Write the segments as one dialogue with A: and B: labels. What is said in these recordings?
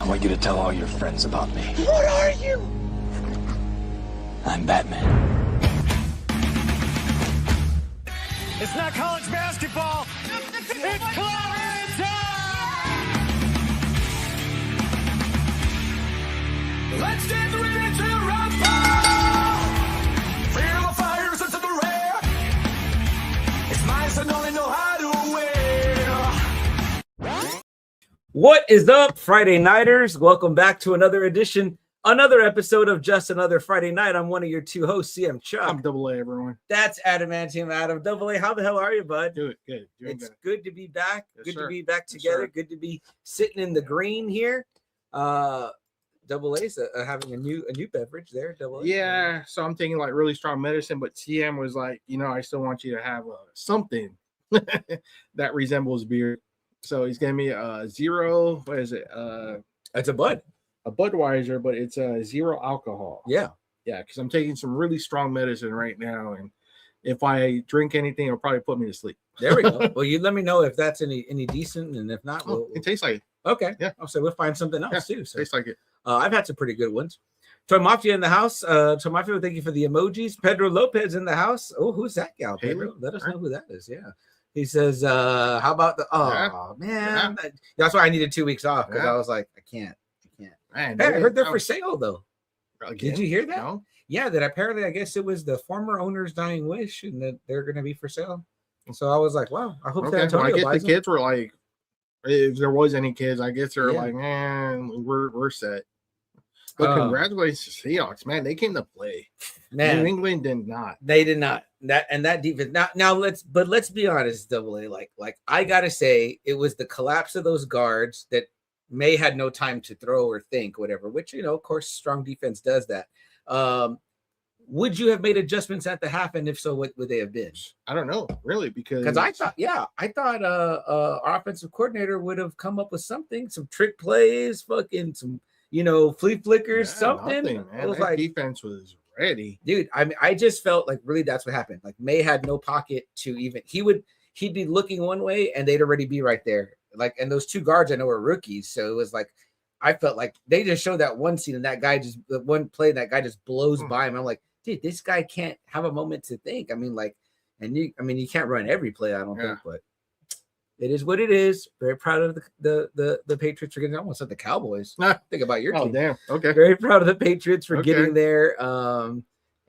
A: I want you to tell all your friends about me.
B: What are you?
A: I'm Batman.
B: It's not college basketball. It's Clarence time! Let's get ready to rumble! Feel the fires into the rear. It's mine and only know how to win.
C: What is up, Friday Nighters? Welcome back to another episode of Just Another Friday Night. I'm one of your two hosts, CM Chuck.
D: I'm Double A, everyone.
C: That's Adamantium Adam. Double A, how the hell are you, bud?
D: Good.
C: It's good to be back.
D: Yes,
C: good
D: sir.
C: to be back together.
D: Yes,
C: good to be sitting in the green here. Double A's having a new beverage there. Double A.
D: Yeah, so I'm taking like really strong medicine, but CM was like, I still want you to have something that resembles beer. So he's giving me a zero. What is it?
C: It's a Bud.
D: A Budweiser, but it's a zero alcohol.
C: Yeah,
D: because I'm taking some really strong medicine right now, and if I drink anything, it'll probably put me to sleep.
C: there we go. Well, you let me know if that's any decent, and if not,
D: It tastes like it.
C: Okay.
D: Yeah.
C: So we'll find something else too. So
D: Tastes like it.
C: I've had some pretty good ones. Toy Mafia in the house. Toy Mafia, thank you for the emojis. Pedro Lopez in the house. Oh, who's that gal? Pedro? Let us know who that is. Yeah. He says, how about the man?
D: Yeah.
C: That's why I needed 2 weeks off, because I was like, I can't.
D: Man,
C: Hey, I heard they're for sale though.
D: Again?
C: Did you hear that?
D: No?
C: Yeah, that apparently I guess it was the former owner's dying wish, and that they're gonna be for sale. And so I was like, wow, I hope San
D: Well, I
C: Antonio
D: guess
C: buys
D: the
C: them.
D: kids were like, if there was any kids, I guess they're
C: Yeah.
D: like, man, we're set. But congratulations to Seahawks, man. They came to play.
C: Man,
D: New England did not.
C: they did not. That defense. Now let's be honest, Double A. Like I gotta say, it was the collapse of those guards that May had no time to throw or think, whatever. Which of course, strong defense does that. Would you have made adjustments at the half, and if so, what would they have been?
D: I don't know, really, because
C: I thought our offensive coordinator would have come up with something, some trick plays, fucking some flea flickers, something.
D: Nothing, man.
C: It was
D: that
C: like
D: defense was ready,
C: dude. I just felt like really that's what happened. Like May had no pocket to even. He'd be looking one way, and they'd already be right there. Like, and those two guards I know are rookies, so it was like I felt like they just showed that one scene, and that guy just the one play that guy just blows by him. I'm like, dude, this guy can't have a moment to think. I mean, you can't run every play, I don't think, but it is what it is. Very proud of the Patriots for getting. I almost said the Cowboys. Think about your team.
D: Oh, damn. Okay.
C: Very proud of the Patriots for getting there.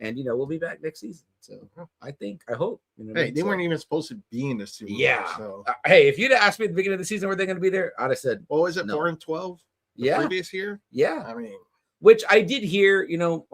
C: And we'll be back next season. So I hope.
D: Hey, they weren't even supposed to be in the Super Bowl.
C: Yeah.
D: So.
C: Hey, if you'd have asked me at the beginning of the season were they going to be there, I'd have said,
D: what was it,
C: no.
D: 4-12?
C: Yeah.
D: Previous year?
C: Yeah.
D: I mean,
C: which I did hear,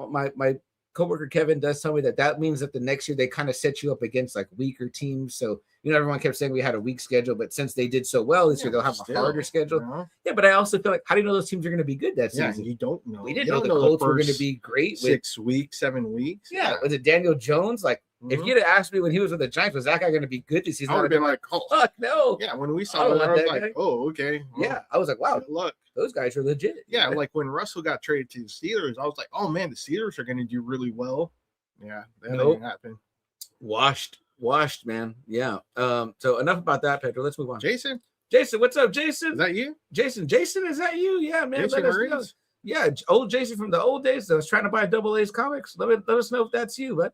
C: my coworker Kevin does tell me that means that the next year they kind of set you up against like weaker teams. So, everyone kept saying we had a weak schedule, but since they did so well this year, they'll have a harder schedule. Yeah, but I also feel like, how do you know those teams are going to be good that season?
D: You don't know.
C: We didn't know the Colts were going to be great.
D: 6 weeks, 7 weeks.
C: Yeah. Was it Daniel Jones? Like, if you'd have asked me when he was with the Giants, was that guy going to be good this season?
D: I would have been like, oh,
C: fuck no.
D: Yeah, when we saw it, I was like, oh, okay. Well,
C: yeah, I was like, wow,
D: good luck.
C: Those guys are legit.
D: Yeah, like when Russell got traded to the Steelers, I was like, oh man, the Steelers are going to do really well. Yeah, that didn't happen.
C: Washed, man. Yeah. So enough about that, Pedro. Let's move on.
D: Jason,
C: what's up, Jason?
D: Is that you?
C: Jason, is that you? Yeah, man.
D: Jason Marines?
C: Yeah, old Jason from the old days that was trying to buy Double A's comics. Let us know if that's you, bud.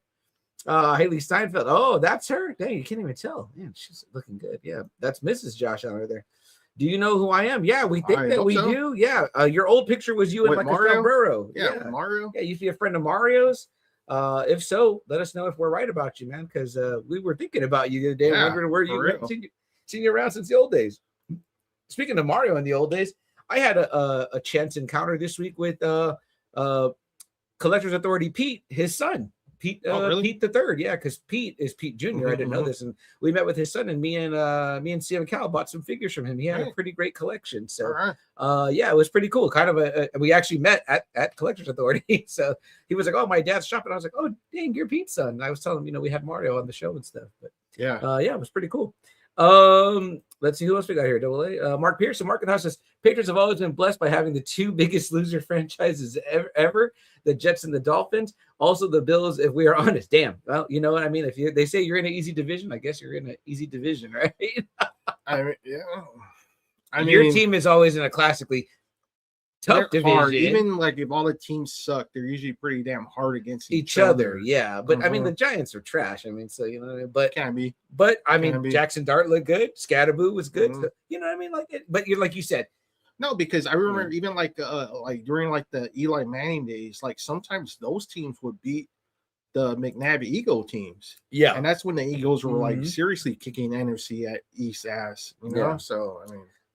C: Haley Steinfeld. Oh, that's her. Dang, you can't even tell. Man, she's looking good. Yeah, that's Mrs. Josh out there. Do you know who I am? Yeah, we think that we do. Yeah, your old picture was you in like
D: Mario?
C: a sombrero.
D: Yeah, Mario.
C: Yeah, you used to be a friend of Mario's. If so, let us know if we're right about you, man, because we were thinking about you the other day, wondering where you went. Seen you around since the old days. Speaking of Mario in the old days, I had a chance encounter this week with Collectors Authority Pete, his son. Pete,
D: really?
C: Pete the third, yeah, because Pete is Pete Jr. I didn't know this, and we met with his son, and me and CM Cal bought some figures from him. He had a pretty great collection, so yeah, it was pretty cool. Kind of we actually met at Collectors Authority, so he was like, "Oh, my dad's shopping." I was like, "Oh, dang, you're Pete's son." And I was telling him, we had Mario on the show and stuff, but yeah, it was pretty cool. Let's see who else we got here. Double A. Mark Pearson. Mark House says Patriots have always been blessed by having the two biggest loser franchises ever, the Jets and the Dolphins. Also the Bills, if we are honest. Damn. Well, you know what I mean? If they say you're in an easy division, I guess you're in an easy division, right?
D: I mean, yeah. I mean,
C: your team is always in a classically tough
D: they're hard.
C: division.
D: Even like if all the teams suck, they're usually pretty damn hard against
C: each other. Yeah, but I mean
D: Mhm.
C: the Giants are trash. I mean, so you know, what I mean? But
D: Can be.
C: I mean
D: Can be.
C: Jackson Dart looked good. Scatterboo was good.
D: Mhm.
C: So, you know what I mean? Like, but you're like you said,
D: No, because I remember even like during like the Eli Manning days, like sometimes those teams would beat the McNabb Eagle teams.
C: yeah,
D: And that's when the Eagles were like
C: Mhm.
D: seriously kicking NFC at East ass, you know?
C: Yeah.
D: So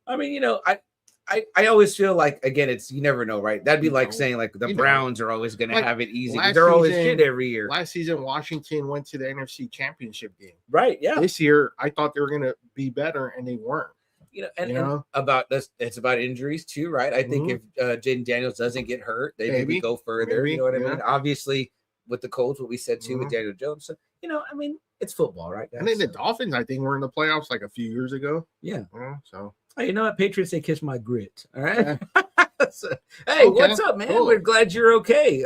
C: I mean, you know, I always feel like again, it's you never know, right? That'd be like
D: No.
C: saying like the
D: You know.
C: Browns are always going to
D: Like,
C: have it easy. 'Cause
D: last
C: They're always
D: season-
C: shit every year,
D: last season Washington went to the NFC Championship game.
C: right? Yeah,
D: This year I thought they were gonna be better and they weren't.
C: you know, and,
D: You
C: and
D: know?
C: about this, it's about injuries too, right? I think
D: Mhm.
C: if Jaden Daniels doesn't get hurt, they maybe
D: Maybe.
C: go further.
D: Maybe,
C: You know what I
D: yeah.
C: mean? Obviously, with the Colts, what we said too with
D: Mhm.
C: Daniel Jones. So, you know, I mean, it's football, right?
D: And then the
C: So,
D: Dolphins, I think, were in the playoffs like a few years ago.
C: yeah.
D: You know, so
C: Hey, you know what? Patriots, they kiss my grit. All right.
D: Yeah.
C: So, hey,
D: Okay,
C: what's up, man?
D: cool.
C: We're glad you're okay.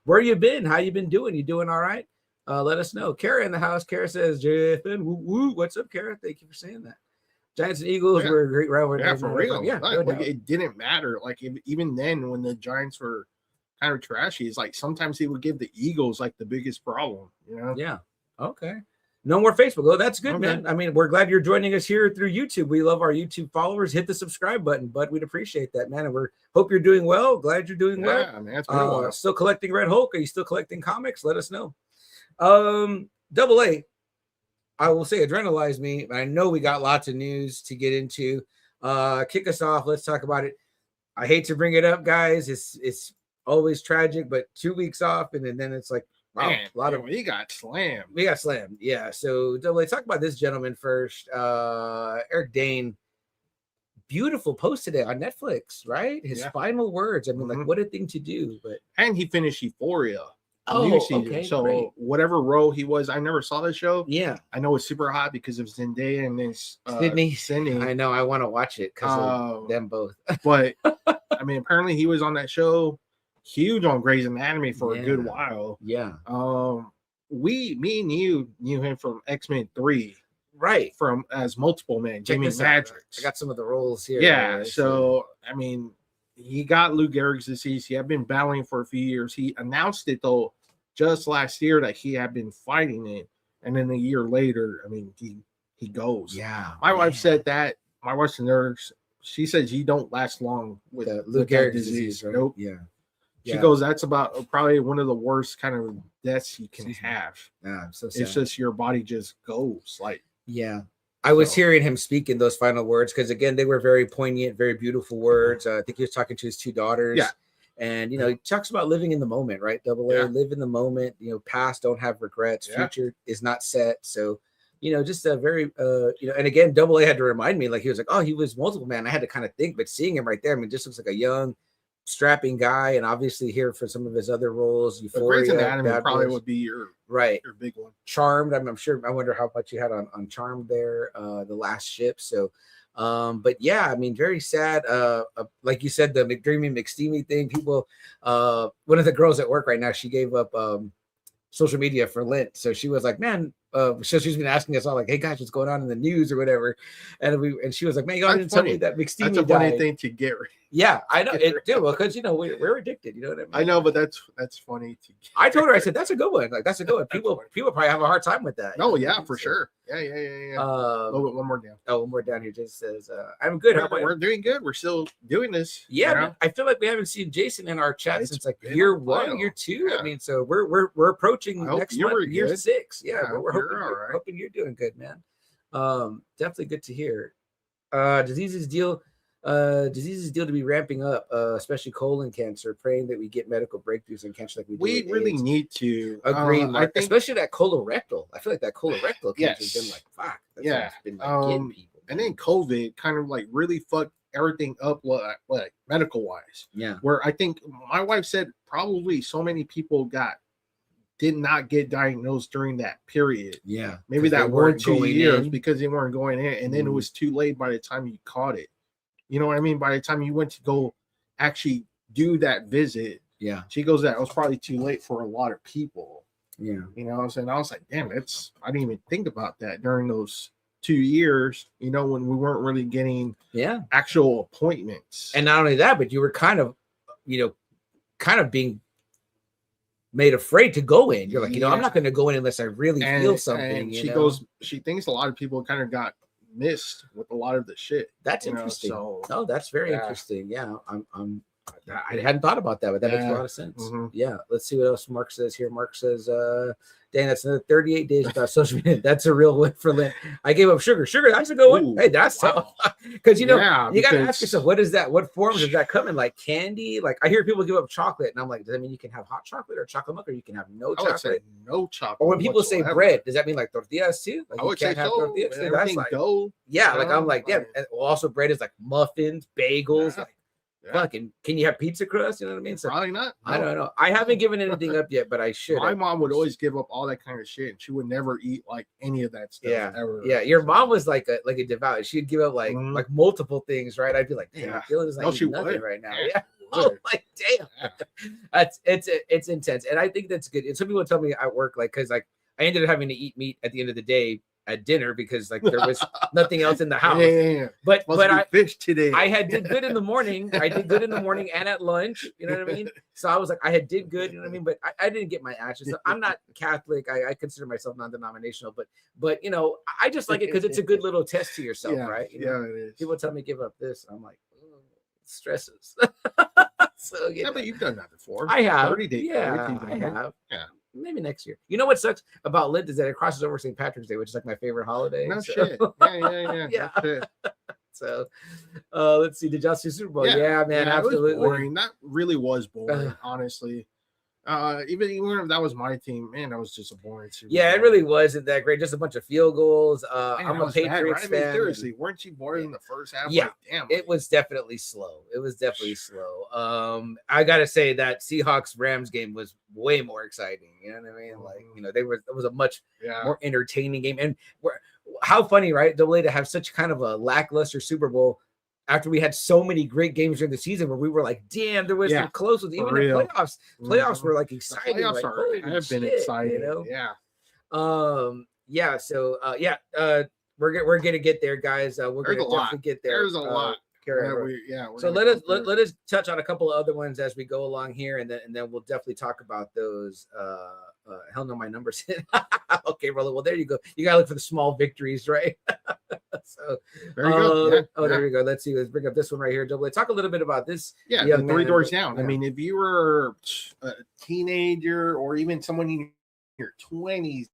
C: Where you been? How you been doing? You doing all right? Let us know. Kara in the house. Kara says, JFN, woo, woo. What's up, Kara? Thank you for saying that. Giants and Eagles
D: Yeah.
C: were a great rivalry.
D: yeah, for real.
C: Yeah,
D: Like,
C: no
D: like,
C: doubt.
D: it didn't matter. Like even then, when the Giants were kind of trashy, it's like sometimes he would give the Eagles like the biggest problem. You know?
C: Yeah. Okay. No more Facebook. Oh, that's good,
D: Okay.
C: man. I mean, we're glad you're joining us here through YouTube. We love our YouTube followers. Hit the subscribe button, bud. We'd appreciate that, man. And we're hope you're doing well. Glad you're doing well.
D: Yeah, man, it's been a while.
C: Still collecting Red Hulk? Are you still collecting comics? Let us know. Double A, I will say adrenalized me. I know we got lots of news to get into. Kick us off. Let's talk about it. I hate to bring it up, guys. It's always tragic, but 2 weeks off, and then it's like, wow,
D: Man,
C: a lot of
D: we got slammed.
C: we got slammed. Yeah. So Double A, talk about this gentleman first. Eric Dane. Beautiful post today on Netflix, right? His
D: Yeah.
C: final words. I mean, like,
D: Mhm.
C: what a thing to do. But
D: And he finished Euphoria.
C: Oh,
D: new season.
C: okay,
D: So
C: great.
D: whatever role he was, I never saw the show.
C: yeah,
D: I know it's super hot because of Zendaya and then
C: Sydney. I know. I want to watch it because of them both.
D: But I mean, apparently he was on that show, huge on Grey's Anatomy for a good
C: Yeah.
D: while.
C: Yeah.
D: Me and you knew him from X-Men 3,
C: Right.
D: from as Multiple Man,
C: Check
D: Jimi
C: this out.
D: Matrix.
C: I got some of the roles here.
D: Yeah,
C: right?
D: so I mean, he got Lou Gehrig's disease. He had been battling for a few years. He announced it though just last year that he had been fighting it, and then a year later, I mean, he goes.
C: yeah.
D: My wife
C: man.
D: said that. My wife's a nurse. She says you don't last long with
C: The Lou
D: with that
C: Gehrig's disease, right?
D: Nope.
C: Yeah.
D: She
C: Yeah.
D: goes, that's about probably one of the worst kind of deaths you can
C: Excuse me.
D: have.
C: Yeah, I'm so sad.
D: It's just your body just goes like.
C: Yeah. I was
D: So-
C: hearing him speaking those final words because, again, they were very poignant, very beautiful words. I think he was talking to his two daughters.
D: Yeah.
C: And, you know, he talks about living in the moment, right? Double A,
D: Yeah.
C: live in the moment. You know, past, don't have regrets.
D: Yeah.
C: Future is not set. So, you know, just a very, you know, and again, Double A had to remind me, like, he was like, oh, he was Multiple Man. I had to kind of think, but seeing him right there, I mean, just looks like a young, strapping guy. And obviously here for some of his other roles,
D: But Grey's
C: Euphoria,
D: Anatomy
C: Bad
D: probably
C: Boys.
D: would be your
C: Right.
D: big one.
C: Charmed. I'm sure. I wonder how much you had on Charmed there, the last ship. So, but yeah, I mean, very sad. Like you said, the McDreamy McSteamy thing. People, one of the girls at work right now, she gave up social media for Lent. So she was like, man, so she's been asking us all like, hey guys, what's going on in the news or whatever. And she was like, man, y'all
D: That's
C: didn't tell me
D: funny.
C: that McSteamy
D: That's a funny
C: died.
D: thing to get.
C: Yeah, I know
D: Get
C: it
D: rid
C: do because you know we're addicted. You know what I mean?
D: I know, but that's funny to get.
C: I told her, I said, that's a good one. Like that's a good one. People probably have a hard time with that.
D: No,
C: you know what I
D: yeah,
C: mean?
D: for
C: So,
D: sure. Yeah. A little bit one more down.
C: Oh, one more down here just says, I'm good. How about you?
D: We're doing good. We're still doing this.
C: Yeah,
D: you know?
C: man, I feel like we haven't seen Jason in our chat
D: It's
C: since like
D: been
C: year
D: a
C: one,
D: while.
C: year two.
D: Yeah.
C: I mean, so we're approaching
D: I hope
C: next
D: you were
C: month, year
D: good.
C: 6. Yeah,
D: Yeah,
C: we're
D: you're
C: hoping,
D: all right.
C: hoping you're doing good, man. Definitely good to hear. Diseases deal to be ramping up, especially colon cancer. Praying that we get medical breakthroughs in cancer like we do.
D: We
C: with
D: really
C: AIDS.
D: need to
C: Agree,
D: I
C: Mark.
D: think
C: Especially that colorectal. I feel like that colorectal cancer has been
D: Yes.
C: like fuck. That's
D: Yeah.
C: what's been like getting people.
D: and then COVID kind of like really fucked everything up like medical wise.
C: Yeah.
D: Where I think my wife said probably so many people did not get diagnosed during that period.
C: Yeah.
D: Maybe
C: 'Cause they
D: that 1
C: weren't
D: 2
C: going
D: years
C: in.
D: because they weren't going in, and then it
C: Mhm.
D: was too late by the time you caught it. You know what I mean? By the time you went to go actually do that visit,
C: Yeah.
D: she goes, that was probably too late for a lot of people.
C: Yeah.
D: You know what I'm saying? I was like, damn, I didn't even think about that during those 2 years, you know, when we weren't really getting actual appointments.
C: And not only that, but you were kind of, you know, kind of being made afraid to go in. You're like, you know, I'm not going to go in unless I really feel something.
D: And she thinks a lot of people kind of got missed with a lot of the shit.
C: That's interesting. No, that's very interesting. Yeah, I hadn't thought about that, but that makes a lot of sense. Yeah, let's see what else Mark says here. Mark says, dang, that's another 38 days without social media. That's a real win for Lynn. I gave up sugar. That's a good one. Ooh, hey, that's tough. Because, you know, you got to ask yourself, what is that? What forms does that come in? Like candy? Like I hear people give up chocolate, and I'm like, does that mean you can have hot chocolate or chocolate milk, or you can have no chocolate?
D: I would say no chocolate.
C: Or when people say bread, does that mean like tortillas too? Like
D: I would say tortillas. That's like
C: dough. Yeah, like I'm like, yeah. And also bread is like muffins, bagels, like. Fucking, can you have pizza crust? You know what I mean? So
D: probably not. No.
C: I don't know. I haven't given anything up yet, but I should.
D: My mom would always give up all that kind of shit, and she would never eat like any of that stuff. Ever.
C: Yeah. Your mom was like a devout. She'd give up like multiple things, right? I'd be like, damn, I feel it's like nothing right now. Yeah. Oh my damn. It's intense, and I think that's good. And some people tell me at work, like, because like I ended up having to eat meat at the end of the day at dinner because like there was nothing else in the house. But I
D: fish today.
C: I did good in the morning. I did good in the morning and at lunch. You know what I mean? So I was like, I did good. You know what I mean? But I didn't get my ashes. I'm not Catholic. I consider myself non-denominational. But you know, I just like it because it's a good little test to yourself, right? You know,
D: it is.
C: People tell me give up this. I'm like, stresses. So
D: but you've done that before.
C: I have.
D: 30 days.
C: I have.
D: Yeah.
C: Maybe next year. You know what sucks about Lent is that it crosses over St. Patrick's Day, which is like my favorite holiday.
D: No shit. Yeah.
C: Yeah. No shit. So let's see. Did y'all see Super Bowl? Yeah, man, absolutely.
D: It was boring. That really was boring, honestly. Even if that was my team, man, that was just a boring Super Bowl.
C: It really wasn't that great. Just a bunch of field goals. I'm a Patriots fan.
D: Seriously, weren't you bored in the first half?
C: Yeah,
D: like, damn,
C: it was definitely slow. I gotta say that Seahawks Rams game was way more exciting. You know what I mean? Like, you know, it was a much more entertaining game. And how funny, right? The way to have such kind of a lackluster Super Bowl after we had so many great games during the season where we were like, damn, there was some close ones. Even the playoffs. Playoffs were like exciting.
D: Playoffs have been exciting. You know?
C: So we're gonna get there, guys. We're gonna definitely get there.
D: There's a lot.
C: So let us touch on a couple of other ones as we go along here, and then we'll definitely talk about those. Hell no, my numbers. Okay, Roland. Well, there you go. You gotta look for the small victories, right? So
D: there you go.
C: There we go. Let's see. Let's bring up this one right here. Double A. Talk a little bit about this.
D: Yeah, the Three Doors Down. I mean, if you were a teenager or even someone in your 20s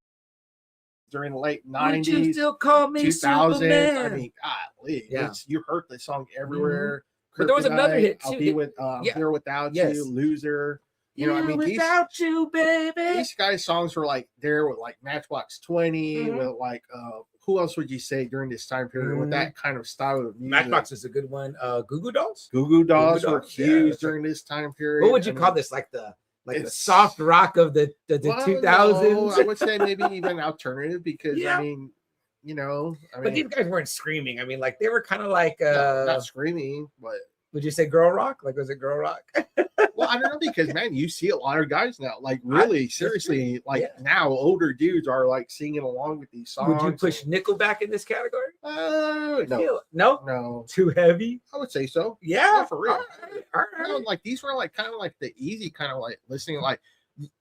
D: during the late 90s,
C: would you still call me
D: 2000s,
C: Superman?
D: I mean, golly, you heard the song everywhere.
C: But there was another hit too.
D: I'll be with Here Without You, Loser. You know, I mean,
C: without you, baby.
D: These guys' songs were like there with like Matchbox 20, with like who else would you say during this time period with that kind of style of music?
C: Matchbox is a good one. Goo Goo Dolls.
D: Goo Goo Dolls were huge during this time period.
C: What would you call this? Like the soft rock of the 2000s?
D: No, I would say maybe even alternative because I mean, you know,
C: but these guys weren't screaming. I mean, like they were kind of like
D: not screaming, but
C: would you say girl rock? Like was it girl rock?
D: Well, I don't know because man, you see a lot of guys now, like really seriously, like now older dudes are like singing along with these songs.
C: Would you push Nickelback in this category?
D: No,
C: too heavy.
D: I would say so.
C: Yeah,
D: for real.
C: All right.
D: No, like these were like kind of like the easy kind of like listening. Like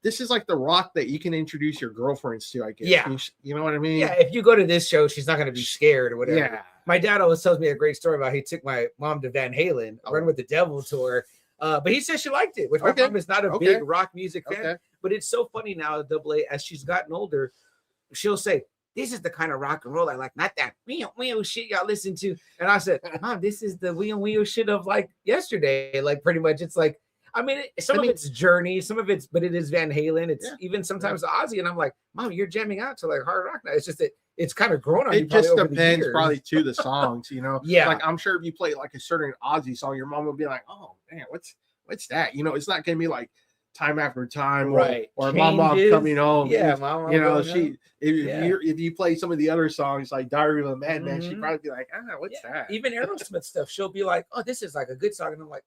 D: this is like the rock that you can introduce your girlfriends to. I guess.
C: Yeah,
D: you know what I mean.
C: Yeah, if you go to this show, she's not going to be scared or whatever. Yeah. My dad always tells me a great story about he took my mom to Van Halen, Run with the Devil tour. But he says she liked it, which my mom is not a big rock music fan. But it's so funny now, Double A, as she's gotten older, she'll say, this is the kind of rock and roll I like, not that wheel shit y'all listen to. And I said, Mom, this is the wheel shit of like yesterday. Like pretty much it's like, I mean, some of it's Journey, some of it's, but it is Van Halen. It's even sometimes Ozzy. And I'm like, Mom, you're jamming out to like hard rock now. It's just that it's kind of grown on you.
D: It just depends probably to the songs, you know?
C: Yeah.
D: Like I'm sure if you play like a certain Ozzy song, your mom will be like, oh man, what's that? You know, it's not going to be like Time After Time or My Mom Coming Home.
C: Yeah, Mom,
D: you know, if you play some of the other songs like Diary of a Madman, she'd probably be like, what's that?
C: Even Aerosmith stuff, she'll be like, oh, this is like a good song. And I'm like,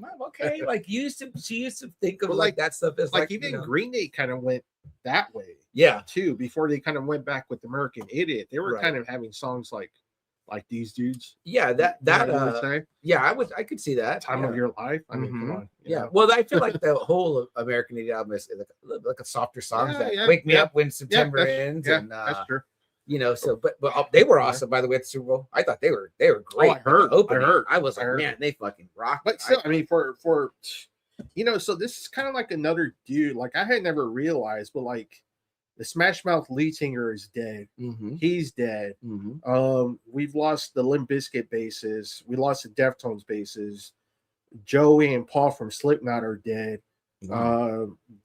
C: well, okay, like she used to think of
D: But,
C: like that stuff as
D: like
C: like
D: even
C: you know,
D: Green Day kind of went that way
C: yeah,
D: too before they kind of went back with American Idiot. They were
C: Right.
D: kind of having songs like these dudes.
C: yeah,
D: You know what I would say?
C: yeah, I could see that
D: Time
C: yeah.
D: of your life. I mean, come
C: Mhm.
D: on. you
C: Yeah,
D: know?
C: well, I feel like the whole American Idiot album is like a softer songs
D: Yeah,
C: that
D: yeah,
C: wake me
D: yeah.
C: up when September
D: that's,
C: ends,
D: yeah,
C: and
D: that's true.
C: you know, so but they were
D: Yeah.
C: awesome by the way at the Super Bowl. I thought they were great.
D: I heard.
C: I was like,
D: I heard.
C: man, they fucking rocked.
D: But still, I mean, for you know, so this is kind of like another dude. Like I had never realized, but like the Smash Mouth lead singer is dead.
C: Mm-hmm.
D: He's dead.
C: Mm-hmm.
D: We've lost the Limp Bizkit bases. We lost the Deftones bases. Joey and Paul from Slipknot are dead.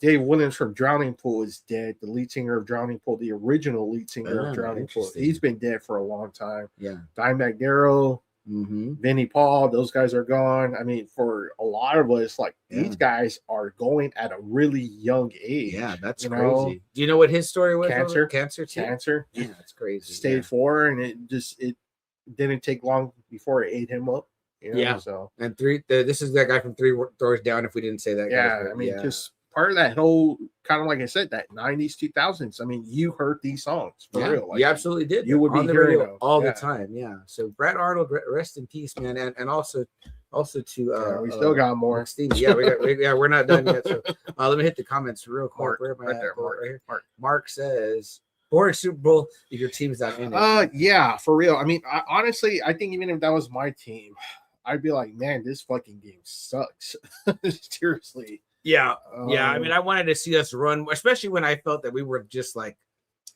D: Dave Williams from Drowning Pool is dead. The lead singer of Drowning Pool, the original lead singer of Drowning Pool, he's been dead for a long time.
C: Yeah.
D: Dimebag Darrell, Vinnie Paul, those guys are gone. I mean, for a lot of us, like these guys are going at a really young age.
C: Yeah, that's
D: you
C: crazy.
D: know?
C: Do you know what his story was?
D: Cancer.
C: Cancer. Yeah, that's crazy.
D: Stage 4, and it didn't take long before it ate him up. You know?
C: Yeah.
D: So
C: and this is that guy from Three Doors Down. If we didn't say that,
D: yeah, I mean, just part of that whole kind of like I said, that 90s, 2000s. I mean, you heard these songs for real. Like,
C: you absolutely did.
D: You would be
C: on the
D: hearing
C: radio
D: those.
C: all the time. Yeah. So Brad Arnold, rest in peace, man, and also to
D: we still got more.
C: Yeah, we're not done yet. So let me hit the comments real quick.
D: Mark,
C: Where am I
D: right
C: at?
D: there, Mark.
C: Right here.
D: Mark
C: says boring Super Bowl if your team's not in it.
D: Yeah, for real. I mean, honestly, I think even if that was my team, I'd be like, man, this fucking game sucks. Seriously.
C: Yeah. I mean, I wanted to see us run, especially when I felt that we were just like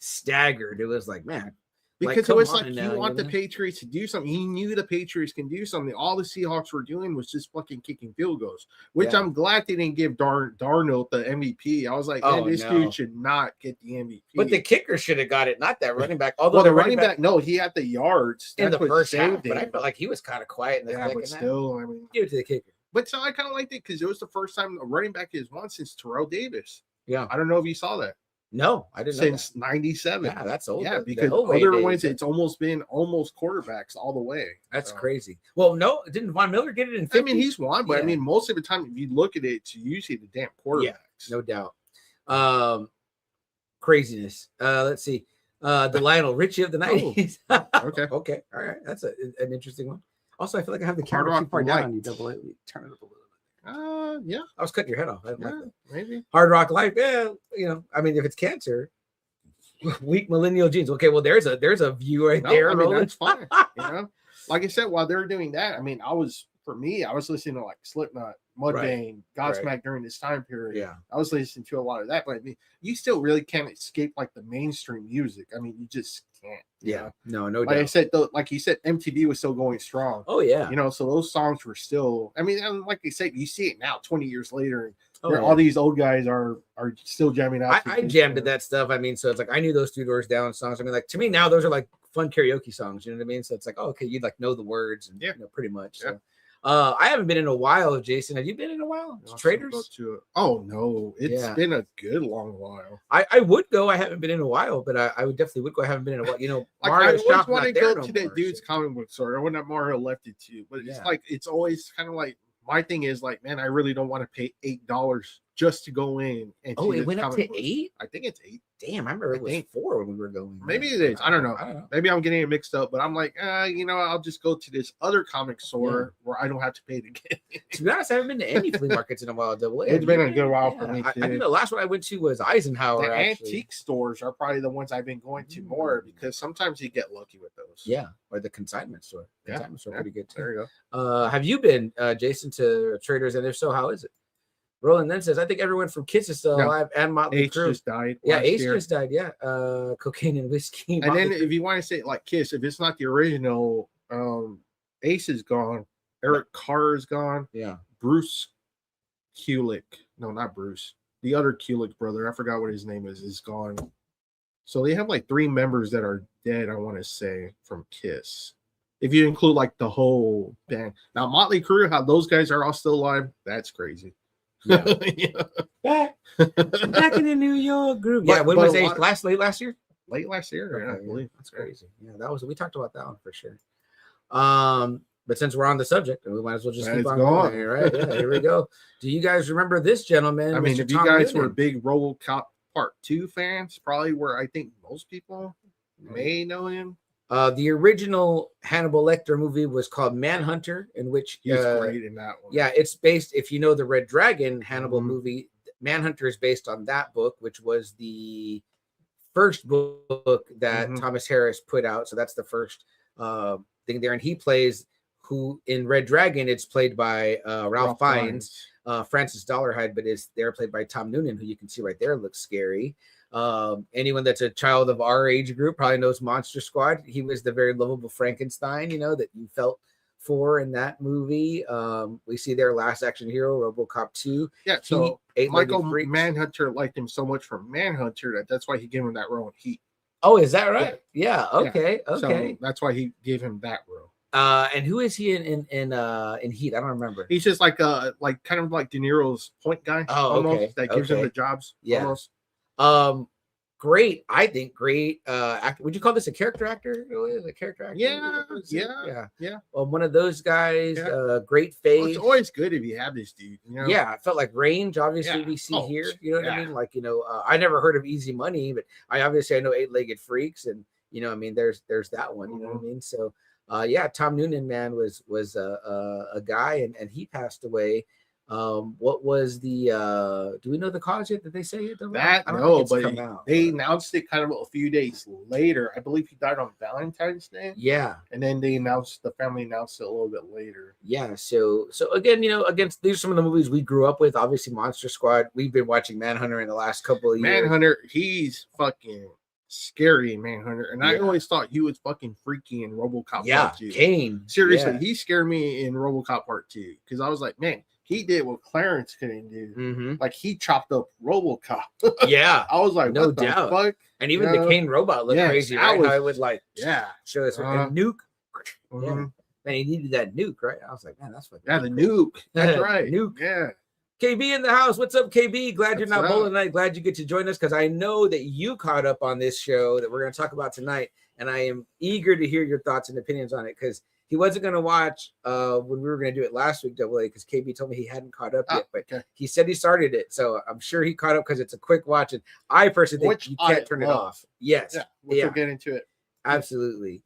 C: staggered. It was like, man,
D: because it was like you want the Patriots to do something. He knew the Patriots can do something. All the Seahawks were doing was just fucking kicking field goals, which I'm glad they didn't give Darnold the MVP. I was like, man, this dude should not get the MVP.
C: But the kicker should have got it, not that running back. Although
D: the running back, no, he had the yards
C: in the first half, but I felt like he was kind of quiet in the second
D: but still,
C: half.
D: I mean,
C: give it to the kicker.
D: But so I kind of liked it because it was the first time a running back has won since Terrell Davis.
C: Yeah,
D: I don't know if you saw that.
C: No, I didn't.
D: Since '97.
C: Yeah, that's old.
D: Yeah, because other ones, it's almost been quarterbacks all the way.
C: That's crazy. Well, no, didn't Von Miller get it in 50?
D: I mean, he's won, but I mean, most of the time, if you look at it, it's usually the damn quarterbacks.
C: Yeah, no doubt. Craziness. Let's see. The Lionel Richie of the 90s.
D: Okay.
C: Okay. All right. That's an interesting one. Also, I feel like I have the camera too far down. You double it. Turn it up a little bit.
D: Yeah.
C: I was cutting your head off. I didn't like that.
D: Maybe.
C: Hard Rock Life. Yeah. You know, I mean, if it's cancer, weak millennial genes. Okay. Well, there's a view right there.
D: I mean, that's fine. You know, like I said, while they're doing that, I mean, I was listening to like Slipknot, Mudvayne, Godsmack during this time period.
C: Yeah.
D: I was listening to a lot of that, but I mean, you still really can't escape like the mainstream music. I mean, you just can't.
C: Yeah. No doubt.
D: Like I said, though, like you said, MTV was still going strong.
C: Oh yeah.
D: You know, so those songs were still. I mean, and like I said, you see it now, 20 years later, and all these old guys are still jamming out.
C: I jammed to that stuff. I mean, so it's like I knew those Two Doors Down songs. I mean, like to me now, those are like fun karaoke songs. You know what I mean? So it's like, oh, okay, you'd like know the words, and you know, pretty much.
D: Yeah.
C: So. I haven't been in a while, Jason. Have you been in a while? Traders?
D: Oh no, it's been a good long while.
C: I would go. I haven't been in a while, but I would definitely would go. I haven't been in a while. You know,
D: like I always want to go to that dude's comic book store. I wouldn't Mario left it to, but it's like it's always kind of like my thing is like, man, I really don't want to pay $8 just to go in. And
C: it went up to $8.
D: I think it's $8.
C: Damn, I remember it was $4 when we were going.
D: Maybe it is. I don't know. Maybe I'm getting it mixed up, but I'm like, you know, I'll just go to this other comic store where I don't have to pay to get it.
C: To be honest, I haven't been to any flea markets in a while.
D: It's been a good while for me too.
C: I think the last one I went to was Eisenhower.
D: The antique stores are probably the ones I've been going to more because sometimes you get lucky with those.
C: Yeah, or the consignment store. Consignment store pretty good too.
D: There you go.
C: Have you been, Jason, to Traders? And if so, how is it? Roland then says, I think everyone from Kiss is still alive and Motley Crue
D: just died.
C: Yeah, Ace just died. Yeah. Cocaine and whiskey.
D: And then if you want to say like Kiss, if it's not the original, Ace is gone. Eric Carr is gone.
C: Yeah.
D: Bruce Kulick. No, not Bruce. The other Kulick brother. I forgot what his name is gone. So they have like 3 members that are dead, I want to say, from Kiss. If you include like the whole band. Now, Motley Crue, how those guys are all still alive, that's crazy.
C: Yeah. Back in the New York group. Yeah, when was Ace? Late last year?
D: Late last year,
C: okay,
D: I believe.
C: That's crazy. Yeah, we talked about that one for sure. But since we're on the subject, we might as well just keep
D: Let's
C: on
D: go
C: going
D: on.
C: here, right? Yeah, here we go. Do you guys remember this gentleman?
D: I mean,
C: Mr.
D: if you
C: Tom
D: guys were
C: Noonan?
D: big RoboCop Part 2 fans, probably where I think most people may know him.
C: The original Hannibal Lecter movie was called Manhunter, in which
D: He's great in that one.
C: yeah, it's based. If you know the Red Dragon Hannibal
D: Mhm.
C: movie, Manhunter is based on that book, which was the first book that
D: Mhm.
C: Thomas Harris put out. So that's the first thing there, and he plays who in Red Dragon. It's played by Ralph Fiennes. Francis Dollarhide, but they're played by Tom Noonan, who you can see right there looks scary. Anyone that's a child of our age group probably knows Monster Squad. He was the very lovable Frankenstein, you know, that you felt for in that movie. We see their Last Action Hero, RoboCop 2.
D: Yeah, so
C: Eight-Legged
D: Michael
C: Freaks.
D: Manhunter liked him so much from Manhunter that's why he gave him that role in Heat.
C: Oh, is that right? Yeah. Okay.
D: So
C: Okay.
D: that's why he gave him that role.
C: And who is he in Heat? I don't remember.
D: He's just like kind of like De Niro's point guy.
C: Oh,
D: almost,
C: okay,
D: that gives him
C: okay.
D: the jobs.
C: Yeah.
D: Almost.
C: Great. I think great. Actor. Would you call this a character actor? A character actor?
D: Yeah.
C: Well, one of those guys.
D: Yeah.
C: Great
D: Well,
C: face.
D: it's always good if you have this dude. You know?
C: Yeah, it felt like range. Obviously,
D: Yeah.
C: we see
D: Oh,
C: here. You know what I
D: yeah.
C: mean? Like, you know, I never heard of Easy Money, but I know Eight-Legged Freaks, and you know, I mean, there's that one. You know what I mean? So, yeah, Tom Noonan, man, was a guy, and he passed away. What was the? Do we know the cause yet? Did they say it?
D: That
C: I don't
D: no,
C: think it's
D: but
C: come out,
D: they
C: but-
D: announced it kind of a few days later. I believe he died on Valentine's Day.
C: Yeah.
D: And then the family announced it a little bit later.
C: Yeah, so again, you know, these are some of the movies we grew up with. Obviously, Monster Squad. We've been watching Manhunter in the last couple of years.
D: Manhunter, he's fucking scary in Manhunter, and I
C: Yeah.
D: always thought he was fucking freaky in RoboCop
C: Yeah,
D: Part 2.
C: Kane.
D: Seriously,
C: Yeah.
D: he scared me in RoboCop Part 2 because I was like, man, he did what Clarence couldn't do.
C: Mhm.
D: Like he chopped up RoboCop.
C: Yeah,
D: I was like,
C: No
D: what the
C: doubt.
D: fuck?
C: and even
D: Yeah.
C: the Kane robot looked
D: Yes,
C: crazy,
D: that
C: right?
D: was-
C: How it would like
D: Yeah.
C: show us
D: Uh-huh.
C: a nuke.
D: Mhm.
C: Yeah, man, he needed that nuke, right? I was like, man, that's fucking
D: Yeah, the nuke. That's right.
C: Nuke.
D: Yeah.
C: KB in the house. What's up, KB? Glad you're
D: What's
C: not
D: up?
C: bowling tonight. Glad you get to join us because I know that you caught up on this show that we're going to talk about tonight, and I am eager to hear your thoughts and opinions on it because he wasn't going to watch when we were going to do it last week, AA, because KB told me he hadn't caught up yet, but
D: okay.
C: he said he started it, so I'm sure he caught up because it's a quick watch, and I personally think
D: Which
C: you can't
D: I
C: turn it
D: love.
C: off. Yes,
D: Yeah. We'll get into it.
C: absolutely.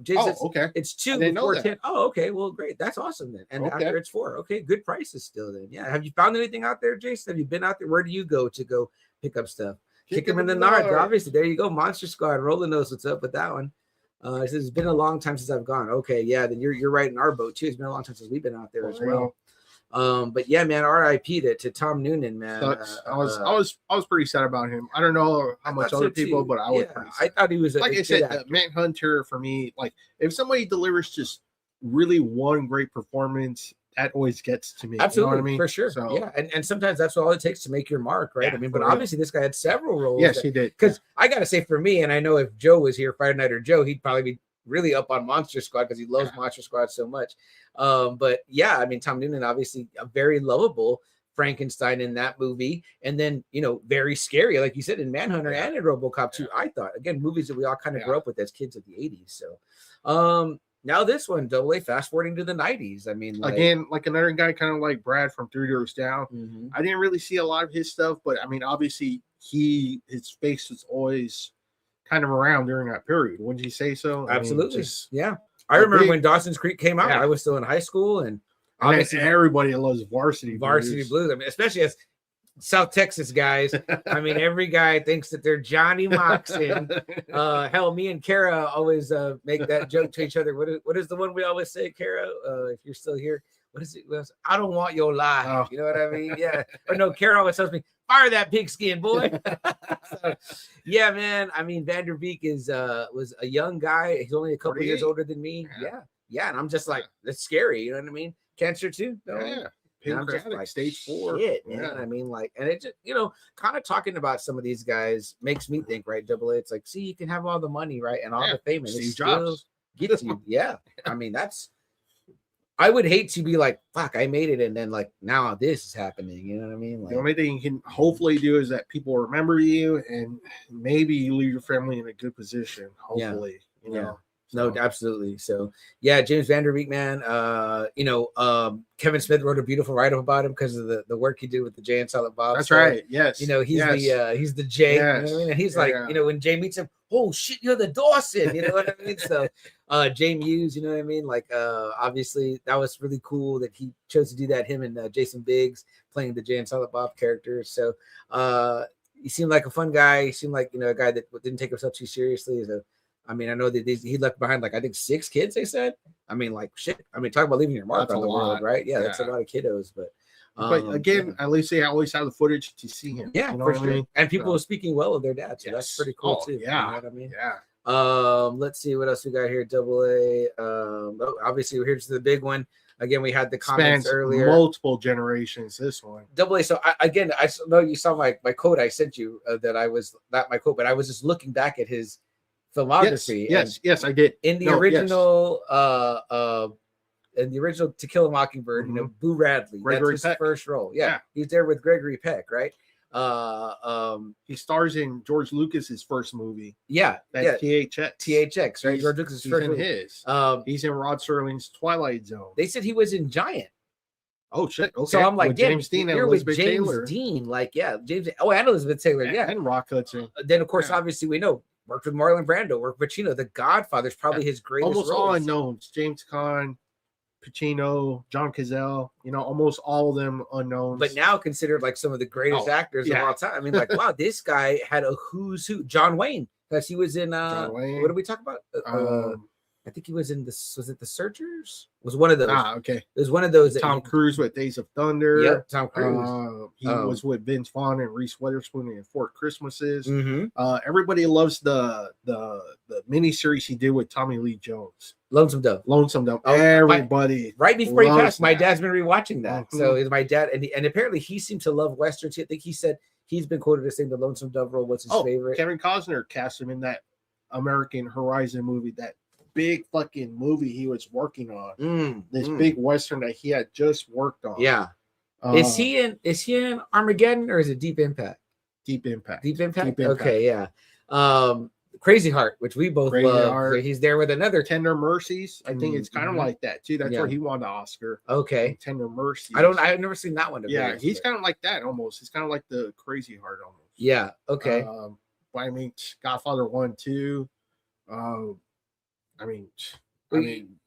C: Jason,
D: Okay.
C: it's 2
D: didn't know
C: before
D: that.
C: 10. Oh, okay. Well, great. That's awesome then. And
D: Okay.
C: after it's 4. Okay, good prices still then. Yeah. Have you found anything out there, Jason? Have you been out there? Where do you go to pick up stuff? Kick him in the nards. Obviously, there you go. Monster Squad. Roland knows what's up with that one. It says it's been a long time since I've gone. Okay, yeah, then you're right in our boat too. It's been a long time since we've been out there as well. But yeah, man, RIP to Tom Noonan, man.
D: Sucks. I was pretty sad about him. I don't know how much other people, but I was pretty sad.
C: I thought he was
D: Like I said, the Manhunter for me, like if somebody delivers just really one great performance, that always gets to me.
C: Absolutely,
D: you know what I mean?
C: for sure.
D: So,
C: yeah, and sometimes that's all it takes to make your mark, right?
D: Yeah,
C: I mean, but
D: for real.
C: obviously this guy had several roles.
D: yes, he did.
C: Because I gotta say, for me, and I know if Joe was here, Friday Nighter Joe, he'd probably be really up on Monster Squad because he loves Monster Squad so much. But yeah, I mean, Tom Noonan, obviously a very lovable Frankenstein in that movie, and then very scary, like you said, in Manhunter and in RoboCop 2. I thought, again, movies that we all kind of grew up with as kids of the 80s. So now this one, AA, fast forwarding to the 90s. I mean,
D: Again, like another guy kind of like Brad from 3 Doors Down.
C: mhm.
D: I didn't really see a lot of his stuff, but I mean, obviously his face was always kind of around during that period. Wouldn't you say so? I mean,
C: Absolutely.
D: just-
C: Yeah. I remember
D: big-
C: when Dawson's Creek came out.
D: Yeah.
C: I was still in high school, and
D: and
C: obviously
D: everybody loves Varsity
C: Blues. I mean, especially as South Texas guys. I mean, every guy thinks that they're Johnny Moxon. Hell, me and Kara always make that joke to each other. What is the one we always say, Kara? If you're still here, what is it? I don't want your life.
D: Oh.
C: You know what I mean? Yeah. Or no, Kara always tells me, fire that pigskin, boy. So, yeah, man. I mean, Vanderbeek was a young guy. He's only a couple years
D: 48.
C: older than me. Yeah. And I'm just like, that's scary. You know what I mean? Cancer too. No?
D: Yeah.
C: And I'm just
D: Pancreatic,
C: like,
D: stage 4.
C: shit, man.
D: Yeah.
C: I mean, like, and it just, kind of talking about some of these guys makes me think, right, AA? It's like, see, you can have all the money, right, and all the fame, and it
D: Steve
C: still
D: Jobs.
C: gets you. Yeah. I mean, I would hate to be like, fuck, I made it, and then like now this is happening. You know what I mean? Like,
D: The only thing you can hopefully do is that people remember you, and maybe you leave your family in a good position. Hopefully, you know.
C: No, absolutely. So yeah, James Van Der Beek, man. Kevin Smith wrote a beautiful write-up about him because of the work he did with the Jay and Silent Bob.
D: That's
C: story.
D: right. Yes.
C: He's the Jay.
D: Yes.
C: You know what I mean? And he's when Jay meets him, oh shit, you're the Dawson. You know what I mean? So Jay Muse, you know what I mean? Like obviously that was really cool that he chose to do that. Him and Jason Biggs playing the Jay and Silent Bob characters. So he seemed like a fun guy. He seemed like a guy that didn't take himself too seriously. So I mean, I know that he left behind I think 6 kids. They said. I mean, shit. I mean, talk about leaving your mark on the world, right? Yeah, that's a lot of kiddos. But
D: again, at least they always have the footage to see him.
C: Yeah, for sure. I mean? And people speaking well of their dad, so that's pretty cool too.
D: Yeah,
C: you know what I mean.
D: Yeah.
C: Let's see what else we got here. AA. Obviously, here's the big one. Again, we had the comments earlier.
D: Multiple generations. This one.
C: AA. So I know you saw my quote I sent you. That I was not my quote, but I was just looking back at his filmography.
D: Yes, I did.
C: In the original, in the original To Kill a Mockingbird, Boo Radley, that's his first role. Yeah, he's there with Gregory Peck, right?
D: He stars in George Lucas's first movie.
C: THX, right? George Lucas's first
D: in
C: movie.
D: His. He's in Rod Serling's Twilight Zone.
C: They said he was in Giant.
D: Oh shit! Okay.
C: So I'm like,
D: James Dean and Elizabeth Taylor.
C: James Dean, Oh, and Elizabeth Taylor,
D: and Rock Hudson.
C: Then of course, obviously, we know worked with Marlon Brando, worked with Pacino. The Godfather's probably his greatest.
D: Almost
C: roles.
D: all unknowns: James Caan, Pacino, John Cazale. Almost all of them unknowns.
C: But now considered some of the greatest actors of all time. I mean, wow, this guy had a who's who. John Wayne, because he was in. What did we talk about? I think he was in this. Was it The Searchers? Was one of those?
D: Okay.
C: It was one of those.
D: Tom Cruise with Days of Thunder.
C: Yep, Tom Cruise.
D: He was with Vince Vaughn and Reese Witherspoon in Four Christmases.
C: Mm-hmm.
D: Everybody loves the miniseries he did with Tommy Lee Jones.
C: Lonesome Dove.
D: Everybody.
C: Right before he passed, my dad's been rewatching that.
D: Mm-hmm.
C: So is my dad, and apparently he seemed to love westerns. I think he said he's been quoted as saying the Lonesome Dove role was his favorite.
D: Kevin Costner cast him in that American Horizon movie, that big fucking movie he was working on. Big western that he had just worked on.
C: Yeah. Is he in Armageddon or is it Deep Impact?
D: Deep Impact.
C: Okay, yeah. Crazy Heart, which we both love. He's there with another
D: Tender Mercies. I think it's kind of like that too. That's where he won the Oscar.
C: Okay.
D: Tender Mercies.
C: I've never seen that one.
D: He's kind of like that almost. He's kind of like the Crazy Heart almost.
C: Yeah. Okay.
D: But I mean, Godfather 1, 2. I mean,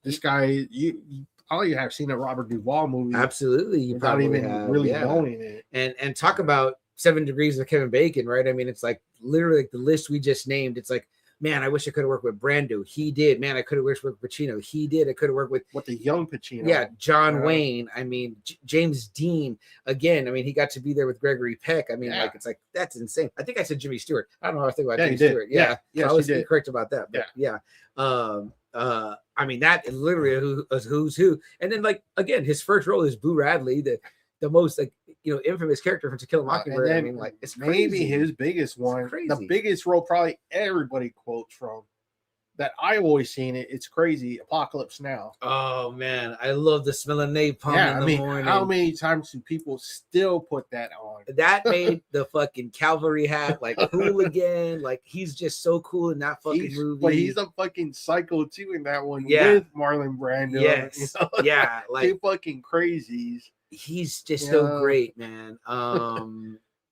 D: this guy, you probably have seen a Robert Duvall movie.
C: Absolutely, you
D: without
C: probably
D: even
C: have,
D: really knowing it.
C: And talk about 7 Degrees of Kevin Bacon, right? I mean, it's literally the list we just named. It's man, I wish I could have worked with Brando. He did. Man, I could have worked with Pacino. He did. I could have worked with
D: the young Pacino.
C: Yeah, John Wayne. I mean, James Dean. Again, I mean, he got to be there with Gregory Peck. I mean, it's that's insane. I think I said Jimmy Stewart. I don't know how I think about Jimmy Stewart. Yeah, I was incorrect about that. But yeah. I mean, that literally who's who. And then again, his first role is Boo Radley, the most infamous character from To Kill a Mockingbird. I mean, it's crazy.
D: Maybe his biggest one, the biggest role probably everybody quotes from that I always seen it. It's crazy. Apocalypse Now.
C: Oh man, I love the smell of napalm in the morning.
D: How many times do people still put that on?
C: That made the fucking cavalry hat cool again. He's just so cool in that fucking movie.
D: But he's a fucking psycho too in that one with Marlon Brando.
C: Yes. Yeah.
D: They fucking crazies.
C: He's just so great, man. I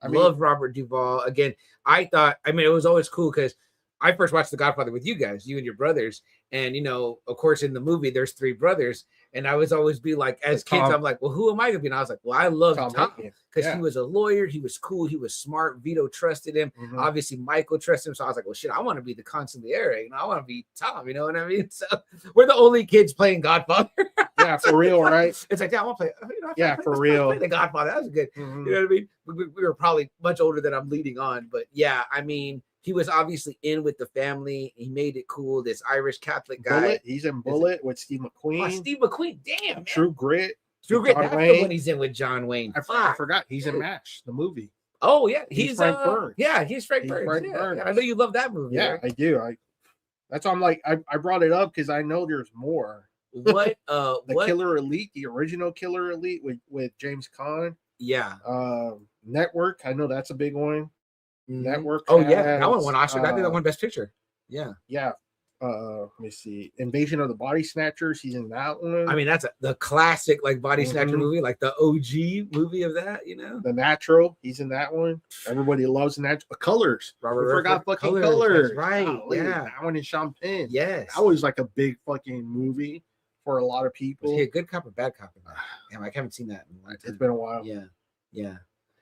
C: love Robert Duvall. Again, it was always cool because I first watched The Godfather with you guys, you and your brothers. And, of course, in the movie, there's 3 brothers. And I was always be as kids, I'm like, well, who am I going to be? And I was like, well, I love Tom because he was a lawyer. He was cool. He was smart. Vito trusted him. Mm-hmm. Obviously, Michael trusted him. So I was like, well, shit, I want to be the consigliere. I want to be Tom. You know what I mean? So we're the only kids playing Godfather.
D: Yeah, for real, right?
C: It's I want to play.
D: For real.
C: Play the Godfather. That was good.
D: Mm-hmm.
C: You know what I mean? We were probably much older than I'm leading on. But yeah, I mean, he was obviously in with the family. He made it cool. This Irish Catholic guy.
D: Bullet. He's in Bullet with Steve McQueen.
C: Oh, Steve McQueen. Damn, man.
D: True Grit.
C: That's the one he's in with John Wayne.
D: I forgot. He's in MASH, the movie.
C: Oh, yeah.
D: He's Frank Burns.
C: Yeah, he's Frank Burns. Yeah. I know you love that movie.
D: Yeah,
C: right?
D: I do. That's why I'm I brought it up because I know there's more.
C: What?
D: Killer Elite, the original Killer Elite with James Caan.
C: Yeah.
D: Network. I know that's a big one. Network.
C: Oh yeah, that one won Oscar. I think that won Best Picture. Yeah.
D: Yeah. Let me see, Invasion of the Body Snatchers. He's in that one.
C: I mean, that's the classic like body snatcher
D: Mhm.
C: movie, like the OG movie of that, you know.
D: The Natural. He's in that one. Everybody loves Natural. Colors.
C: Robert
D: We forgot
C: Redford,
D: fucking
C: Colors,
D: Colors.
C: that's right,
D: Golly,
C: yeah.
D: that one in Champagne.
C: Yes.
D: That was like a big fucking movie for a lot of
C: Was
D: people.
C: he a good cop or bad cop in that? Damn, I haven't seen that in a long time.
D: It's been a while.
C: Yeah, yeah.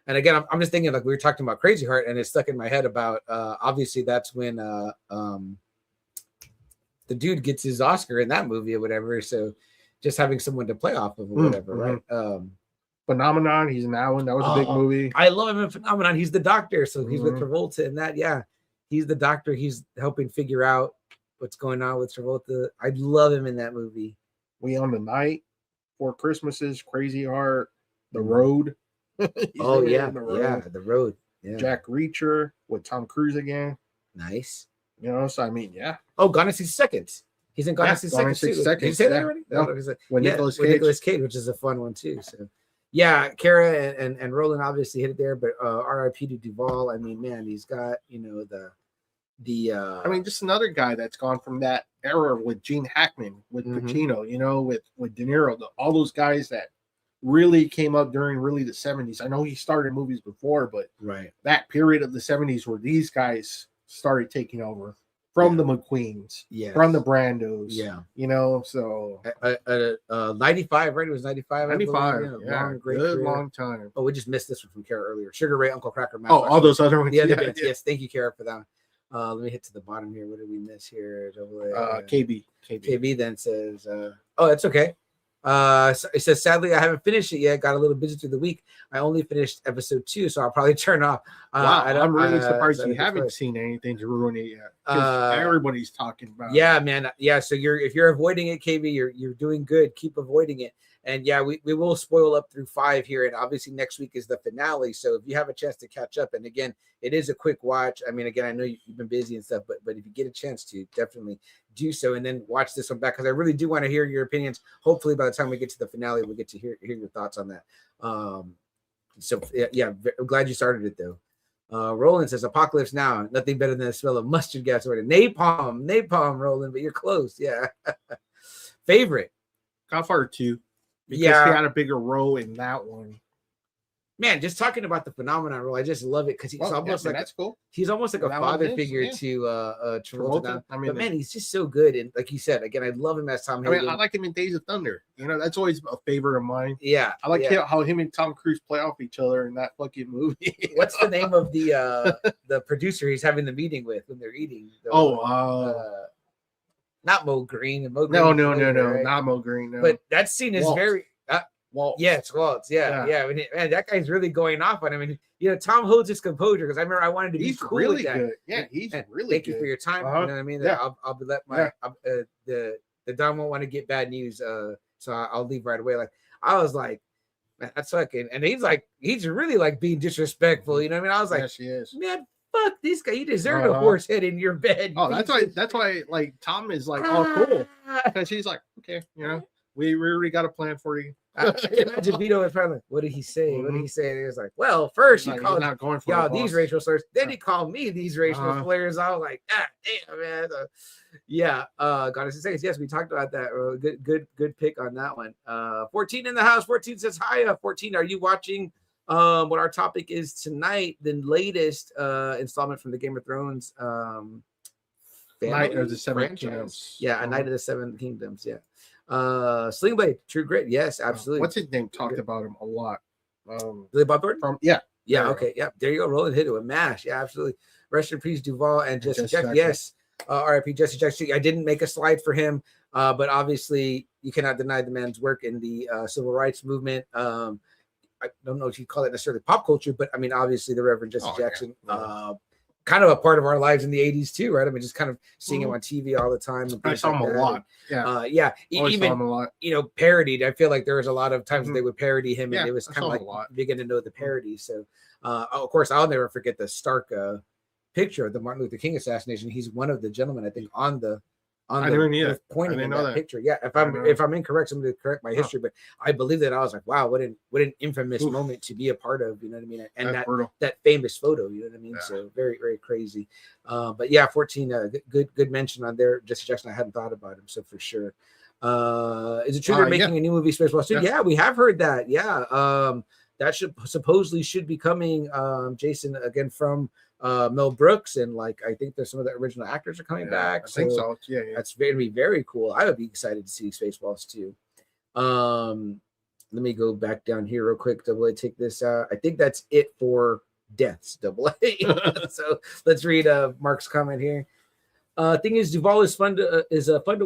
C: And again, I'm just thinking like we were talking about Crazy Heart, and it's stuck in my head about obviously that's when the dude gets his Oscar in that movie or whatever. So just having someone to play off of or whatever, right?
D: Phenomenon. He's in that one. That was a big movie.
C: I love him in Phenomenon. He's the doctor, so he's with
D: Mhm.
C: Travolta in that. Yeah, he's the doctor. He's helping figure out what's going on with Travolta. I love him in that movie.
D: We on the Night, Four Christmases, Crazy Heart, The Road. He's
C: Oh
D: in
C: yeah,
D: The Road.
C: yeah, The Road. Yeah,
D: Jack Reacher with Tom Cruise again.
C: nice.
D: You know, so I mean, yeah.
C: Oh, Gone to See Seconds. He's in Gone to See
D: Gone to
C: Seconds.
D: See
C: too.
D: Seconds,
C: Did you say that
D: yeah.
C: already?
D: No.
C: No, it was
D: With
C: yeah,
D: Nicolas
C: with
D: Cage.
C: Nicolas Cage, which is a fun one too. So, yeah, Kara and Roland obviously hit it there, but R.I.P. to Duvall. I mean, man, he's got the.
D: I mean, just another guy that's gone from that era with Gene Hackman, with
C: Mhm.
D: Pacino, you know, with De Niro, all those guys that really came up during really the 70s. I know he started movies before, but
C: right.
D: that period of the 70s where these guys started taking over from the McQueens,
C: Yeah.
D: from the Brandos,
C: Yeah.
D: you know, so
C: 95, right? It was 95. I believe.
D: 95, yeah,
C: Long, great
D: good
C: career.
D: long time.
C: Oh, we just missed this one from Kara earlier. Sugar Ray, Uncle Cracker, Matt
D: Oh,
C: Fox.
D: all those other ones.
C: The other
D: yeah,
C: bands.
D: yeah.
C: Yes, thank you, Kara, for that. Let me hit to the bottom here. What did we miss here?
D: KB.
C: KB then says, "Oh, that's okay." So it says, "Sadly, I haven't finished it yet. Got a little busy through the week. I only finished episode 2, so I'll probably turn off."
D: Wow, I'm really
C: so
D: surprised
C: I
D: you
C: don't
D: haven't
C: prefer-
D: seen anything to ruin it yet. 'Cause everybody's talking about it.
C: Yeah, man. Yeah, so if you're avoiding it, KB, you're doing good. Keep avoiding it. And yeah, we will spoil up through 5 here, and obviously next week is the finale. So if you have a chance to catch up, and again, it is a quick watch. I mean, again, I know you've been busy and stuff, but if you get a chance to, definitely do so, and then watch this one back because I really do want to hear your opinions. Hopefully, by the time we get to the finale, we'll get to hear your thoughts on that. So yeah, I'm glad you started it though. Roland says, "Apocalypse Now, nothing better than the smell of mustard gas or napalm, Roland, but you're close." Yeah. Favorite.
D: Godfather 2. Because
C: Yeah.
D: he had a bigger role in that one.
C: Man, just talking about the phenomenon role, I just love it because he's
D: Well,
C: almost
D: yeah,
C: like
D: that's cool.
C: he's almost like a
D: That one
C: father
D: is,
C: figure
D: yeah.
C: to Travolta.
D: Travolta,
C: Now.
D: I mean,
C: But man, he's just so good, and like you said, again, I love him as Tom
D: I mean,
C: Hagen.
D: I like him in Days of Thunder. You know, that's always a favorite of mine.
C: Yeah,
D: I like
C: yeah.
D: how him and Tom Cruise play off each other in that fucking movie.
C: What's the name of the producer he's having the meeting with when they're eating? Not Mo Green.
D: no,
C: Right?
D: not Mo Green. No.
C: But that scene is
D: Walt.
C: very.
D: Walt.
C: Yeah, it's Waltz. Yeah. Man, that guy's really going off on him. And Tom holds his composure because I remember I wanted to be
D: He's
C: cool
D: really
C: with that.
D: good. Yeah, he's
C: And
D: really
C: thank
D: good.
C: you for your time.
D: Uh-huh.
C: You know what I mean?
D: Yeah.
C: I'll be let my the Don won't want to get bad news. So I'll leave right away. Like I was like, man, that's fucking, and he's really like being disrespectful. You know what I mean? I was like,
D: yes, he is.
C: man, fuck this guy. You deserve a horse head in your bed.
D: Oh, that's why like Tom is like all cool. Because he's like, okay, we already got a plan for you.
C: I can imagine Vito was probably like, what did he say? What did he say? And he was like, well, first he
D: Like,
C: called
D: not going for
C: y'all
D: it,
C: these
D: boss.
C: racial slurs. Then he called me these racial
D: Uh-huh.
C: slurs. I was like, damn, man. Yeah, gotta say, yes, we talked about that. Good pick on that one. 14 in the house. 14 says hi. 14, are you watching what our topic is tonight? The latest installment from the Game of Thrones
D: Night of the Seven
C: franchise?
D: Kingdoms.
C: Yeah, a Night of the Seven Kingdoms. Yeah. Sling Blade, True Grit. Yes, absolutely.
D: What's his name? Talked about him a lot.
C: Billy Bob Thornton?
D: From
C: Yeah,
D: There you
C: okay. Yeah, there you go. Roland hit it with MASH. Yeah, absolutely. Rest in peace, Duvall and Jesse
D: Jesse
C: Jackson.
D: Jackson.
C: Yes. RIP Jesse Jackson. I didn't make a slide for him, but obviously you cannot deny the man's work in the civil rights movement. I don't know if you call it necessarily pop culture, but I mean, obviously the Reverend Jesse Jackson, kind of a part of our lives in the 80s too, right? I mean, just kind of seeing him on TV all the time. And
D: I
C: things
D: saw
C: like
D: him a
C: that.
D: lot. Yeah. Always saw him
C: Even
D: a lot.
C: parodied. I feel like there was a lot of times they would parody him,
D: Yeah,
C: and it was
D: I
C: kind of
D: saw him
C: like
D: a lot.
C: begin to know the parody. So, of course, I'll never forget the stark picture of the Martin Luther King assassination. He's one of the gentlemen, I think, on the on
D: I
C: the
D: didn't either.
C: pointing
D: I
C: in
D: didn't know
C: that
D: that.
C: picture. Yeah, if
D: I
C: I'm
D: didn't know
C: if I'm incorrect, somebody correct my history, but I believe that I was like, wow, what an infamous
D: Oof.
C: moment to be a part of. You know what I mean? And
D: That's brutal.
C: that famous photo. You know what I mean?
D: Yeah.
C: So very very crazy. But yeah, 14. Good mention on there. Jesse Jackson. I hadn't thought about him, so for sure. Is it true they're making a new movie, Spaceballs 2? Yeah, we have heard that. Yeah. That supposedly should be coming, Jason, again from Mel Brooks, and like I think there's some of the original actors are coming back.
D: I think so. Yeah.
C: That's going to be very cool. I would be excited to see Spaceballs 2. Let me go back down here real quick. Double A, take this out. I think that's it for deaths. Double A. So let's read Mark's comment here. Thing is, Duvall is fun to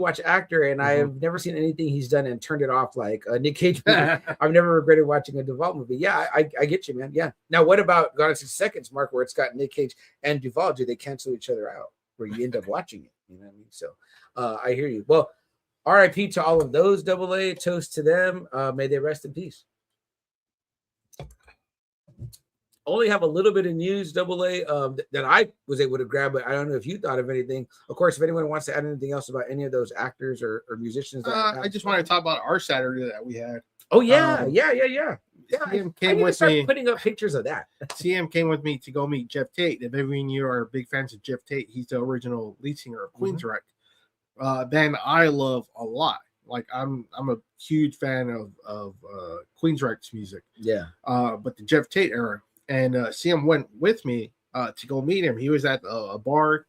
C: watch actor, and I've never seen anything he's done and turned it off like Nick Cage movie. I've never regretted watching a Duvall movie. Yeah, I get you, man. Yeah. Now, what about Gone in 60 Seconds, Mark, where it's got Nick Cage and Duvall? Do they cancel each other out where you end up watching it? You know what I mean? So I hear you. Well, RIP to all of those. Double A, toast to them. May they rest in peace. Only have a little bit of news, Double A, that I was able to grab, but I don't know if you thought of anything. Of course, if anyone wants to add anything else about any of those actors or musicians,
D: I just want to talk about our Saturday that we had.
C: Oh yeah, yeah.
D: CM
C: I
D: came
C: need to
D: with
C: start
D: me.
C: putting up pictures of that.
D: CM came with me to go meet Jeff Tate. If any of you are big fans of Jeff Tate, he's the original lead singer of Queensryche. Band I love a lot. Like I'm a huge fan of Queensryche's music.
C: Yeah.
D: But the Jeff Tate era. And CM went with me to go meet him. He was at a bar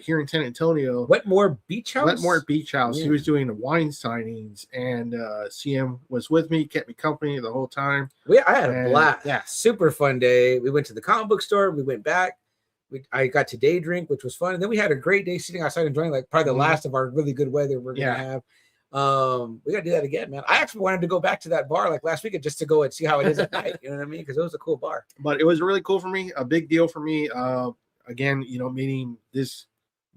D: here in San Antonio.
C: Wetmore Beach House?
D: Wetmore Beach House.
C: Yeah.
D: He was doing the wine signings, and CM was with me, kept me company the whole time.
C: I had a blast. Yeah, super fun day. We went to the comic book store. We went back. I got to day drink, which was fun. And then we had a great day sitting outside enjoying like probably the last of our really good weather we're going to have. We got to do that again, man. I actually wanted to go back to that bar like last weekend just to go and see how it is at night. You know what I mean? Because it was a cool bar.
D: But it was really cool for me. A big deal for me. Again, meeting this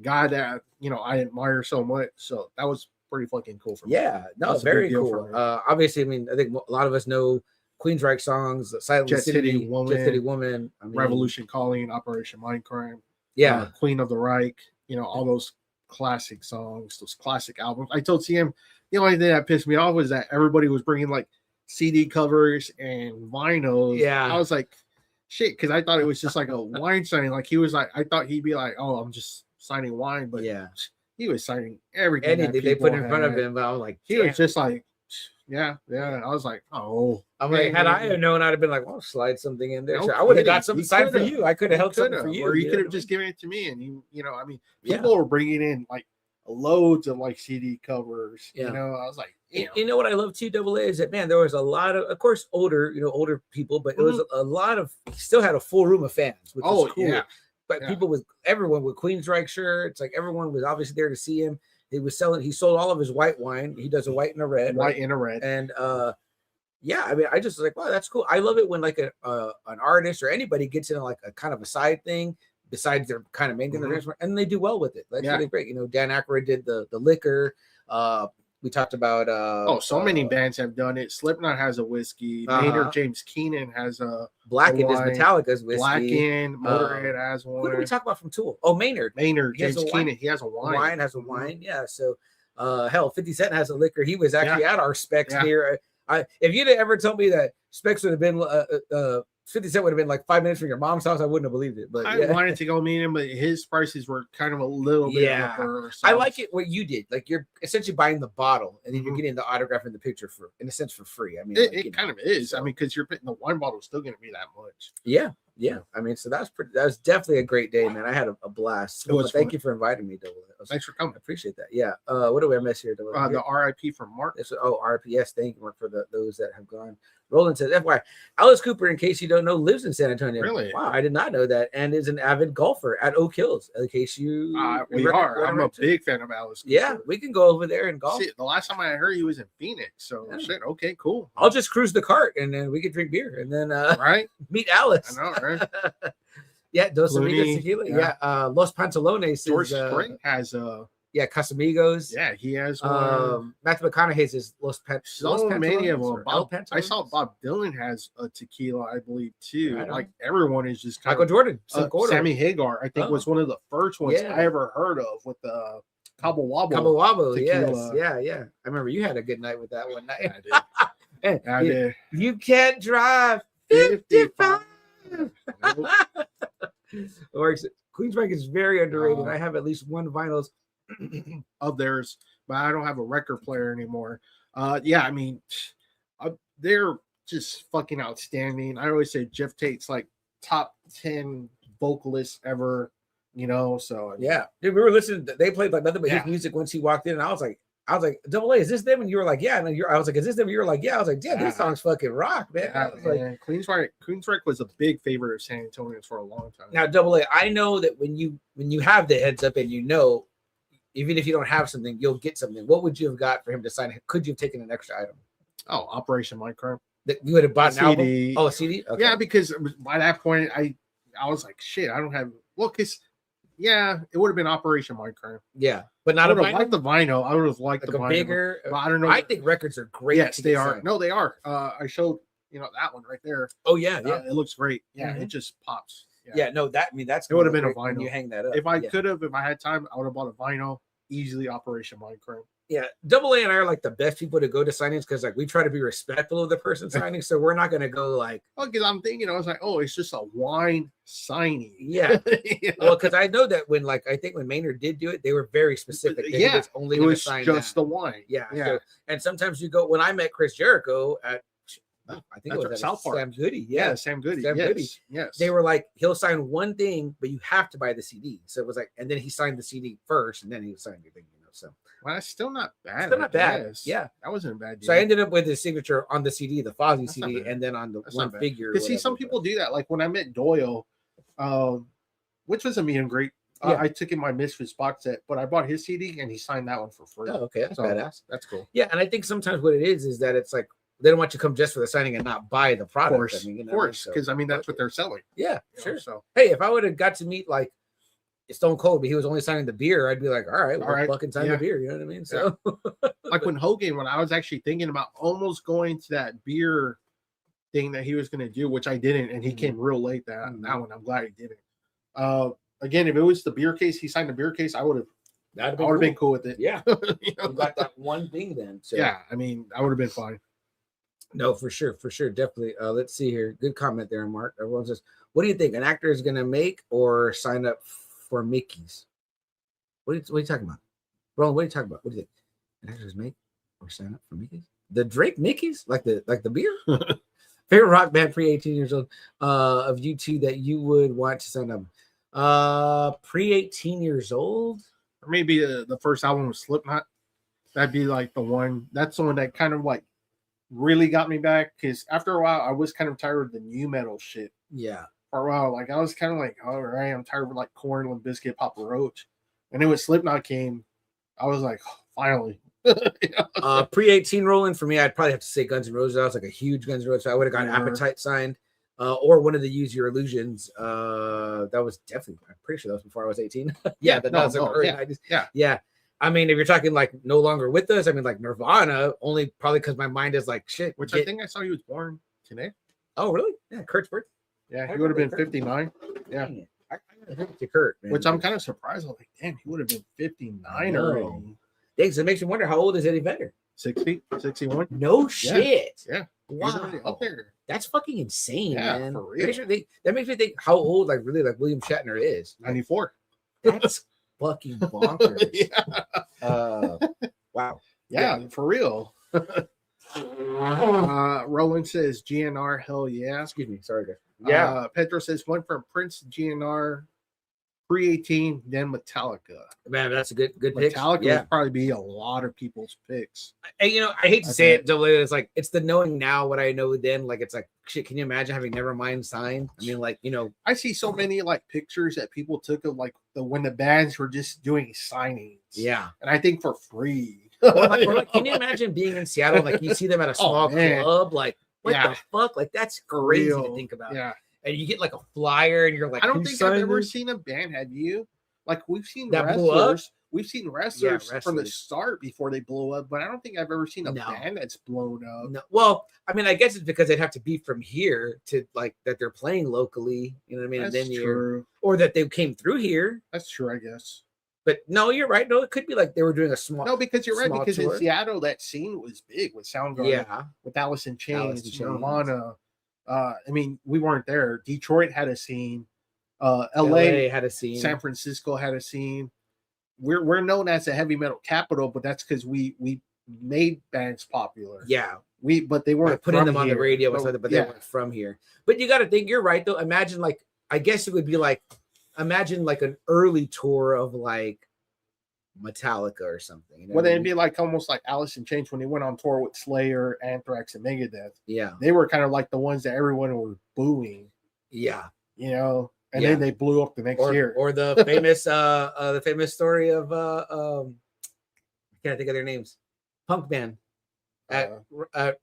D: guy that, I admire so much. So that was pretty fucking cool for me.
C: Yeah, no, very cool. Obviously, I mean, I think a lot of us know Queensryche songs, Silent City Woman, I mean,
D: Revolution Calling, Operation Mindcrime.
C: Yeah.
D: Queen of the Reich, all those classic songs, those classic albums. I told CM the only thing that pissed me off was that everybody was bringing like CD covers and vinyls.
C: Yeah,
D: I was like, shit, because I thought it was just like a wine signing. Like he was like, I thought he'd be like, oh, I'm just signing wine, but
C: yeah,
D: he was signing everything.
C: Anything they put in front of him. But I was like,
D: he was just like, yeah. I was like, oh.
C: I'm like, had I known, I'd have been like, well, slide something in there. So I would have got something signed for you. I could have held something for you.
D: Or you could have just given it to me. And I mean, people were bringing in like loads of like CD covers. I was like,
C: you know what I love too, Double A, is that, man, there was a lot of course, older people, but it was a lot of, he still had a full room of fans, which was cool. Yeah. But everyone with Queensryche shirts, like everyone was obviously there to see him. He sold all of his white wine. He does a white and a red. And I mean, I just was like, wow, that's cool. I love it when like an artist or anybody gets in like a kind of a side thing besides their kind of main thing, and they do well with it. That's really great. Dan Aykroyd did the liquor. We talked about
D: so many bands have done it. Slipknot has a whiskey. Maynard James Keenan has a
C: Blackened is Metallica's whiskey.
D: Blackened, Motorhead has one.
C: Who did we talk about from Tool? Oh, Maynard
D: James Keenan. He has a wine.
C: Wine has a wine. Yeah. So hell, 50 Cent has a liquor. He was actually at our Specs here. If you'd have ever told me that Specs would have been 50 Cent would have been like 5 minutes from your mom's house, I wouldn't have believed it. But
D: I wanted to go meet him, but his prices were kind of a little bit.
C: I like it what you did. Like you're essentially buying the bottle and then you're getting the autograph and the picture for, in a sense, for free. I mean,
D: it kind of is. I mean, because you're putting the wine bottle is still going to be that much.
C: Yeah. I mean, so that was definitely a great day, man. I had a blast. Thank you for inviting me, Double.
D: Thanks for coming.
C: I appreciate that. Yeah. What do we miss here, Double?
D: The RIP from Mark.
C: RIP. Yes, thank you, Mark, for those that have gone. Roland says, FYI, Alice Cooper, in case you don't know, lives in San Antonio.
D: Really?
C: Wow, I did not know that. And is an avid golfer at Oak Hills, in case you...
D: we are. I'm a big fan of Alice Cooper.
C: Yeah, we can go over there and golf.
D: See, the last time I heard he was in Phoenix, so shit, okay, cool.
C: I'll just cruise the cart, and then we can drink beer, and then meet Alice.
D: I know, right?
C: Yeah, Dos Amigos Tequila. Yeah, Los Pantalones.
D: George Strait has a...
C: Casamigos.
D: Yeah, he has one.
C: Matthew McConaughey's is Los
D: many of them. I saw
C: Pantalones?
D: Bob Dylan has a tequila, I believe, too. Like everyone is just
C: Michael Jordan.
D: Sammy Hagar, I think, was one of the first ones I ever heard of with the Cabo Wabo.
C: Cabo Wabo,
D: tequila.
C: yes, yeah. I remember you had a good night with that one night.
D: I did.
C: Hey,
D: I did.
C: You can't drive 55.
D: Nope.
C: Or Queensrÿche is very underrated.
D: Uh,
C: I have at least one vinyls.
D: Of theirs, but I don't have a record player anymore. Yeah, I mean, they're just fucking outstanding. I always say Jeff Tate's like top 10 vocalists ever, you know. So I mean,
C: Yeah, dude, we were listening. They played like nothing but his
D: Yeah.
C: music once he walked in, and I was like, Double A, is this them? And you were like, yeah. And I was like, is this them? And you were like, yeah. I was like, yeah, these songs fucking rock, man. I was like,
D: Queensrÿche was a big favorite of San Antonio's for a long time.
C: now, Double A, I know that when you have the heads up and you know, even if you don't have something, you'll get something. What would you have got for him to sign? Could you have taken an extra item?
D: Oh, Operation Mindcrime.
C: That you would have bought an album?
D: CD.
C: Oh, a CD? Okay.
D: Yeah, because by that point, I was like, shit, I don't have. Well, because yeah, it would have been Operation Mindcrime.
C: Yeah, but
D: I
C: not a
D: would have
C: vinyl.
D: liked the vinyl. I would have liked
C: Like
D: the
C: a
D: vinyl.
C: bigger.
D: But I don't know.
C: I think records are great.
D: Yes,
C: to
D: they
C: get
D: are.
C: signed.
D: No, they are. I showed that one right there.
C: Oh yeah, yeah.
D: It looks great. Yeah,
C: Mhm.
D: it just pops.
C: Yeah, no, that's
D: It would have been a
C: great when
D: vinyl.
C: you hang that up.
D: If I
C: yeah.
D: could have, if I had time, I would have bought a vinyl. Easily Operation Mindcrime.
C: Yeah, Double A and I are like the best people to go to signings because like we try to be respectful of the person signing, so we're not gonna go like,
D: Well, because I'm thinking, I was like, oh, it's just a wine signing.
C: yeah.
D: You know?
C: Well, because I know that when like I think when Maynard did do it, they were very specific. They
D: Yeah,
C: was only
D: it
C: gonna
D: was
C: sign
D: just
C: that.
D: the wine.
C: Yeah,
D: yeah.
C: So, and sometimes you go when I met Chris Jericho at I think
D: That's
C: it was
D: right,
C: at
D: South Park.
C: Sam Goody.
D: Yeah,
C: Yeah,
D: Sam Goody.
C: Sam
D: yes,
C: Goody.
D: yes.
C: they were like, he'll sign one thing, but you have to buy the CD. So it was like, and then he signed the CD first, and then he signed your thing. So
D: Well, that's still not bad.
C: still not
D: I
C: bad.
D: guess.
C: Yeah.
D: that wasn't a bad deal.
C: So I ended up with his signature on the CD, the Fozzy
D: That's not
C: CD,
D: bad.
C: and then on the
D: That's
C: one
D: not bad.
C: figure.
D: Because see, some
C: whatever,
D: people do that. Like when I met Doyle, which was a meet and greet.
C: Yeah.
D: I took him my Misfits box set, but I bought his CD and he signed that one for free.
C: Oh, okay, that's
D: So,
C: badass.
D: That's cool.
C: Yeah, and I think sometimes what it is that it's like they don't want you to come just for the signing and not buy the
D: Of
C: product.
D: course,
C: I mean, you know
D: of
C: what I mean?
D: course,
C: So-
D: because I mean that's what they're selling.
C: yeah,
D: you know,
C: sure.
D: So
C: Hey, if I would have got to meet like Stone Cold, but he was only signing the beer, I'd be like, all right, well,
D: All right,
C: fucking sign
D: yeah.
C: the beer. You know what I mean? So
D: like when Hogan, when I was actually thinking about almost going to that beer thing that he was going to do, which I didn't, and he
C: Mhm.
D: came real late that
C: Mhm.
D: one. I'm glad he didn't. Again, if it was the beer case, he signed the beer case, I would have
C: that'd
D: been cool with it.
C: Yeah,
D: You know?
C: you got that one thing then. So
D: Yeah, I mean, I would have been fine.
C: no, for sure, definitely. Let's see here. Good comment there, Mark. Everyone says, "What do you think? An actor is going to make or sign up for Mickey's?" What are you talking about, Roland? What are you talking about? What do you think? An actor is make or sign up for Mickey's? The Drake Mickey's, like the beer. Favorite rock band pre 18 years old of you two that you would want to sign up? Pre 18 years old.
D: Or maybe the first album was Slipknot. That'd be like the one. That's the one that kind of like really got me back. Because after a while, I was kind of tired of the new metal shit.
C: Yeah.
D: For a while, like I was kind of like, all right, I'm tired of like Korn, Limp Bizkit, Papa Roach. And then when Slipknot came, I was like, oh, finally. You know?
C: Pre 18 rolling for me, I'd probably have to say Guns N' Roses. I was like a huge Guns N' Roses. So I would have gotten
D: Yeah.
C: Appetite signed, or one of the Use Your Illusions. That was definitely. I'm pretty sure that was before I was 18.
D: Yeah,
C: that
D: no,
C: was
D: no,
C: early
D: yeah,
C: 90s.
D: yeah.
C: Yeah. I mean, if you're talking like no longer with us, I mean like Nirvana, only probably because my mind is like shit.
D: Which I think I saw he was born today.
C: Oh really? Yeah, Kurt's birthday.
D: Yeah,
C: I
D: he would have been
C: remember Kurt.
D: 59. Yeah.
C: Dang it. I gotta give it to Kurt, man.
D: Which I'm kind of surprised. I'm like, damn, he would have been 59
C: know.
D: already.
C: Thanks. It makes you wonder how old is Eddie Vedder?
D: 60, 61.
C: No shit.
D: Yeah. He's
C: Wow.
D: already up there.
C: That's fucking insane,
D: Yeah,
C: man.
D: for real.
C: That makes me think how old like really like William Shatner is.
D: 94.
C: That's fucking bonkers.
D: Yeah.
C: Wow.
D: Yeah, for real. Roland says GNR, hell yeah.
C: Excuse me. Sorry, guys.
D: Pedro says went from Prince, GNR, pre-18, then Metallica.
C: Man, that's a good pick.
D: Metallica
C: Yeah.
D: would probably be a lot of people's picks.
C: And you know, I hate to
D: I
C: say
D: bet.
C: it, double A, it's like it's the knowing now what I know then. Like it's like shit. Can you imagine having Nevermind signed? I mean, like, you know,
D: I see so many like pictures that people took of like when the bands were just doing signings.
C: yeah.
D: And I think for free.
C: Or like, can you imagine being in Seattle? Like you see them at a small
D: man.
C: club, like what
D: Yeah.
C: the fuck? Like that's
D: For
C: crazy to
D: real.
C: think about.
D: Yeah.
C: And you get like a flyer, and you're like,
D: I don't
C: "Who
D: think I've
C: signed
D: ever
C: this?"
D: seen a band. Have you? Like we've seen
C: That blew up?
D: wrestlers. We've seen wrestlers from the
C: wrestlers.
D: start before they blow up, but I don't think I've ever seen a
C: No.
D: band that's blown up.
C: No, well, I mean, I guess it's because they'd have to be from here to like that they're playing locally. You know what I mean?
D: That's
C: and then
D: true.
C: or that they came through here.
D: That's true, I guess.
C: But no, you're right. No, it could be like they were doing a small.
D: No, because you're right.
C: small
D: Because
C: tour.
D: in Seattle, that scene was big with Soundgarden,
C: Yeah.
D: with Alice in Chains,
C: Alice in Chains.
D: Nirvana. I mean, we weren't there. Detroit had a scene. LA
C: had a scene.
D: San Francisco had a scene. We're known as a heavy metal capital, but that's because we made bands popular.
C: Yeah.
D: But they weren't
C: putting
D: from
C: them on the
D: here.
C: radio or something, but they weren't from here. But you got to think, you're right though. Imagine like, I guess it would be like, imagine like an early tour of like Metallica or something. You know
D: well, then it'd be like almost like Alice in Chains when they went on tour with Slayer, Anthrax, and Megadeth.
C: Yeah.
D: They were kind of like the ones that everyone was booing.
C: Yeah.
D: You know, and then they blew up the next year.
C: Or the famous story of I can't think of their names. Punk band at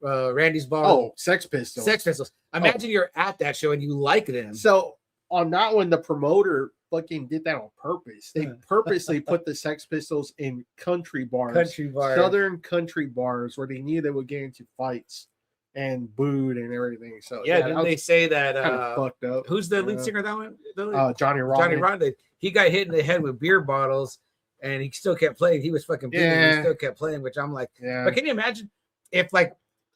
C: Randy's bar.
D: Oh, Sex Pistols.
C: Sex Pistols. Imagine you're at that show and you like them.
D: So on that one, the promoter fucking did that on purpose. They purposely put the Sex Pistols in country bars, southern country bars, where they knew they would get into fights and booed and everything. So
C: didn't they say that
D: kind of fucked up?
C: Who's the lead singer of that one?
D: Johnny Ron.
C: Johnny Ron. He got hit in the head with beer bottles and he still kept playing. He was fucking bleeding. He still kept playing, which I'm like, but can you imagine if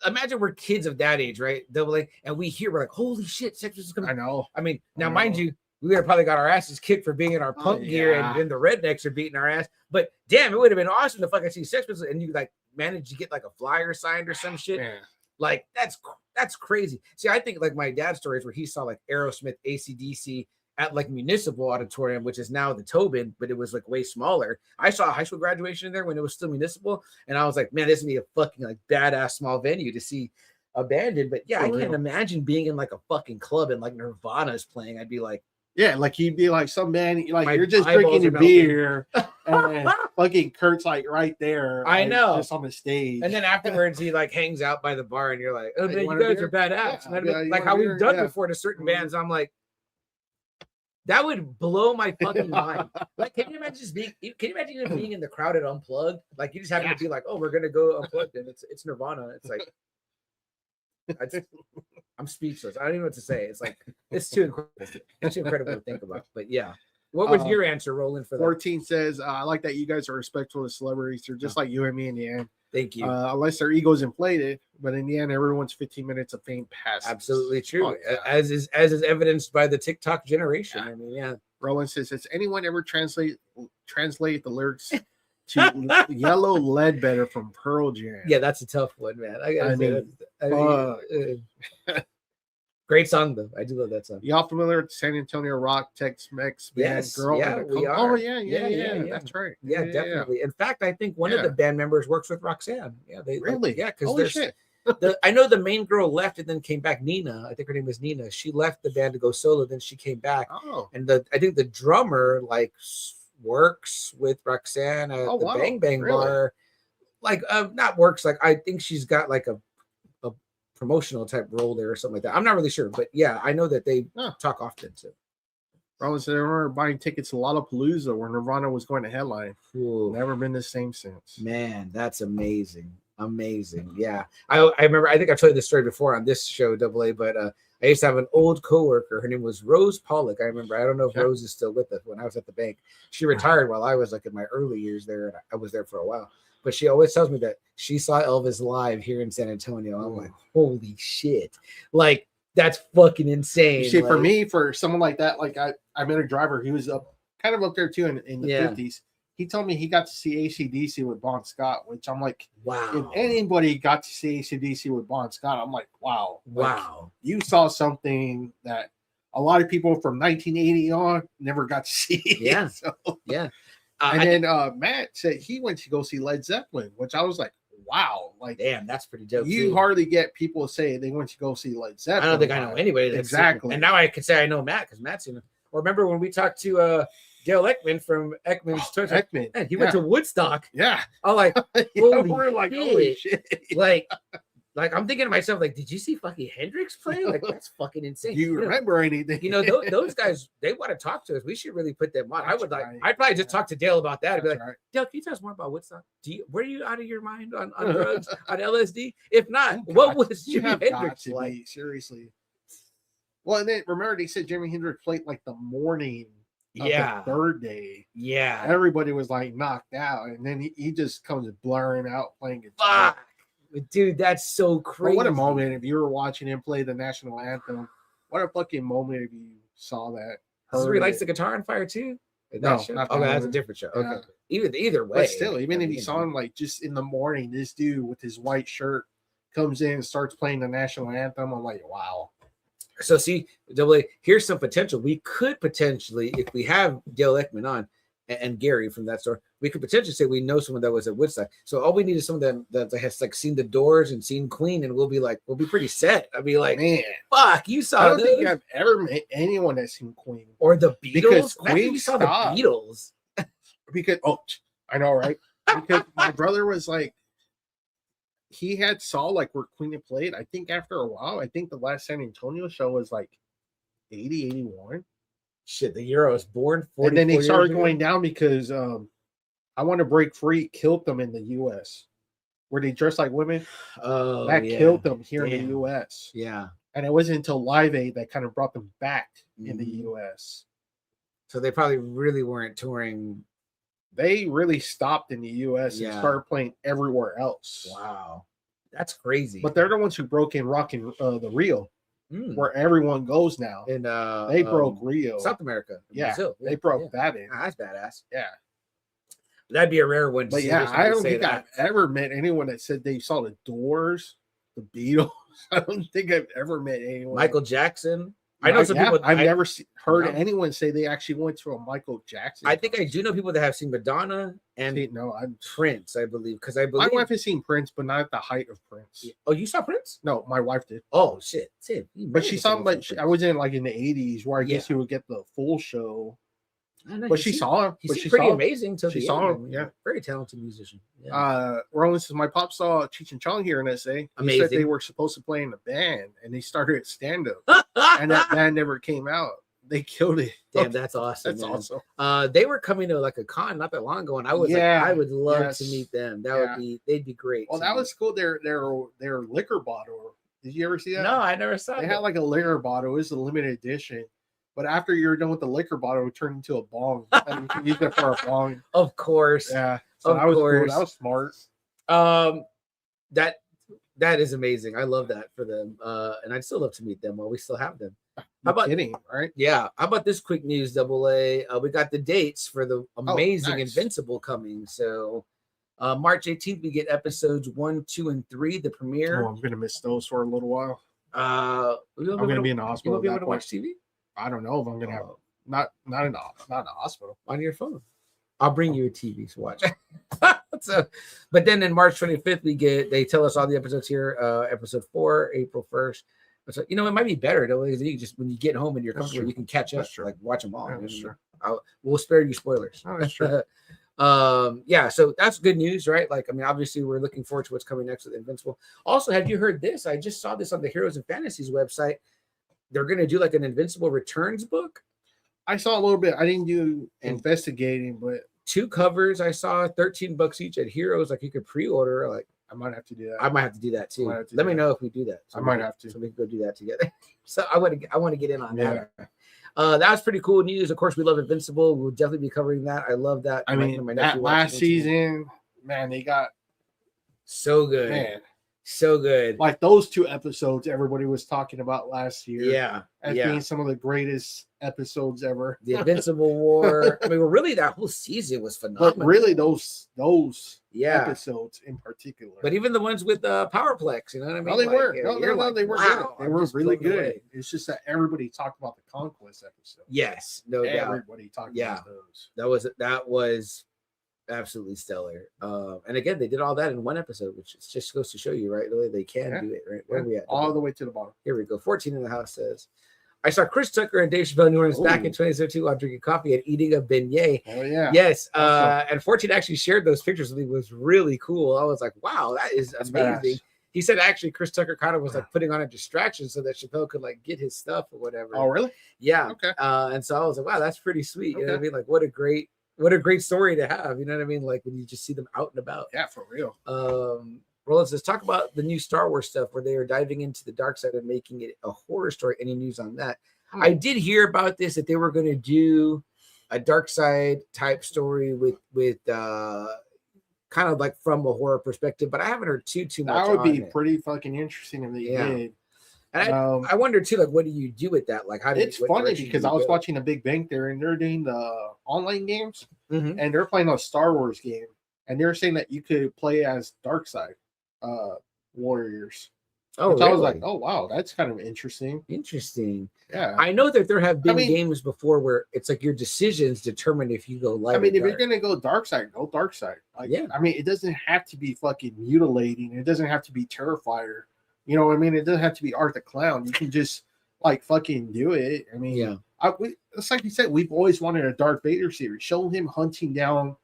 C: imagine we're kids of that age, right? And we hear, we're like, holy shit, Sex Pistols coming.
D: I know.
C: I mean, now mind you, we would have probably got our asses kicked for being in our punk gear, and then the rednecks are beating our ass. But damn, it would have been awesome to fucking see Sex Pistols and you like managed to get like a flyer signed or some shit.
D: Yeah.
C: Like that's crazy. See, I think like my dad's stories where he saw like Aerosmith, AC/DC at like Municipal Auditorium, which is now the Tobin, but it was like way smaller. I saw a high school graduation there when it was still Municipal, and I was like, man, this would be a fucking like badass small venue to see a band in. But yeah, I can't imagine being in like a fucking club and like Nirvana's playing. I'd be like,
D: yeah, like you'd be like some man, like you're just drinking your beer, and fucking Kurt's like right there.
C: I know,
D: just on the stage.
C: And then afterwards, he like hangs out by the bar, and you're like, oh man, you guys are badass.
D: Yeah,
C: like how we've done before to certain bands. I'm like, that would blow my fucking mind. Like, can you imagine even being in the crowd at Unplugged? Like, you just happen to be like, oh, we're gonna go Unplugged, and it's Nirvana. It's like, I'm speechless. I don't even know what to say. It's like it's too incredible. It's too incredible to think about. But yeah, what was your answer, Roland? For that?
D: 14 says, I like that you guys are respectful of celebrities. They're just like you and me in the end.
C: Thank you.
D: Unless their ego's inflated, but in the end, everyone's 15 minutes of fame passes.
C: Absolutely true. As is evidenced by the TikTok generation. I mean, yeah.
D: Roland says, has anyone ever translate the lyrics to Yellow Ledbetter from Pearl Jam?
C: Yeah, that's a tough one, man. Great song though. I do love that song.
D: Y'all familiar with San Antonio rock Tex-Mex band?
C: Yes,
D: Girl
C: yeah, we are.
D: Oh yeah, that's right.
C: Yeah, definitely. In fact, I think one of the band members works with Roxanne. Yeah, they
D: really.
C: Because
D: holy shit.
C: I know the main girl left and then came back. Nina, I think her name was Nina. She left the band to go solo. Then she came back.
D: Oh,
C: and I think the drummer like works with Roxanne at the Bang Bang bar. Like not works. Like I think she's got like a promotional type role there or something like that. I'm not really sure, but yeah, I know that they talk often. So
D: Rollins said, I remember buying tickets to Lollapalooza where Nirvana was going to headline.
C: Ooh.
D: Never been the same since.
C: Man, that's amazing. Amazing. Yeah. I remember, I think I've told you this story before on this show, AA, but I used to have an old coworker. Her name was Rose Pollock. I remember. I don't know if Rose is still with us when I was at the bank. She retired while I was like in my early years there, and I was there for a while. But she always tells me that she saw Elvis live here in San Antonio. I'm like, holy shit. Like, that's fucking insane.
D: You see,
C: like,
D: for me, for someone like that, like I met a driver. He was kind of up there too in the 50s. He told me he got to see AC/DC with Bon Scott, which I'm like,
C: wow.
D: If anybody got to see AC/DC with Bon Scott, I'm like, wow.
C: Wow.
D: Like, you saw something that a lot of people from 1980 on never got to see.
C: Yeah.
D: So,
C: yeah.
D: And then Matt said he went to go see Led Zeppelin, which I was like, wow. Like,
C: damn, that's pretty dope.
D: You hardly get people say they went to go see Led Zeppelin.
C: I don't think I know anybody.
D: Exactly.
C: And now I can say I know Matt because Matt's in it. Or remember when we talked to Dale Ekman from Ekman's Church?
D: Ekman.
C: Man, he went to Woodstock.
D: Yeah.
C: I'm like,
D: holy shit.
C: Like I'm thinking to myself, like, did you see fucking Hendrix play? Like, that's fucking insane.
D: Do you remember anything?
C: You know, those guys, they want to talk to us. We should really put them on. I'd probably just talk to Dale about that. I'd be like, Dale, can you tell us more about Woodstock? Were you out of your mind on drugs, on LSD? If not, what was Jimi Hendrix like?
D: Seriously. Well, and then remember they said Jimi Hendrix played like the morning
C: Yeah.
D: The third day.
C: Yeah.
D: Everybody was like knocked out, and then he just comes blaring out playing guitar.
C: Fuck. Dude, that's so crazy.
D: But what a moment if you were watching him play the national anthem. What a fucking moment if you saw that.
C: Does he
D: heard
C: lights
D: it.
C: the guitar on fire too? Like
D: No,
C: that show?
D: not that
C: Okay, that's a
D: one.
C: different show.
D: Yeah.
C: Okay. Either way.
D: But still, even if you saw him like just in the morning, this dude with his white shirt comes in and starts playing the national anthem. I'm like, wow.
C: So see, Double A, here's some potential. We could potentially, if we have Dale Ekman on and Gary from that store, we could potentially say we know someone that was at Woodstock. So all we need is someone that has like seen the Doors and seen Queen, and we'll be pretty set. I'll be like,
D: Man,
C: fuck, you saw
D: I don't
C: those?
D: think I've ever met anyone that's seen Queen.
C: Or the Beatles.
D: Because
C: Imagine
D: Queen
C: you saw
D: stopped.
C: the Beatles.
D: Because I know, right? Because my brother was like, he had saw like where Queen had played. I think after a while, I think the last San Antonio show was like 80, 81.
C: Shit, the year I was born.
D: And then they
C: 44
D: started
C: years ago.
D: going down because I Want to Break Free killed them in the US. Where they dress like women.
C: Oh,
D: That
C: yeah.
D: killed them here in
C: Damn.
D: the US.
C: Yeah.
D: And it wasn't until Live Aid that kind of brought them back in the
C: Mhm.
D: US.
C: So they probably really weren't touring.
D: They really stopped in the US
C: Yeah.
D: and started playing everywhere else.
C: Wow. That's crazy.
D: But they're the ones who broke in rocking the Rio,
C: Mm.
D: where everyone goes now.
C: in
D: They broke Rio.
C: South America. in
D: Yeah,
C: Brazil.
D: they broke
C: yeah.
D: that in.
C: Ah, that's badass.
D: Yeah.
C: That'd be a rare one. To
D: But
C: see
D: yeah,
C: this
D: I
C: one
D: don't
C: say
D: think
C: that.
D: I've ever met anyone that said they saw the Doors, the Beatles. I don't think I've ever met anyone.
C: Michael Jackson. I know some people.
D: I've never heard
C: No.
D: anyone say they actually went to a Michael Jackson.
C: I think I do know people that have seen Madonna and
D: No,
C: Prince. I believe because I
D: my
C: believe.
D: wife has seen Prince, but not at the height of Prince.
C: Oh, you saw Prince?
D: No, my wife did.
C: Oh shit! Shit. You
D: But
C: might
D: she
C: have
D: saw
C: seen
D: him, but
C: Prince.
D: I was in like in the 80s where I
C: Yeah.
D: guess you would get the full show.
C: I know,
D: But
C: he
D: she
C: seemed-
D: saw him.
C: He
D: But
C: seemed
D: she
C: pretty
D: saw him.
C: amazing till
D: She
C: the
D: saw
C: end.
D: him,
C: I mean,
D: yeah.
C: Very talented musician. Yeah.
D: Roland says my pop saw Cheech and Chong here in SA. He said they
C: Amazing.
D: were supposed to play in a band and they started stand up and that band never came out. They killed it.
C: Damn, that's awesome.
D: That's
C: man.
D: awesome.
C: They were coming to like a con not that long ago, and I was
D: Yeah,
C: like, I would love
D: yes.
C: to meet them. That
D: Yeah.
C: would be, they'd be great.
D: Well,
C: to
D: that
C: meet.
D: was cool. Their liquor bottle. Did you ever see that?
C: no, I never saw
D: They
C: that.
D: had like a liquor bottle. It was a limited edition. But after you're done with the liquor bottle, it turned into a bong. And you can use it for a bong.
C: Of course.
D: Yeah. So
C: Of
D: that was
C: course.
D: cool. That was smart.
C: That is amazing. I love that for them. And I'd still love to meet them while we still have them. How about
D: Kidding, right?
C: yeah? How about this quick news, Double A? We got the dates for the amazing
D: nice.
C: Invincible coming. So March 18th, we get episodes 1, 2, and 3, the premiere.
D: Oh, I'm gonna miss those for a little while.
C: I'm
D: I'm gonna be in the
C: You
D: hospital.
C: won't be
D: at
C: able
D: that
C: to
D: point.
C: watch TV
D: I don't know if I'm gonna have not in the hospital.
C: on your phone. I'll bring you a TV to watch. So, but then in March 25th, they tell us all the episodes here. Episode 4, April 1st. So, you know, it might be better though. Because you just when you get home and you're
D: That's
C: comfortable,
D: true.
C: you can catch up,
D: That's true.
C: like watch them all.
D: Yeah,
C: You
D: that's
C: know?
D: true.
C: We'll spare you spoilers.
D: Oh, that's true.
C: Yeah, so that's good news, right? Like, I mean, obviously, we're looking forward to what's coming next with Invincible. Also, have you heard this? I just saw this on the Heroes and Fantasies website. They're going to do like an Invincible Returns book.
D: I saw a little bit. I didn't do investigating, but
C: 2 covers. I saw $13 each at Heroes. Like, you could pre-order. Like,
D: I might have to do that.
C: I might have to do that too.
D: Might have to
C: Let
D: do
C: me
D: that.
C: know if we do that.
D: I might have to.
C: So we can go do that together. So I want to get in on that.
D: Yeah.
C: That was pretty cool news. Of course, we love Invincible. We'll definitely be covering that. I love that.
D: I mean,
C: My
D: that
C: nephew
D: last
C: watched Invincible.
D: season, man, they got
C: So good.
D: man.
C: So good.
D: Like those 2 episodes everybody was talking about last year.
C: Yeah.
D: As
C: Yeah.
D: being some of the greatest episodes ever.
C: The Invincible War. I mean, well, really, that whole season was phenomenal.
D: But really those
C: yeah.
D: episodes in particular.
C: But even the ones with Powerplex, you know what I mean?
D: no, they
C: Like,
D: were.
C: you're
D: No,
C: like,
D: they were
C: wow,
D: good. They
C: I'm
D: were
C: just
D: really
C: blown
D: good.
C: away.
D: It's just that everybody talked about the Conquest episode.
C: Yes, no doubt.
D: Everybody talked
C: Yeah.
D: about those.
C: That was absolutely stellar. And again, they did all that in one episode, which just goes to show you, right? The way they can
D: Yeah.
C: do it, right? Where are we at?
D: All the way to the bottom.
C: Here we go. 14 in the house says, I saw Chris Tucker and Dave Chappelle in New Orleans back in
D: Ooh.
C: 2017 while drinking coffee and eating a beignet.
D: Oh yeah.
C: Yes.
D: Awesome.
C: And 14 actually shared those pictures with me. It was really cool. I was like, wow, that is
D: That's
C: amazing.
D: badass.
C: He said actually Chris Tucker kind of was like putting on a distraction so that Chappelle could like get his stuff or whatever.
D: Oh really?
C: Yeah.
D: Okay.
C: And so I was like, wow, that's pretty sweet. You know what I
D: Okay.
C: mean? Like what a great story to have. You know what I mean? Like when you just see them out and about.
D: Yeah, for real.
C: Roland says, talk about the new Star Wars stuff where they are diving into the dark side and making it a horror story. Any news on that? I did hear about this, that they were going to do a dark side type story with kind of like from a horror perspective, but I haven't heard too much.
D: That would be
C: on it.
D: pretty fucking interesting if they did.
C: And I wonder too, like, what do you do with that? Like, how do
D: It's
C: what
D: funny
C: direction
D: because
C: do
D: I
C: you
D: was
C: go?
D: watching a Big Bang Theory and they're doing the online games
C: Mhm.
D: and they're playing a Star Wars game and they're saying that you could play as Darkseid warriors.
C: Oh,
D: Which
C: really?
D: I was like, oh wow, that's kind of interesting.
C: Interesting.
D: Yeah.
C: I know that there have been
D: mean-
C: games before where it's like your decisions determine if you go light.
D: I mean,
C: or
D: if you're
C: dark.
D: gonna go Darkseid, go Darkseid. Like,
C: Yeah.
D: I mean, it doesn't have to be fucking mutilating. It doesn't have to be Terrifier. You know what I mean? It doesn't have to be Art the Clown. You can just like fucking do it. I mean,
C: Yeah.
D: It's like you said, we've always wanted a Darth Vader series. Show him hunting down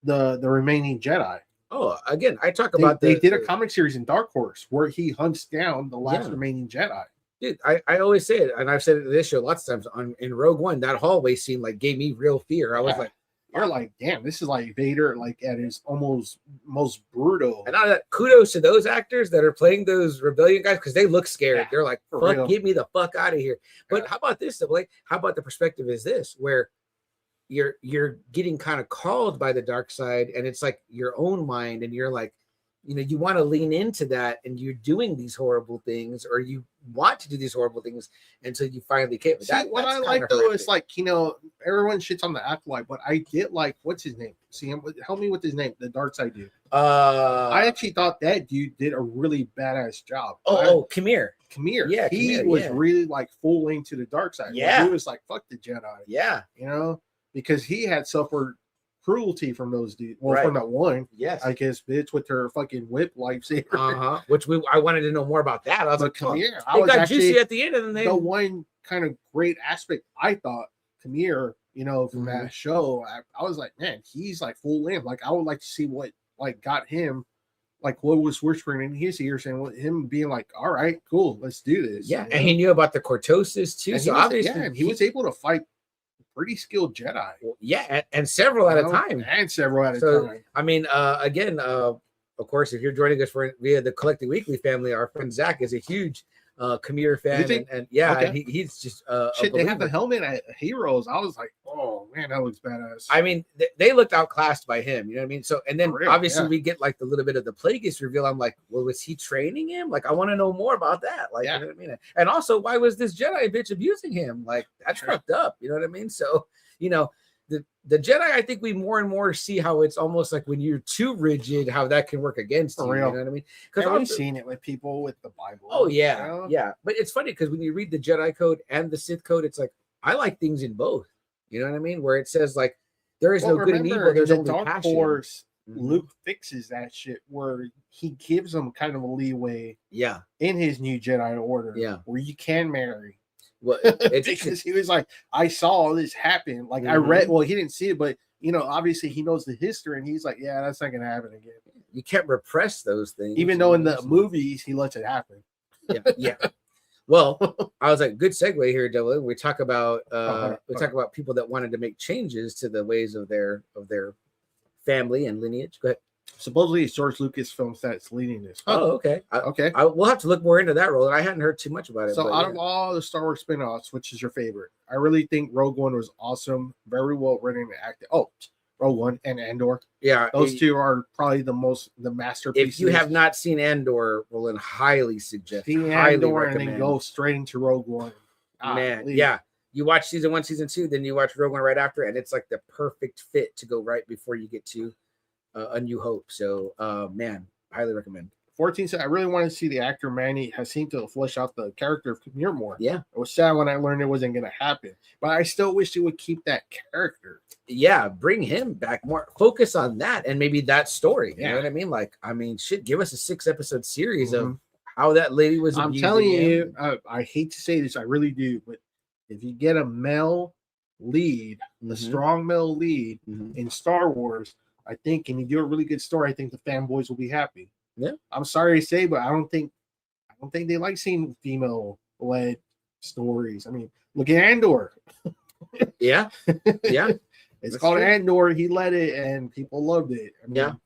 D: the remaining Jedi.
C: Oh, again, I talk about
D: They did a comic series in Dark Horse where he hunts down the last remaining Jedi.
C: Dude, I always say it, and I've said it in this show lots of times. In Rogue One, that hallway scene like gave me real fear. I was like,
D: you're like, damn, this is like Vader, like at his almost most brutal.
C: and kudos to those actors that are playing those rebellion guys because they look scared.
D: Yeah,
C: They're like,
D: for
C: "Fuck,
D: real.
C: get me the fuck out of here." But
D: Yeah.
C: how about this, though, Blake? How about the perspective is this, where you're getting kind of called by the dark side, and it's like your own mind, and you're like, you want to lean into that, and you're doing these horrible things, or you want to do these horrible things until you finally can.
D: See, what I like though is like, everyone shits on the acolyte, but I get like, what's his name? See him, help me with his name, the dark side dude. I actually thought that dude did a really badass job.
C: Khmer.
D: Khmer.
C: Yeah,
D: he
C: Khmer,
D: was
C: yeah.
D: really like full into the dark side.
C: Yeah.
D: He was like, fuck the Jedi.
C: Yeah.
D: Because he had suffered cruelty from those dudes. Well,
C: Right.
D: from that one,
C: Yes.
D: I guess, bitch with her fucking whip lifesaver.
C: Which I wanted to know more about that. I was like,
D: Khmer,
C: it got juicy at the end, and then
D: the one kind of great aspect I thought Khmer, from that show, I was like, man, he's like full in. Like, I would like to see what like got him, like what was whispering in his ear, saying him being like, all right, cool, let's do this.
C: Yeah, and he knew about the cortosis too.
D: And
C: So obviously,
D: he was able to fight pretty skilled Jedi.
C: Yeah, and several at a time.
D: And several at a time.
C: I mean, again, of course, if you're joining us via the Collecting Weekly family, our friend Zach is a huge Khmer fan, and he's just
D: shit. They have the helmet at Heroes. I was like, oh man, that looks badass.
C: I mean, they looked outclassed by him. You know what I mean? So, and then
D: real,
C: obviously we get like the little bit of the Plagueis reveal. I'm like, well, was he training him? Like, I want to know more about that. Like, you know what I mean? And also, why was this Jedi bitch abusing him? Like, that's fucked up. You know what I mean? So, the Jedi, I think we more and more see how it's almost like when you're too rigid, how that can work against you. You know what I mean?
D: Because I've seen it with people with the Bible.
C: Oh yeah, yeah. But it's funny because when you read the Jedi code and the Sith code, it's like I like things in both. You know what I mean? Where it says like there is no good and evil. There's only
D: Dark
C: passion.
D: Horse, Luke fixes that shit where he gives them kind of a leeway.
C: Yeah.
D: In his new Jedi Order.
C: Yeah.
D: Where you can marry.
C: Well,
D: because he was like, I saw all this happen. Like I read, well, he didn't see it, but obviously he knows the history, and he's like, yeah, that's not gonna happen again.
C: You can't repress those things,
D: even though in the movies he lets it happen.
C: Yeah. Well, I was like, good segue here, Dylan. We talk about talk about people that wanted to make changes to the ways of their family and lineage. Go ahead.
D: Supposedly, it's George Lucasfilms that's leading this.
C: Oh, okay.
D: Okay.
C: We'll have to look more into that role, and I hadn't heard too much about it.
D: So, out of all the Star Wars spin-offs, which is your favorite? I really think Rogue One was awesome, very well written and acted. Oh, Rogue One and Andor.
C: Yeah,
D: those two are probably the masterpieces.
C: If you have not seen Andor, Roland, highly suggest.
D: See
C: highly
D: Andor
C: recommend.
D: And then go straight into Rogue One.
C: Man, yeah. You watch season 1, season 2, then you watch Rogue One right after, and it's like the perfect fit to go right before you get to A New Hope. So, man, highly recommend.
D: 14 said, I really wanted to see the actor Manny has seemed to flesh out the character of Khmer more.
C: Yeah.
D: It was sad when I learned it wasn't going to happen, but I still wish they would keep that character.
C: Yeah, bring him back more. Focus on that and maybe that story. You know what I mean? Like, shit, give us a 6-episode series of how that lady was.
D: I'm telling you, I hate to say this, I really do, but if you get a male lead, a strong male lead in Star Wars, I think, and you do a really good story, I think the fanboys will be happy.
C: Yeah,
D: I'm sorry to say, but I don't think they like seeing female-led stories. I mean, look at Andor.
C: Yeah.
D: It's called true. Andor. He led it, and people loved it. I mean,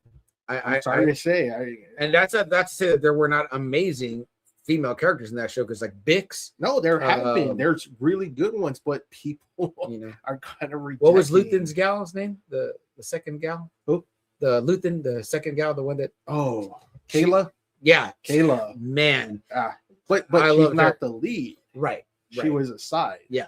D: I'm sorry to say,
C: and that's to say that there were not amazing female characters in that show because like Bix.
D: No, there have been. There's really good ones, but people are kind of rejecting.
C: What was Luthen's gal's name? The second gal?
D: Who?
C: The Luthen, the second gal, the one that
D: Kayla?
C: Yeah.
D: Kayla.
C: Man.
D: But she's not the lead.
C: Right.
D: She was a side.
C: Yeah.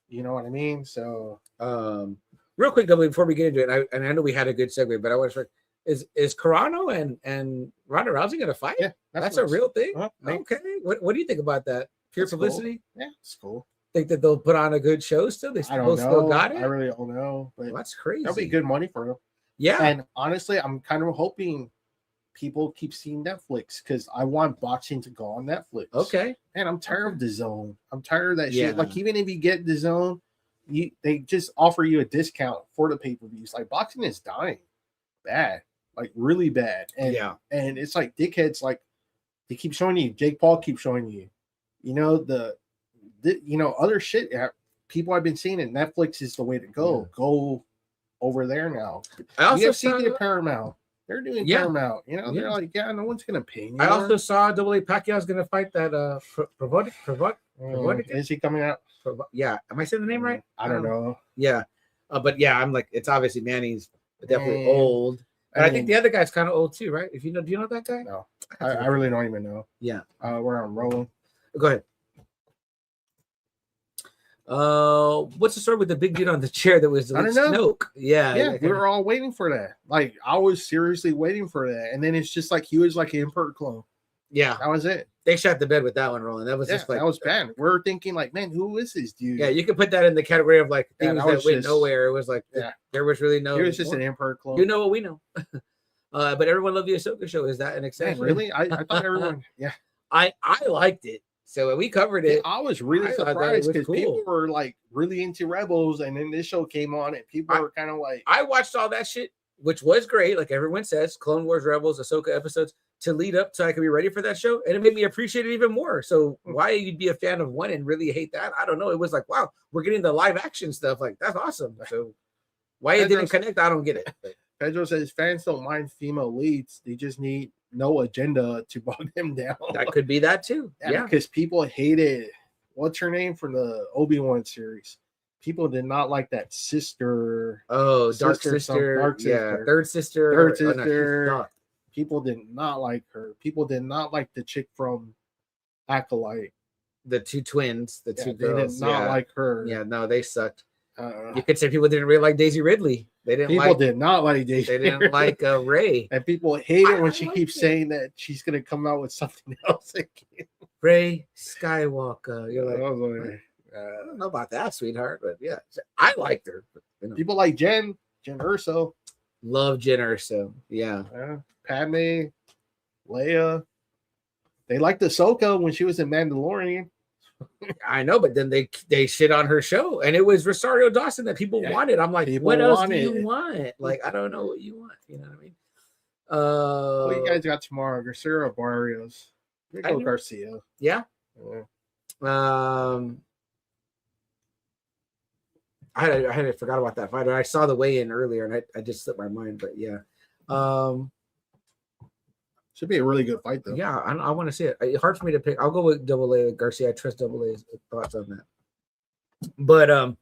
D: You know what I mean? So
C: real quick, double before we get into it, I know we had a good segue, but I was like, is Carano and Ronda Rousey gonna fight?
D: Yeah,
C: that's a real thing.
D: Okay.
C: What do you think about that? Pure
D: That's
C: publicity?
D: Cool. Yeah, it's cool.
C: Think that they'll put on a good show still? They
D: I don't know.
C: Still got it?
D: I really don't know. But
C: that's crazy.
D: That'll be good money for them.
C: Yeah.
D: And honestly, I'm kind of hoping people keep seeing Netflix because I want boxing to go on Netflix.
C: Okay.
D: And I'm tired of the zone. I'm tired of that shit. Like even if you get the zone, they just offer you a discount for the pay-per-views. Like boxing is dying. Bad. Like really bad. And and it's like dickheads, like they keep showing you, Jake Paul keeps showing you, the other shit people have been seeing it. Netflix is the way to go. Yeah. Go over there now. I also see the Paramount. They're doing Paramount. They're like, no one's gonna pay me.
C: I also saw AA Pacquiao's gonna fight that
D: is he coming out?
C: Yeah. Am I saying the name right?
D: I don't know.
C: Yeah. But yeah, I'm like, it's obviously Manny's definitely old. And I think the other guy's kind of old too, right? Do you know that guy?
D: No, I really don't even know.
C: Yeah.
D: Where I'm rolling.
C: Go ahead. What's the story with the big dude on the chair that was Snoke? Yeah,
D: we were all waiting for that. Like I was seriously waiting for that, and then it's just like he was like an Emperor clone.
C: Yeah,
D: that was it.
C: They shot the bed with that one rolling. That was just like
D: that was bad. We're thinking like, man, who is this dude?
C: Yeah, you can put that in the category of like things that went nowhere. It was like there was really no.
D: He was just an Emperor clone.
C: You know what we know. But everyone loved the Ahsoka show. Is that an exception?
D: Really? I thought everyone. Yeah,
C: I liked it. So we covered it.
D: I was really surprised because people were like really into Rebels, and then this show came on, and people were kind of like.
C: I watched all that shit, which was great. Like everyone says, Clone Wars, Rebels, Ahsoka episodes to lead up so I could be ready for that show, and it made me appreciate it even more. So why you'd be a fan of one and really hate that? I don't know. It was like, wow, we're getting the live action stuff. Like that's awesome. So why it didn't connect, I don't get it.
D: Pedro says fans don't mind female leads; they just need no agenda to bog them down.
C: That could be that too. Yeah,
D: because people hated what's her name from the Obi-Wan series. People did not like that sister.
C: Oh, Dark Sister. Yeah, Third Sister.
D: People did not like her. People did not like the chick from Acolyte.
C: The two twins, the two girls.
D: They did not like her.
C: Yeah, no, they sucked. You could say people didn't really like Daisy Ridley.
D: People did not like Daisy.
C: They didn't like Rey.
D: And people hate it when she keeps saying that she's going to come out with something else again.
C: Rey Skywalker. You're like, I don't know about that, sweetheart, but yeah, I liked her. But,
D: people like Jen Erso.
C: Love Jen Erso. Yeah.
D: Padme, Leia. They liked Ahsoka when she was in Mandalorian.
C: I know, but then they shit on her show, and it was Rosario Dawson that people wanted. I'm like, what else do you want? Like, I don't know what you want. You know what I mean?
D: What you guys got tomorrow? Garcia or Barrios? Go Garcia.
C: Yeah. I had forgot about that fight. I saw the weigh-in earlier, and I just slipped my mind. But yeah.
D: Should be a really good fight, though.
C: Yeah, I want to see it. It's hard for me to pick. I'll go with AA Garcia. I trust AA's thoughts on that. But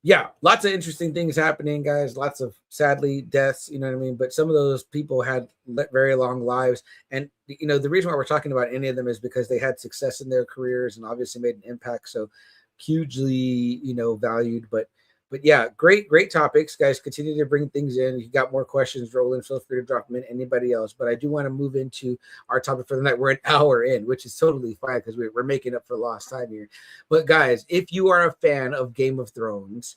C: yeah, lots of interesting things happening, guys. Lots of sadly deaths. You know what I mean? But some of those people had very long lives, and the reason why we're talking about any of them is because they had success in their careers and obviously made an impact. So hugely, valued. But yeah, great topics, guys. Continue to bring things in. If you got more questions, roll in. Feel free to drop them in. Anybody else? But I do want to move into our topic for the night. We're an hour in, which is totally fine because we're making up for lost time here. But guys, if you are a fan of Game of Thrones,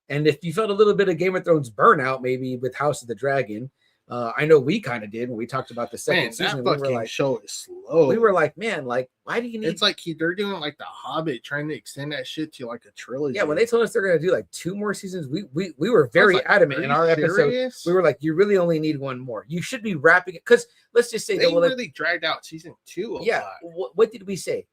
C: and if you felt a little bit of Game of Thrones burnout, maybe with House of the Dragon, I know we kind of did when we talked about the second season.
D: That fucking show is slow.
C: We were like, man, like, why do you need?
D: It's like they're doing like The Hobbit, trying to extend that shit to like a trilogy.
C: Yeah, when they told us they're gonna do like 2 more seasons, we were very adamant in our episode. We were like, you really only need 1 more. You should be wrapping it because let's just say
D: they really dragged out season 2.
C: Yeah, what did we say?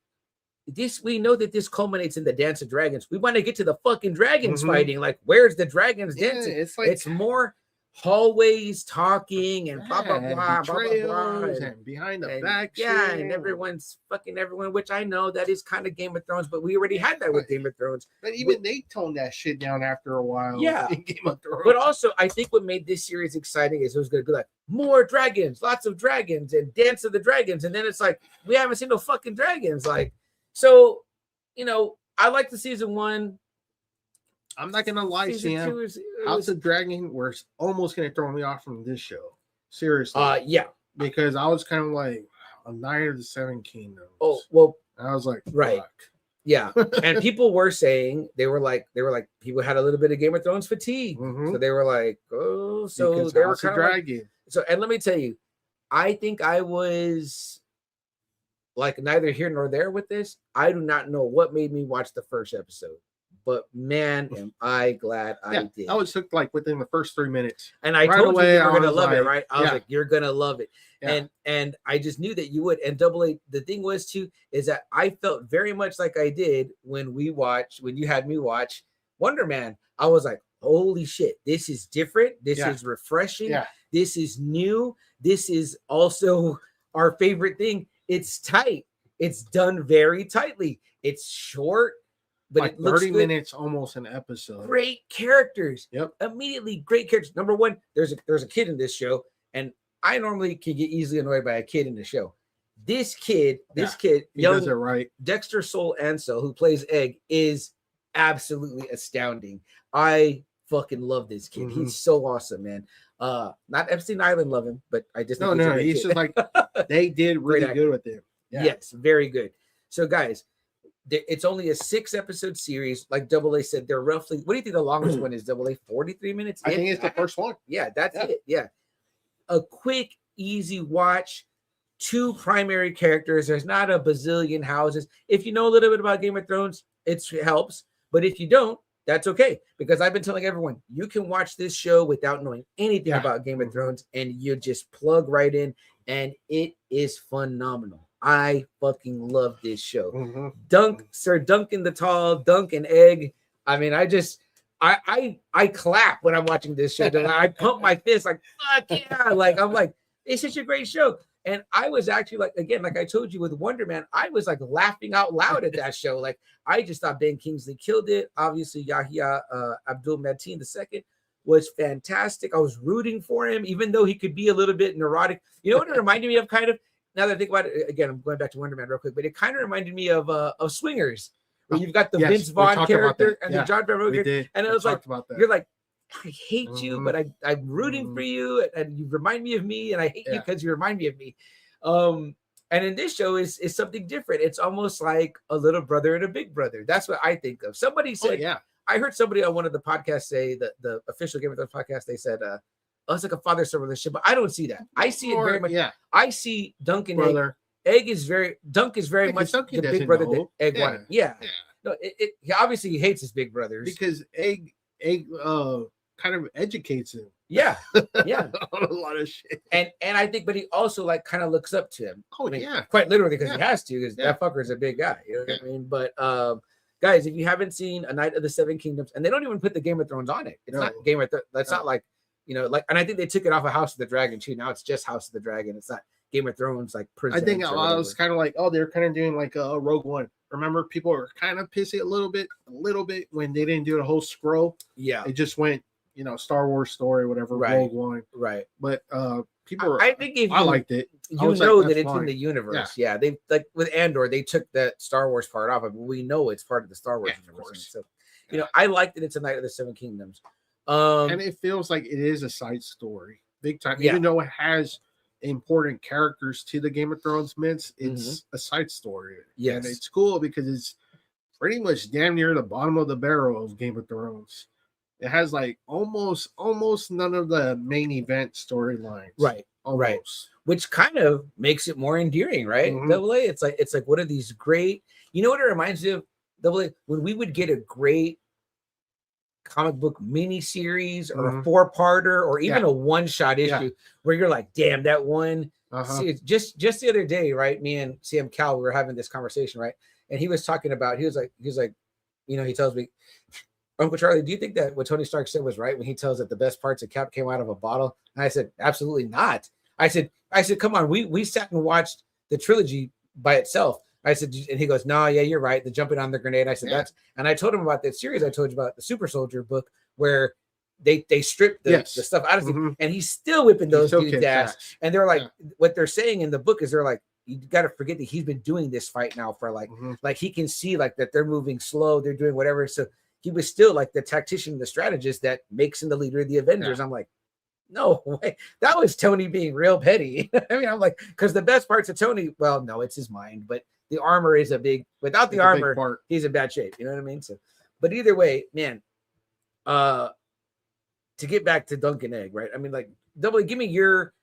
C: We know that this culminates in the Dance of Dragons. We want to get to the fucking dragons fighting. Like, where's the dragons dancing?
D: It's like
C: it's more hallways talking and blah blah
D: Yeah,
C: blah
D: and
C: blah blah blah,
D: betrayals and behind the back
C: yeah,
D: shit.
C: and everyone's fucking everyone, which I know that is kind of Game of Thrones, but we already had that with Game of Thrones.
D: But even they toned that shit down after a while.
C: Yeah.
D: In Game of Thrones.
C: But also, I think what made this series exciting is it was going to be like more dragons, lots of dragons, and Dance of the Dragons, and then it's like we haven't seen no fucking dragons. Like, so, you know, I like the season 1.
D: I'm not gonna lie,
C: Season
D: Sam.
C: 2
D: House of Dragon was almost gonna throw me off from this show. Seriously.
C: yeah.
D: Because I was kind of like a Knight of the Seven Kingdoms.
C: Oh, well,
D: I was like,
C: right.
D: fuck.
C: Yeah. And people were saying they were like people had a little bit of Game of Thrones fatigue.
D: Mhm.
C: So they were like, oh, so
D: Because
C: they were
D: House of
C: kind of like,
D: Dragon.
C: so, and let me tell you, I think I was like neither here nor there with this. I do not know what made me watch the first episode, but man, am I glad I did.
D: I was hooked like within the first 3 minutes.
C: And I
D: right
C: told
D: away,
C: you were
D: I
C: gonna
D: was
C: love it,
D: like,
C: right? I was like, you're gonna love it.
D: Yeah.
C: And I just knew that you would. And Double A, the thing was too, is that I felt very much like I did when you had me watch Wonder Man. I was like, holy shit, this is different. This is refreshing.
D: Yeah.
C: This is new. This is also our favorite thing. It's tight. It's done very tightly. It's short, but
D: like
C: it looks
D: 30
C: good.
D: minutes, almost an episode.
C: Great characters.
D: Yep.
C: Immediately great characters. Number one, there's a kid in this show, and I normally can get easily annoyed by a kid in the show. This kid,
D: he
C: young
D: does it right.
C: Dexter Soul Ansel, who plays Egg, is absolutely astounding. I fucking love this kid.
D: Mhm.
C: He's so awesome, man. Not Epstein Island love him, but I just think
D: No,
C: a great
D: he's
C: kid.
D: just like they did really
C: Great actor.
D: good with him. Yeah.
C: Yes, very good. So, guys, it's only a 6-episode series. Like Double A said, they're roughly. What do you think the longest one is? Double A, 43 minutes.
D: I think it's the first one.
C: Yeah, that's
D: Yeah.
C: it. Yeah, a quick, easy watch. 2 primary characters. There's not a bazillion houses. If you know a little bit about Game of Thrones, it helps. But if you don't, that's okay. Because I've been telling everyone, you can watch this show without knowing anything about Game of Thrones, and you just plug right in, and it is phenomenal. I fucking love this show.
D: Mhm.
C: Sir Duncan the Tall, Dunk and Egg. I mean, I clap when I'm watching this show. I pump my fist like, fuck yeah. Like, I'm like, it's such a great show. And I was actually like, again, like I told you with Wonder Man, I was like laughing out loud at that show. Like, I just thought Ben Kingsley killed it. Obviously, Yahya Abdul Mateen II was fantastic. I was rooting for him, even though he could be a little bit neurotic. You know what it reminded me of, kind of? Now that I think about it, again, I'm going back to Wonder Man real quick, but it kind of reminded me of Swingers, where you've got the Vince Vaughn character and the John Favreau character, and it was like, you're like, I hate you, but I'm rooting for you, and you remind me of me, and I hate you because you remind me of me. And in this show is something different. It's almost like a little brother and a big brother. That's what I think of. Somebody said, I heard somebody on one of the podcasts say that the official Game of Thrones podcast, they said, it's like a father-son relationship, but I don't see that. I see it very much. I see Dunk and Egg. Dunk is very much the big brother that Egg wanted. No, he obviously hates his big brothers
D: because Egg kind of educates him.
C: Yeah.
D: on a lot of shit.
C: And I think, but he also like kind of looks up to him.
D: Oh,
C: I mean, quite literally, because he has to, because that fucker is a big guy. You know what I mean? But guys, if you haven't seen A Knight of the Seven Kingdoms, and they don't even put the Game of Thrones on it. It's not Game of Thrones. That's not like, you know, like, and I think they took it off of House of the Dragon too. Now it's just House of the Dragon. It's not Game of Thrones like
D: I think I was kind of like, they're kind of doing like a Rogue One. Remember, people were kind of pissy a little bit when they didn't do the whole scroll.
C: Yeah,
D: it just went, you know, Star Wars story, whatever, Rogue One.
C: Right.
D: But people,
C: I think if
D: I liked it.
C: You know that it's in the universe. Yeah, they like with Andor, they took that Star Wars part off, but we know it's part of the Star Wars universe. So, you know, I like that it's a Knight of the Seven Kingdoms.
D: And it feels like it is a side story, big time. Even though it has important characters to the Game of Thrones myths, it's a side story.
C: Yes.
D: And it's cool because it's pretty much damn near the bottom of the barrel of Game of Thrones. It has like almost none of the main event storylines.
C: Right.
D: Almost.
C: Which kind of makes it more endearing, right? Double A. It's like what are these great, you know what it reminds me of? Double A, when we would get a great comic book mini series or a 4-parter or even a one-shot issue where you're like, damn, that one. See, just the other day, right? Me and Sam Cal, we were having this conversation, right? And he was talking about, he was like, you know, he tells me, Uncle Charlie, do you think that what Tony Stark said was right when he tells that the best parts of Cap came out of a bottle? And I said, absolutely not. I said, come on, we sat and watched the trilogy by itself. I said, and he goes, no, yeah, you're right. The jumping on the grenade. I said, that's, and I told him about that series I told you about, the Super Soldier book, where they stripped the stuff out of him, and he's still whipping those dudes' ass. And they're like, what they're saying in the book is they're like, you got to forget that he's been doing this fight now for like he can see like that they're moving slow, they're doing whatever. So he was still like the tactician, the strategist that makes him the leader of the Avengers. I'm like, no way. That was Tony being real petty. I mean, I'm like, because the best parts of Tony, well, no, it's his mind, but the armor is without the armor, he's in bad shape. You know what I mean? So, but either way, man, to get back to Duncan Egg, right? I mean, like, Double, give me your,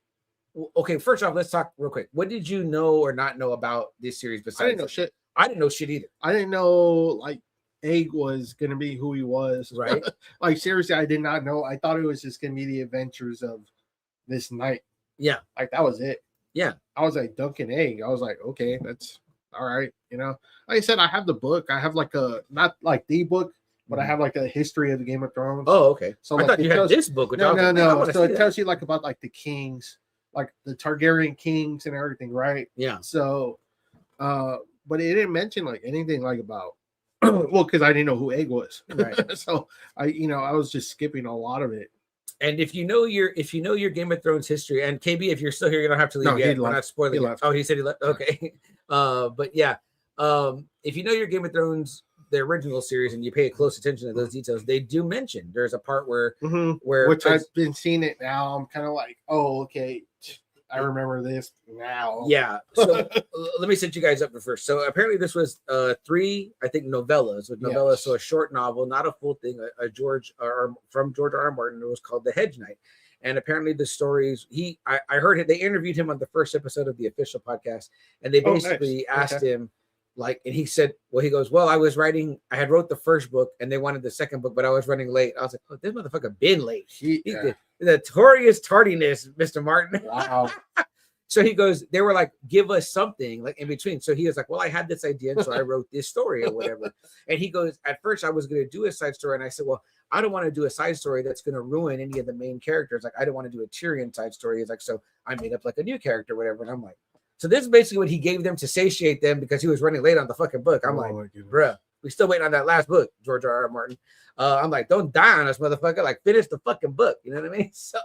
C: okay, first off, let's talk real quick. What did you know or not know about this series besides?
D: I didn't know shit.
C: I didn't know shit either.
D: I didn't know, like, Egg was going to be who he was.
C: Right.
D: Like, seriously, I did not know. I thought it was just going to be the adventures of this night.
C: Yeah.
D: Like, that was it.
C: Yeah.
D: I was like, Duncan Egg. I was like, okay, that's all right. You know, like I said, I have the book. I have like not like the book, but I have like a history of the Game of Thrones.
C: Oh, okay.
D: So
C: I
D: like,
C: thought you had this book.
D: No. So it tells you like about like the kings, like the Targaryen kings and everything, right?
C: Yeah.
D: So, but it didn't mention like anything like about, well, because I didn't know who Egg was.
C: Right.
D: So I was just skipping a lot of it.
C: And if you know your Game of Thrones history, and KB, if you're still here, you don't have to leave
D: No,
C: yet. We're not spoiling it. Oh, he said he left. Okay. But yeah, if you know your Game of Thrones, the original series, and you pay close attention to those details, they do mention there's a part where
D: which I've been seeing it now. I'm kind of like, oh, okay, I remember this now.
C: Yeah. So let me set you guys up for first. So apparently this was 3, I think, novellas. With novellas, yes. So a short novel, not a full thing. From George R. R. Martin. It was called The Hedge Knight. And apparently the stories, I heard it. They interviewed him on the first episode of the official podcast, and they basically asked him, like, and he said, well, he goes, well, I had wrote the first book, and they wanted the second book, but I was running late. I was like, oh, this motherfucker been late. The notorious tardiness, Mr. Martin.
D: Wow.
C: So he goes, they were like, give us something like in between. So he was like, well, I had this idea, and so I wrote this story or whatever. And he goes, at first I was going to do a side story, and I said, well, I don't want to do a side story that's going to ruin any of the main characters. Like, I don't want to do a Tyrion side story. He's like, so I made up like a new character, whatever. And I'm like, so this is basically what he gave them to satiate them because he was running late on the fucking book. I'm like, bruh, we still waiting on that last book, George R. R. Martin. I'm like, don't die on us, motherfucker. Like, finish the fucking book. You know what I mean? So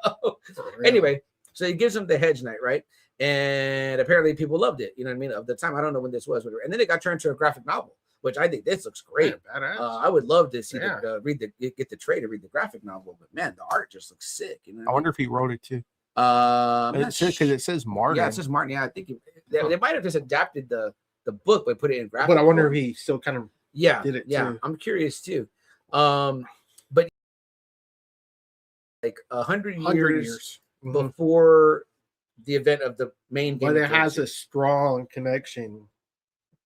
C: anyway, so he gives them the Hedge Knight, right? And apparently people loved it. You know what I mean? Of the time, I don't know when this was, whatever. And then it got turned to a graphic novel, which I think this looks great. I would love to see get the trade to read the graphic novel, but man, the art just looks sick. You know,
D: I wonder if he wrote it too. Because it says Martin.
C: Yeah, it says Martin. Yeah, I think they might have just adapted the book but put it in graphic.
D: But I wonder if he still kind of
C: did it. Yeah, too. I'm curious too. But like 100 years before the event of the main game,
D: but it has a strong connection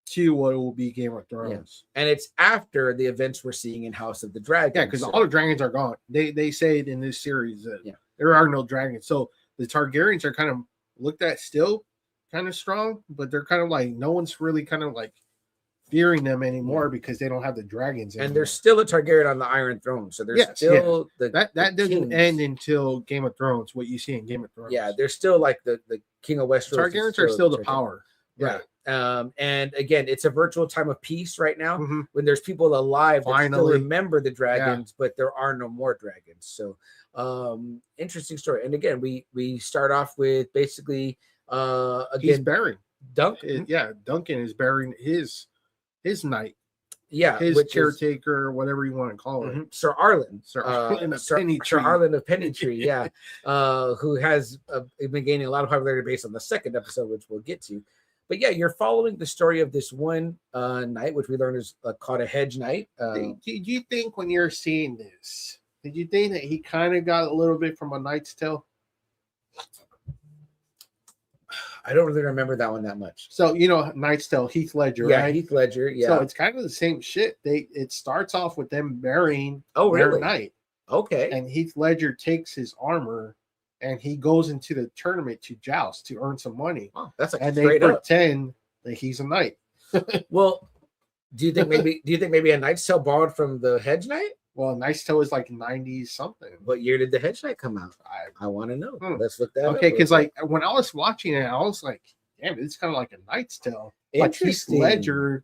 D: to what will be Game of Thrones.
C: Yeah. And it's after the events we're seeing in House of the Dragon.
D: Yeah, because all the dragons are gone. They say it in this series that there are no dragons. So the Targaryens are kind of looked at still kind of strong, but they're kind of like, no one's really kind of like fearing them anymore because they don't have the dragons anymore.
C: And there's still a Targaryen on the Iron Throne. So there's still
D: that doesn't end until Game of Thrones, what you see in Game of Thrones.
C: Yeah, there's still like the King of Westeros.
D: Targaryens are still the power.
C: Right. And again, it's a virtual time of peace right now when there's people alive that still remember the dragons, but there are no more dragons. So interesting story. And again, we start off with basically
D: he's burying
C: Duncan.
D: Duncan is burying his knight.
C: Yeah,
D: his caretaker, whatever you want to call it.
C: Sir Arlen.
D: Sir Arlen
C: of Pennytree, yeah. Who has been gaining a lot of popularity based on the second episode, which we'll get to. But yeah, you're following the story of this one knight, which we learned is called a Hedge Knight.
D: Did you think when you're seeing this, did you think that he kind of got a little bit from A Knight's Tale?
C: I don't really remember that one that much.
D: So, Knight's Tale, Heath Ledger, right?
C: Yeah, Heath Ledger, yeah.
D: So it's kind of the same shit. It starts off with them burying
C: their
D: knight.
C: Okay.
D: And Heath Ledger takes his armor and he goes into the tournament to joust to earn some money.
C: Oh, that's like
D: and they pretend that he's a knight.
C: Well, do you think maybe a Knight's Tale borrowed from the Hedge Knight?
D: Well, Nice Tale is like 90 something.
C: What year did the Hedge Knight come out? I want to know. Let's look that up.
D: Okay, because like when I was watching it, I was like, damn, it's kind of like a Knight's Tale. Like Heath Ledger,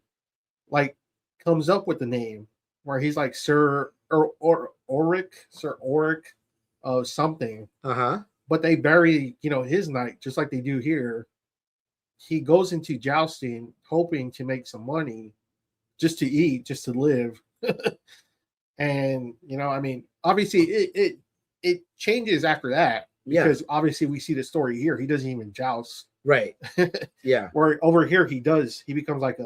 D: like comes up with the name where he's like Sir Oric something. But they bury, his knight just like they do here. He goes into jousting, hoping to make some money, just to eat, just to live. And obviously it changes after that because obviously we see the story here. He doesn't even joust,
C: right? Yeah.
D: Where over here he does. He becomes like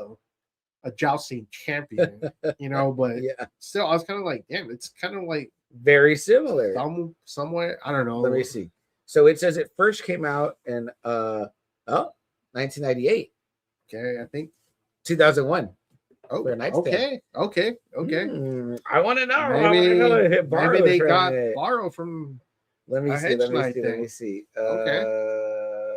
D: a jousting champion, But still, I was kind of like, damn, it's kind of like
C: very similar,
D: somewhat. I don't know.
C: Let me see. So it says it first came out in 1998.
D: Okay, I think
C: 2001.
D: Oh, okay.
C: I want to know.
D: Maybe they got borrowed from.
C: Let me see. Okay.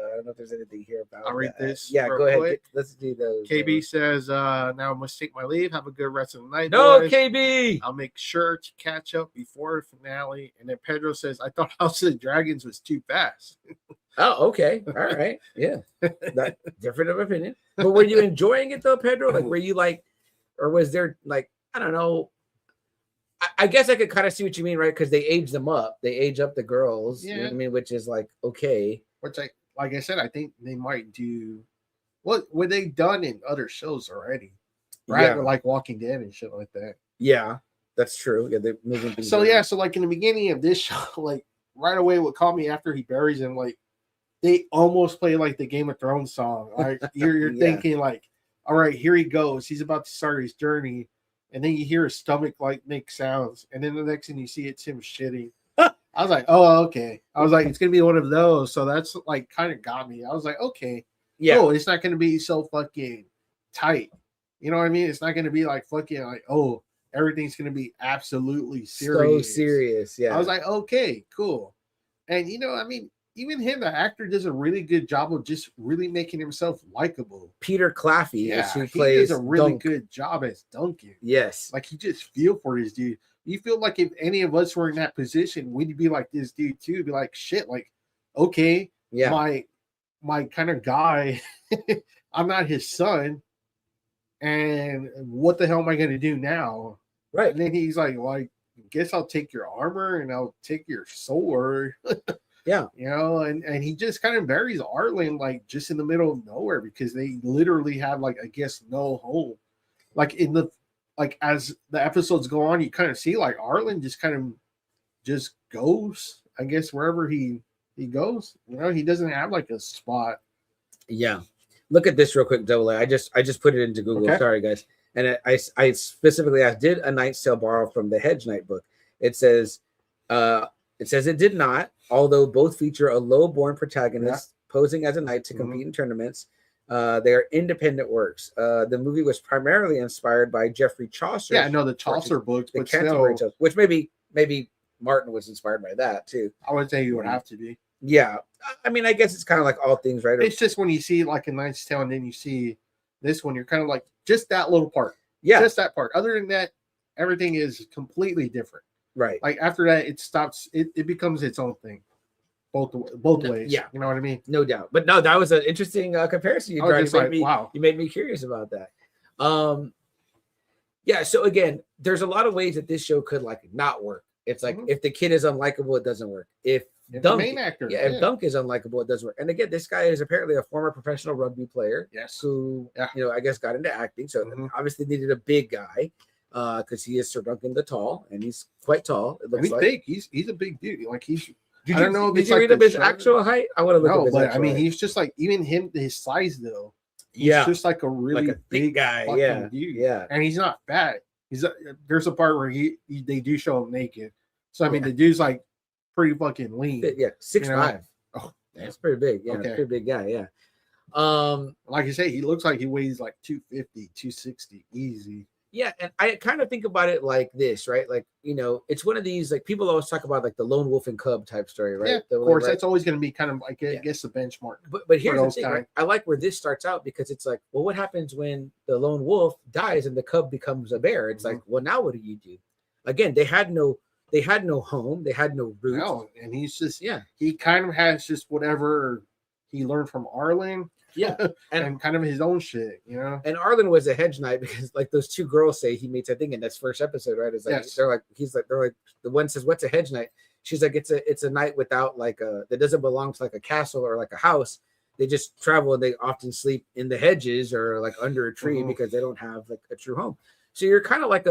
C: I don't know if there's anything here about.
D: I'll read this.
C: Yeah, go ahead. Let's do those.
D: KB says, "Now I must take my leave. Have a good rest of the night."
C: No,
D: boys.
C: KB.
D: I'll make sure to catch up before the finale. And then Pedro says, "I thought House of the Dragons was too fast."
C: Oh, okay. All right. Yeah. That different of opinion. But were you enjoying it though, Pedro? Like, were you like, or was there like, I don't know. I guess I could kind of see what you mean, right? Because they age them up. They age up the girls. Yeah. You know what I mean? Which is like, okay.
D: Which like I said, I think they might do what they've done in other shows already. Right? Yeah. Like Walking Dead and shit like that.
C: Yeah, that's true. Yeah, they're moving things
D: so like in the beginning of this show, like right away what caught me after he buries him, like they almost play like the Game of Thrones song. Like you're thinking like, all right, here he goes. He's about to start his journey. And then you hear his stomach like make sounds. And then the next thing you see, it's him shitting. I was like, oh, okay. I was like, it's going to be one of those. So that's like kind of got me. I was like, okay. Yeah. Oh, it's not going to be so fucking tight. You know what I mean? It's not going to be like fucking like, oh, everything's going to be absolutely serious.
C: So serious. Yeah.
D: I was like, okay, cool. And, I mean, even him, the actor, does a really good job of just really making himself likable.
C: Peter Claffey, who plays
D: does a really good job as Duncan.
C: Yes.
D: Like, you just feel for this dude. You feel like if any of us were in that position, we'd be like this dude too. Be like, shit, like, okay, my kind of guy, I'm not his son. And what the hell am I going to do now?
C: Right.
D: And then he's like, well, I guess I'll take your armor and I'll take your sword.
C: Yeah.
D: And he just kind of buries Arlen like just in the middle of nowhere because they literally have like, I guess, no home. Like as the episodes go on, you kind of see like Arlen just kind of just goes, I guess, wherever he goes. He doesn't have like a spot.
C: Yeah. Look at this real quick, Double A. I just put it into Google. Okay. Sorry, guys. And I specifically asked, did A Knight's Tale borrow from the Hedge Knight book? It says it did not, although both feature a low-born protagonist posing as a knight to compete in tournaments. They are independent works. The movie was primarily inspired by Geoffrey Chaucer.
D: Yeah, I know the Chaucer books,
C: but still, which maybe Martin was inspired by that too.
D: I would say you would have to be.
C: Yeah, I mean, I guess it's kind of like all things, right?
D: It's just when you see like A Knight's Tale and then you see this one, you're kind of like just that little part.
C: Yeah,
D: just that part. Other than that, everything is completely different.
C: Right.
D: Like after that, it stops. It becomes its own thing. Both ways.
C: Yeah.
D: You know what I mean?
C: No doubt. But no, that was an interesting comparison.
D: You
C: made me curious about that. Yeah. So again, there's a lot of ways that this show could like not work. It's like if the kid is unlikable, it doesn't work. If
D: the main actor,
C: if Dunk is unlikable, it doesn't work. And again, this guy is apparently a former professional rugby player.
D: Yes.
C: Who I guess got into acting. So obviously needed a big guy. Because he is Sir Duncan the Tall, and he's quite tall. It looks
D: he's big. He's a big dude. Like he's.
C: I don't know. Did you read up his actual height? I want to look.
D: No, but I mean, he's just like even him. His size though. He's just like a really big
C: guy.
D: Yeah, dude. Yeah, and he's not fat. There's a part where they do show him naked. So I mean, the dude's like pretty fucking lean.
C: Yeah, 6'5". Oh, that's pretty big. Yeah, pretty big guy. Yeah.
D: Like I say, he looks like he weighs like 250, 260, easy.
C: Yeah, and I kind of think about it like this, right? Like, it's one of these, like, people always talk about, like, the lone wolf and cub type story, right?
D: Yeah, of course, that's always going to be kind of, like, I guess, the benchmark.
C: But here's the thing, right? I like where this starts out because it's like, well, what happens when the lone wolf dies and the cub becomes a bear? It's like, well, now what do you do? again, they had no home, they had no roots.
D: No, and he's just
C: Yeah.
D: he kind of has just whatever he learned from Arlen.
C: Yeah.
D: And kind of his own shit, you know.
C: And Arlen was a hedge knight because like those two girls say he meets, I think in this first episode, right? It's like
D: Yes.
C: they're like the one says, "What's a hedge knight?" She's like, it's a knight without like that doesn't belong to like a castle or like a house. They just travel and they often sleep in the hedges or like under a tree because they don't have like a true home. So you're kind of like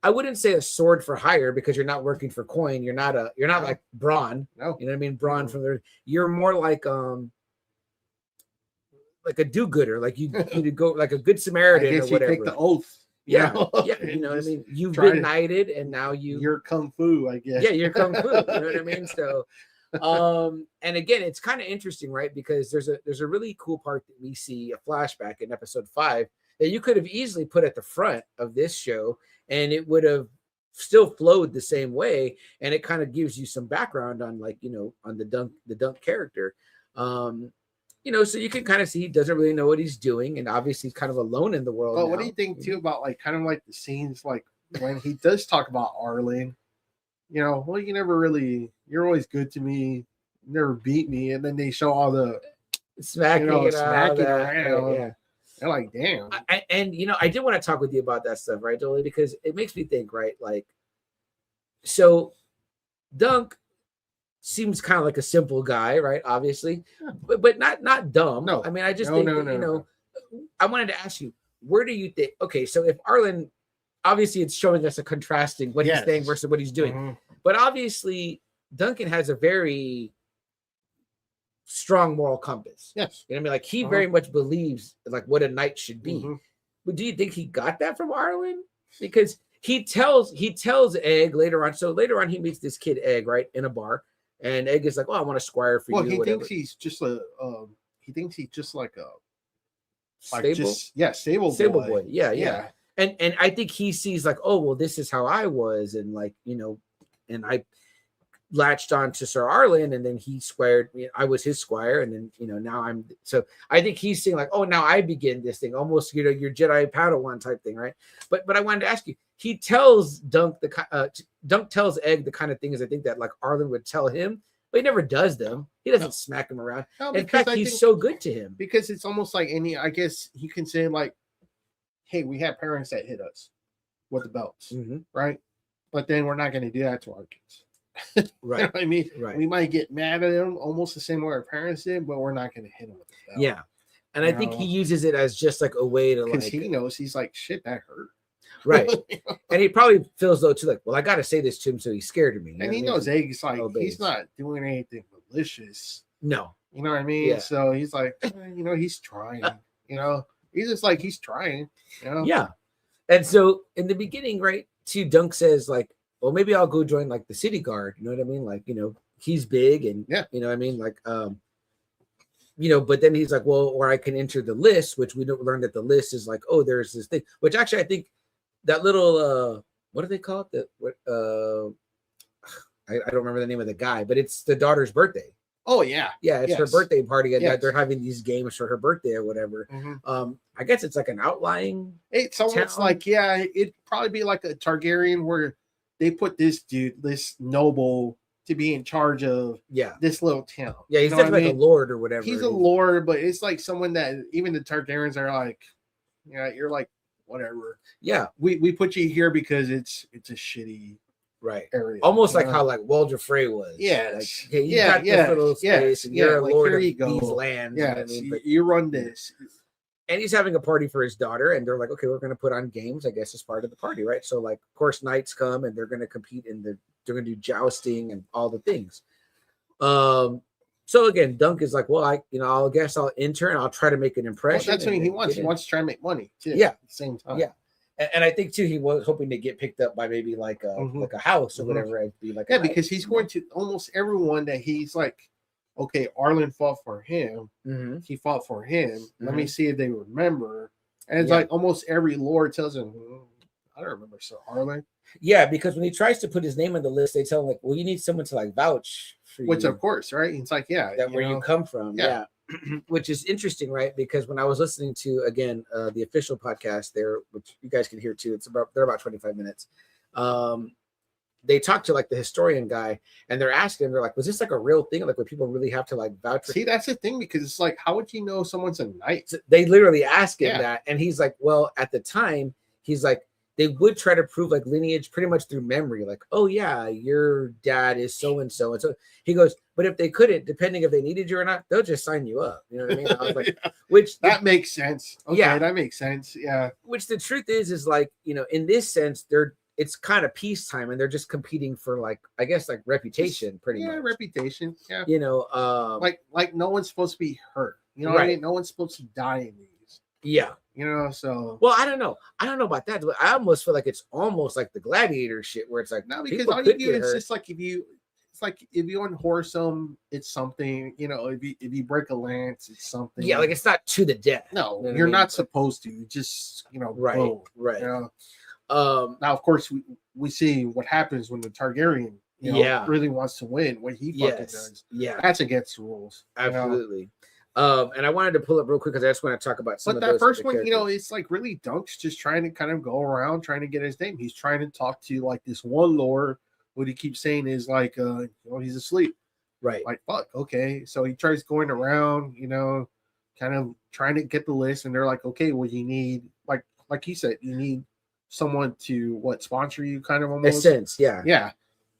C: I wouldn't say a sword for hire because you're not working for coin. You're not like Braun.
D: No.
C: You know what I mean? Braun from there. You're more like a do-gooder, like you go like a good Samaritan
D: I guess
C: or whatever.
D: You take the oath.
C: Yeah,
D: know?
C: yeah. You know what I mean? You've
D: try
C: been
D: to-
C: knighted and now
D: You're kung fu, I guess.
C: yeah, you're kung fu. You know what I mean? So and again, it's kind of interesting, right? Because there's a really cool part that we see a flashback in episode 5 that you could have easily put at the front of this show and it would have still flowed the same way, and it kind of gives you some background on like, you know, on the dunk character. You know, so you can kind of see he doesn't really know what he's doing, and obviously he's kind of alone in the world.
D: But what do
C: now.
D: you think too about like kind of like the scenes like when he does talk about Arlen? You know, well, you're always good to me, you never beat me, and then they show all the
C: smacking,
D: smacking around.
C: Yeah.
D: They're like, damn.
C: And you know, I did want to talk with you about that stuff, right, Dolly? Because it makes me think, right? Like, so Dunk seems kind of like a simple guy, right? Obviously, but not dumb.
D: No.
C: I mean, I just think that, you know, I wanted to ask you, where do you think? Okay, so if Arlen, obviously, it's showing us a contrasting what he's saying versus what he's doing, but obviously, Duncan has a very strong moral compass.
D: Yes.
C: You know what I mean? Like he very much believes like what a knight should be. But do you think he got that from Arlen? Because he tells Egg later on. So later on, he meets this kid Egg, right, in a bar, and Egg is like, "Oh, I want a squire for you."
D: Well, he
C: whatever.
D: thinks he's just a like a
C: stable
D: boy.
C: boy. Yeah. And I think he sees like, oh well, this is how I was, and like, you know, and I latched on to Sir Arlen, and then he squared me. I was his squire, and then, you know, now I'm. So I think he's seeing like, oh, now I begin this thing, almost, you know, your Jedi Padawan type thing, right? But I wanted to ask you. He tells Dunk Dunk tells Egg the kind of things I think that like Arlen would tell him, but he never does them. He doesn't smack him around.
D: No,
C: in fact, he's so good to him
D: because it's almost like any. I guess you can say like, hey, we have parents that hit us with the belts, right? But then we're not going to do that to our kids.
C: Right.
D: You know what I mean?
C: Right.
D: We might get mad at them almost the same way our parents did, but we're not going to hit them with the belt.
C: Yeah. And I think he uses it as just like a way to
D: because
C: like,
D: he knows he's like, shit, that hurt.
C: right. And he probably feels though too, like, well, I got to say this to him, so he's scared of me.
D: And he knows Egg's like, he's not doing anything malicious.
C: No.
D: You know what I mean?
C: Yeah.
D: So he's like, you know, he's trying. You know, he's just like, he's trying. You know?
C: Yeah. And so in the beginning, right, too, Dunk says like, well, maybe I'll go join like the city guard. You know what I mean? Like, you know, he's big and you know what I mean? Like, you know, but then he's like, well, or I can enter the list, which we don't learn that the list is like, oh, there's this thing, which actually I think that little what do they call it? I don't remember the name of the guy, but it's the daughter's birthday.
D: Oh yeah.
C: Yeah, it's her birthday party, and they're having these games for her birthday or whatever. I guess it's like an outlying.
D: It's almost like, it'd probably be like a Targaryen where they put this dude, this noble, to be in charge of this little town.
C: Yeah, he's definitely like a lord or whatever.
D: He's a lord, but it's like someone that even the Targaryens are like, yeah, you're like, whatever.
C: Yeah.
D: We put you here because it's a shitty area.
C: Almost like how like Walder Frey was.
D: Yeah.
C: Like, okay, you got this little space and you're a
D: like,
C: lord of
D: you go.
C: these lands.
D: Yeah,
C: you know what I mean? But,
D: you run this.
C: And he's having a party for his daughter, and they're like, okay, we're going to put on games, I guess, as part of the party, right? So, like, of course, knights come, and they're going to compete they're going to do jousting and all the things. So again, Dunk is like, well, I guess I'll enter, I'll try to make an impression.
D: Well, that's what he wants. He wants to try and make money too.
C: Yeah,
D: at the same time.
C: Yeah, and I think too, he was hoping to get picked up by maybe like a house or whatever. It'd be like,
D: because he's going to almost everyone that he's like, okay, Arlen fought for him. He fought for him. Let me see if they remember. And it's like almost every lord tells him, I don't remember Sir Arlen.
C: Yeah, because when he tries to put his name on the list, they tell him like, well, you need someone to like vouch for you.
D: Which of course, right? It's like, that
C: where you come from. Yeah. Which is interesting, right? Because when I was listening to again the official podcast there, which you guys can hear too, they're about 25 minutes. they talked to like the historian guy, and they're asking him, they're like, was this like a real thing? Like, would people really have to like vouch for?
D: See, that's the thing, because it's like, how would you know someone's a knight?
C: So they literally ask him
D: Yeah.
C: that, and he's like, well, at the time, he's like, they would try to prove like lineage pretty much through memory, like, oh yeah, your dad is so and so. And so he goes, but if they couldn't, depending if they needed you or not, they'll just sign you up. You know what I mean? I was like,
D: Yeah.
C: which
D: That makes sense. Okay,
C: Yeah.
D: that makes sense. Yeah.
C: which the truth is like, you know, in this sense, it's kind of peacetime, and they're just competing for like, I guess, like reputation, pretty
D: Yeah,
C: much.
D: reputation. Yeah.
C: You know,
D: Like no one's supposed to be hurt. You know what I
C: Right.
D: mean? No one's supposed to die in these.
C: yeah.
D: You know, so
C: Well, I don't know about that. But I almost feel like it's almost like the gladiator shit, where it's like,
D: no, because
C: people
D: all you
C: could
D: do
C: get
D: is
C: hurt.
D: just like if you unhorse them, it's something. You know, if you break a lance, it's something.
C: Yeah, like it's not to the death.
D: no,
C: You know what I
D: you're
C: mean?
D: not supposed to. You just
C: Right,
D: go.
C: right.
D: You know?
C: Now,
D: of course, we see what happens when the Targaryen,
C: Yeah.
D: really wants to win. What he fucking
C: yes,
D: does.
C: yeah,
D: That's against the rules. you know?
C: absolutely. And I wanted to pull up real quick because I just want to talk about some
D: But
C: of
D: that
C: those
D: first
C: other
D: one,
C: characters.
D: it's like really Dunk's just trying to kind of go around trying to get his name. He's trying to talk to like this one lord. What he keeps saying is like, he's asleep.
C: Right.
D: Like, fuck, okay. So he tries going around, kind of trying to get the list, and they're like, okay, well, you need like he said, you need someone to sponsor you, kind of
C: In a
D: almost.
C: sense, yeah.
D: Yeah.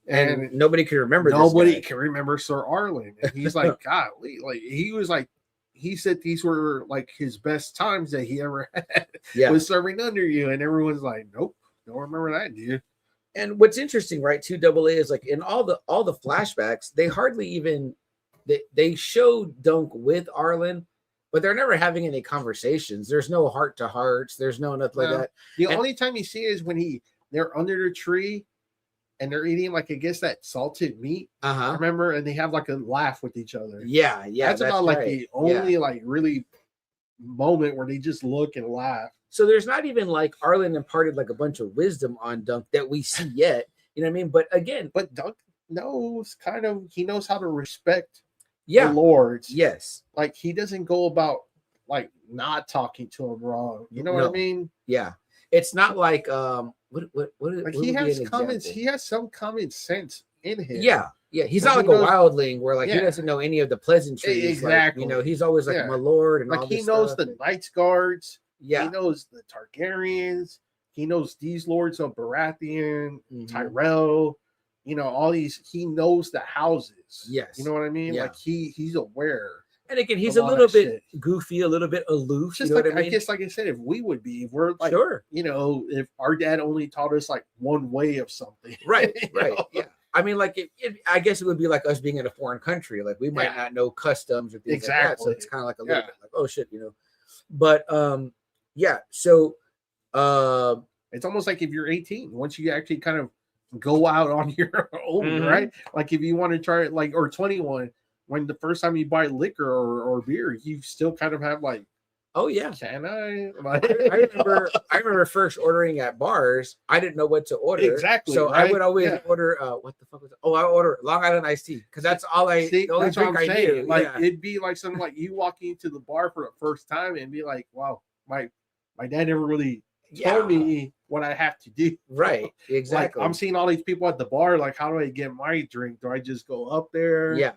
C: And nobody can remember
D: nobody
C: this guy.
D: can remember Sir Arlen. And he's like, golly, like he was like, he said these were like his best times that he ever had
C: Yeah.
D: was serving under you. And everyone's like, nope, don't remember that, dude.
C: And what's interesting, right, too, Double A, is like in all the flashbacks, they hardly even they show Dunk with Arlen, but they're never having any conversations. There's no heart to hearts. There's no nothing like
D: No.
C: that.
D: The
C: And-
D: only time you see it is when they're under the tree and they're eating like, I guess, that salted meat.
C: Uh-huh.
D: Remember? And they have like a laugh with each other.
C: Yeah,
D: That's about like
C: right.
D: the only like really moment where they just look and laugh.
C: So there's not even like Arlen imparted like a bunch of wisdom on Dunk that we see yet. You know what I mean? But again,
D: But Dunk knows he knows how to respect
C: yeah,
D: the lords.
C: yes,
D: Like he doesn't go about like not talking to him wrong. You know what I
C: No.
D: mean?
C: yeah. It's not like what
D: Like
C: what
D: he
C: would be
D: has
C: an
D: comments.
C: example?
D: He has some common sense in him.
C: Yeah. He's
D: So
C: not
D: he
C: like a
D: knows-
C: wildling where like he
D: Yeah.
C: doesn't know any of the pleasantries.
D: Exactly.
C: Like, he's always like
D: Yeah.
C: my lord and all
D: Like he
C: this
D: knows
C: stuff.
D: the Knights Guards.
C: Yeah.
D: He knows the Targaryens. He knows these lords of Baratheon,
C: Mhm.
D: Tyrell. All these. He knows the houses.
C: Yes.
D: You know what I mean?
C: Yeah.
D: Like he's aware.
C: And again, he's
D: of
C: a
D: all
C: little
D: that
C: bit
D: shit.
C: goofy, a little bit aloof.
D: Just
C: You know
D: like
C: what I mean?
D: guess, like I said, if we would be, if we're like,
C: Sure.
D: if our dad only taught us like one way of something,
C: Right.
D: you
C: Right.
D: know?
C: Yeah. I mean, like I guess it would be like us being in a foreign country. Like we might
D: Yeah.
C: not know customs or things like that. So
D: Exactly.
C: it's kind of like a little
D: Yeah.
C: bit like, oh shit, But yeah. So
D: It's almost like if you're 18, once you actually kind of go out on your own,
C: Mhm.
D: right? Like if you want to try it, like, or 21, when the first time you buy liquor or beer, you still kind of have like,
C: oh yeah.
D: can I?
C: I remember first ordering at bars. I didn't know what to order.
D: Exactly,
C: So I
D: right?
C: would always
D: Yeah.
C: order what the fuck was it? Oh, I order Long Island iced tea because that's all I
D: See,
C: the only
D: that's what
C: drink
D: I'm
C: I
D: saying.
C: knew.
D: Like
C: Yeah.
D: it'd be like something like you walking into the bar for the first time and be like, wow, my dad never really told me what I have to do.
C: Right. Exactly.
D: Like I'm seeing all these people at the bar. Like, how do I get my drink? Do I just go up there?
C: Yeah.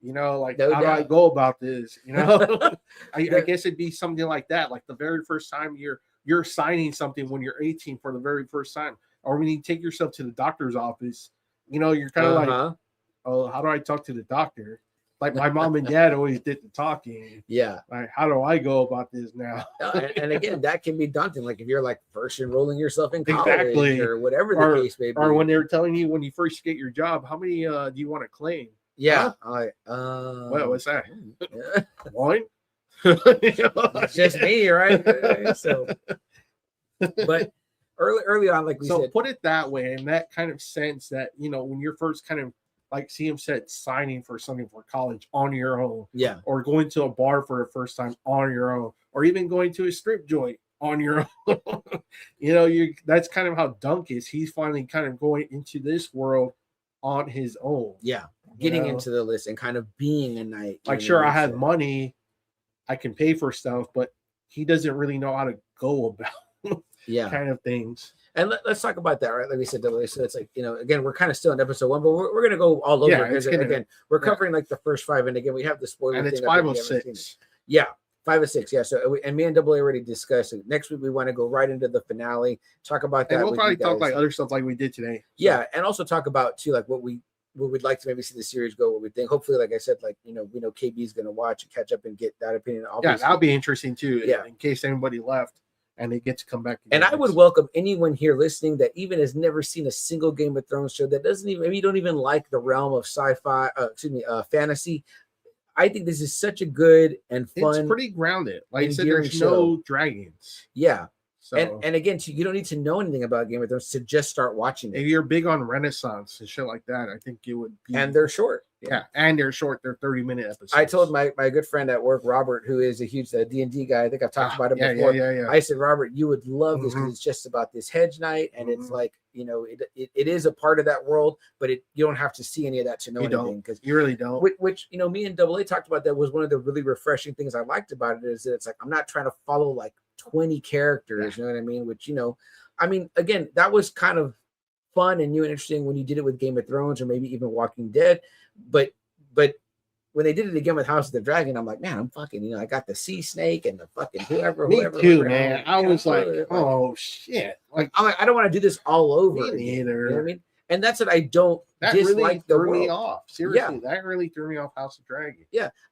D: Like
C: No
D: how do I
C: doubt.
D: go about this? I
C: Yeah.
D: guess it'd be something like that. Like the very first time you're signing something when you're 18 for the very first time, or when you take yourself to the doctor's office. You're kind of like,
C: Uh-huh.
D: oh, how do I talk to the doctor? Like my mom and dad always did the talking.
C: Yeah.
D: Like, how do I go about this now?
C: And again, that can be daunting. Like if you're like first enrolling yourself in college
D: Exactly.
C: or whatever the
D: Or-
C: case may be.
D: Or when they were telling you when you first get your job, how many do you want to claim?
C: yeah.
D: Well, what's that?
C: yeah.
D: One?
C: It's just me, right? So, but early on, like we
D: So
C: said,
D: put it that way, in that kind of sense that, when you're first kind of like CM said, signing for something for college on your own,
C: yeah,
D: or going to a bar for the first time on your own, or even going to a strip joint on your own. That's kind of how Dunk is. He's finally kind of going into this world on his own.
C: yeah, getting
D: know?
C: into the list and kind of being a knight.
D: Like,
C: you
D: sure,
C: know,
D: I have
C: so-
D: money, I can pay for stuff, but he doesn't really know how to go about
C: Yeah,
D: kind of things.
C: And let's talk about that, right? Like we said, double. So it's like, you know, again, we're kind of still in episode 1, but we're going to go all over.
D: Yeah,
C: Because
D: it's gonna-
C: again, we're covering like the first 5, and again, we have the spoiler
D: and it's
C: thing up if you
D: 5 or
C: haven't seen it.
D: 6.
C: Yeah, 5 or 6. Yeah. So and me and Double A already discussed it. Next week we want to go right into the finale, talk about that.
D: And we'll
C: with
D: probably
C: you
D: talk
C: guys.
D: like other stuff like we did today. So,
C: Yeah, and also talk about too, like what we'd like to maybe see the series go, what we think. Hopefully, like I said, like, you know, we know KB is going to watch and catch up and get that opinion.
D: yeah,
C: Obviously.
D: that'll be interesting too.
C: Yeah.
D: In case anybody left and they get to come back.
C: And
D: again
C: I would
D: next-
C: welcome anyone here listening that even has never seen a single Game of Thrones show, that doesn't even, maybe you don't even like the realm of sci-fi, fantasy. I think this is such a good and fun.
D: It's pretty grounded. Like I said,
C: endearing
D: there's
C: show.
D: no dragons.
C: Yeah.
D: So
C: And again, you don't need to know anything about Game of Thrones to just start watching
D: if
C: it.
D: you're big on Renaissance and shit like that, I think it would be.
C: And they're short.
D: yeah, and they're short. They're 30-minute episodes.
C: I told my good friend at work, Robert, who is a huge D&D guy. I think I've talked about him
D: yeah,
C: before.
D: Yeah.
C: I said, Robert, you would love this because
D: Mhm.
C: it's just about this hedge knight, and it's
D: Mhm.
C: like, you know, it is a part of that world, but you don't have to see any of that to know
D: You
C: anything.
D: don't.
C: Because
D: You really don't.
C: which you know, me and Double A talked about, that was one of the really refreshing things I liked about it, is that it's like I'm not trying to follow like 20 characters. You know what I mean? Which, you know, I mean, again, that was kind of fun and new and interesting when you did it with Game of Thrones or maybe even Walking Dead, but when they did it again with House of the Dragon, I'm like, man, I'm fucking, you know, I got the sea snake and the fucking whoever.
D: Me too,
C: around.
D: man. I
C: Yeah,
D: was like,
C: like,
D: oh shit. Like,
C: I'm like, I don't want to do this all over.
D: me
C: again,
D: neither.
C: You know what I mean? And that's what I don't
D: that really
C: dislike the
D: threw me
C: world.
D: off. Seriously, that really threw me off House of Dragon.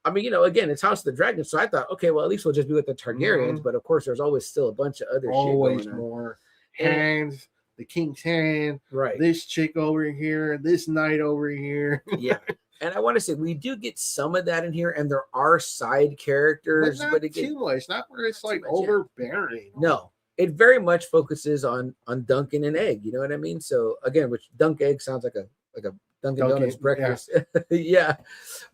C: I mean, you know, again, it's House of the Dragon, so I thought, okay, well, at least we'll just be with the Targaryens.
D: Mhm.
C: But of course, there's always still a bunch of other
D: Always
C: shit going on.
D: more
C: And-
D: hands, the king's hand,
C: Right.
D: this chick over here, this knight over here.
C: Yeah. And I want to say we do get some of that in here, and there are side characters,
D: But not
C: but again,
D: too much. Not where it's
C: not too
D: like
C: much, yeah.
D: overbearing.
C: no, it very much focuses on Duncan and Egg. You know what I mean? So again, which Egg sounds like a Dunkin' Donuts
D: Dunkin',
C: breakfast. Yeah.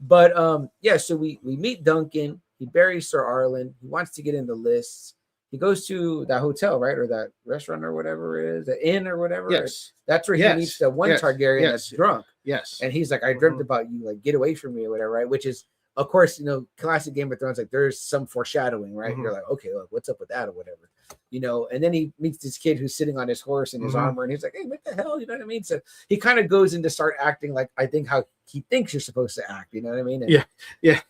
C: But yeah, so we meet Duncan, he buries Sir Arlen, he wants to get in the lists. He goes to that hotel, right? Or that restaurant or whatever it is, the inn or whatever.
D: Yes.
C: That's where he
D: Yes.
C: meets the one
D: Yes.
C: Targaryen
D: Yes.
C: that's drunk.
D: Yes.
C: And he's like, I dreamt
D: Mhm.
C: about you, like, get away from me or whatever, right? Which is, of course, you know, classic Game of Thrones, like there's some foreshadowing, right?
D: Mhm.
C: You're like, okay, look, what's up with that or whatever, you know? And then he meets this kid who's sitting on his horse in his
D: Mhm.
C: armor, and he's like, hey, what the hell? You know what I mean? So he kind of goes in to start acting like, I think, how he thinks you're supposed to act, you know what I mean? And
D: Yeah.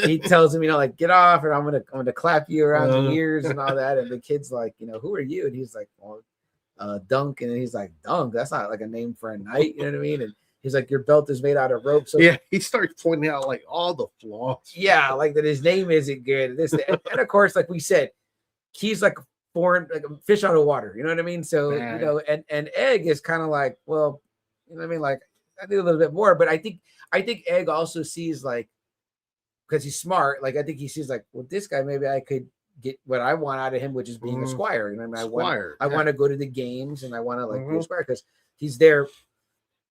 C: he tells him, you know, like, get off, and I'm gonna clap you around the
D: Uh-huh.
C: ears and all that. And the kid's like, you know, who are you? And he's like, well, Dunk. And he's like, Dunk, that's not like a name for a knight, you know what I mean? And he's like, your belt is made out of rope. So
D: Yeah. He starts pointing out like all the flaws.
C: yeah, like that his name isn't good. And of course, like we said, he's like foreign, like a fish out of water. You know what I mean? So
D: Man.
C: you know, and Egg is kind of like, well, you know what I mean? Like I need a little bit more, but I think Egg also sees, like, because he's smart. Like I think he sees like, well, this guy, maybe I could get what I want out of him, which is being a
D: Mhm.
C: squire. You know what I mean?
D: Squire.
C: I
D: yeah.
C: want to go to the games, and I want to like be a
D: Mhm.
C: squire because he's there.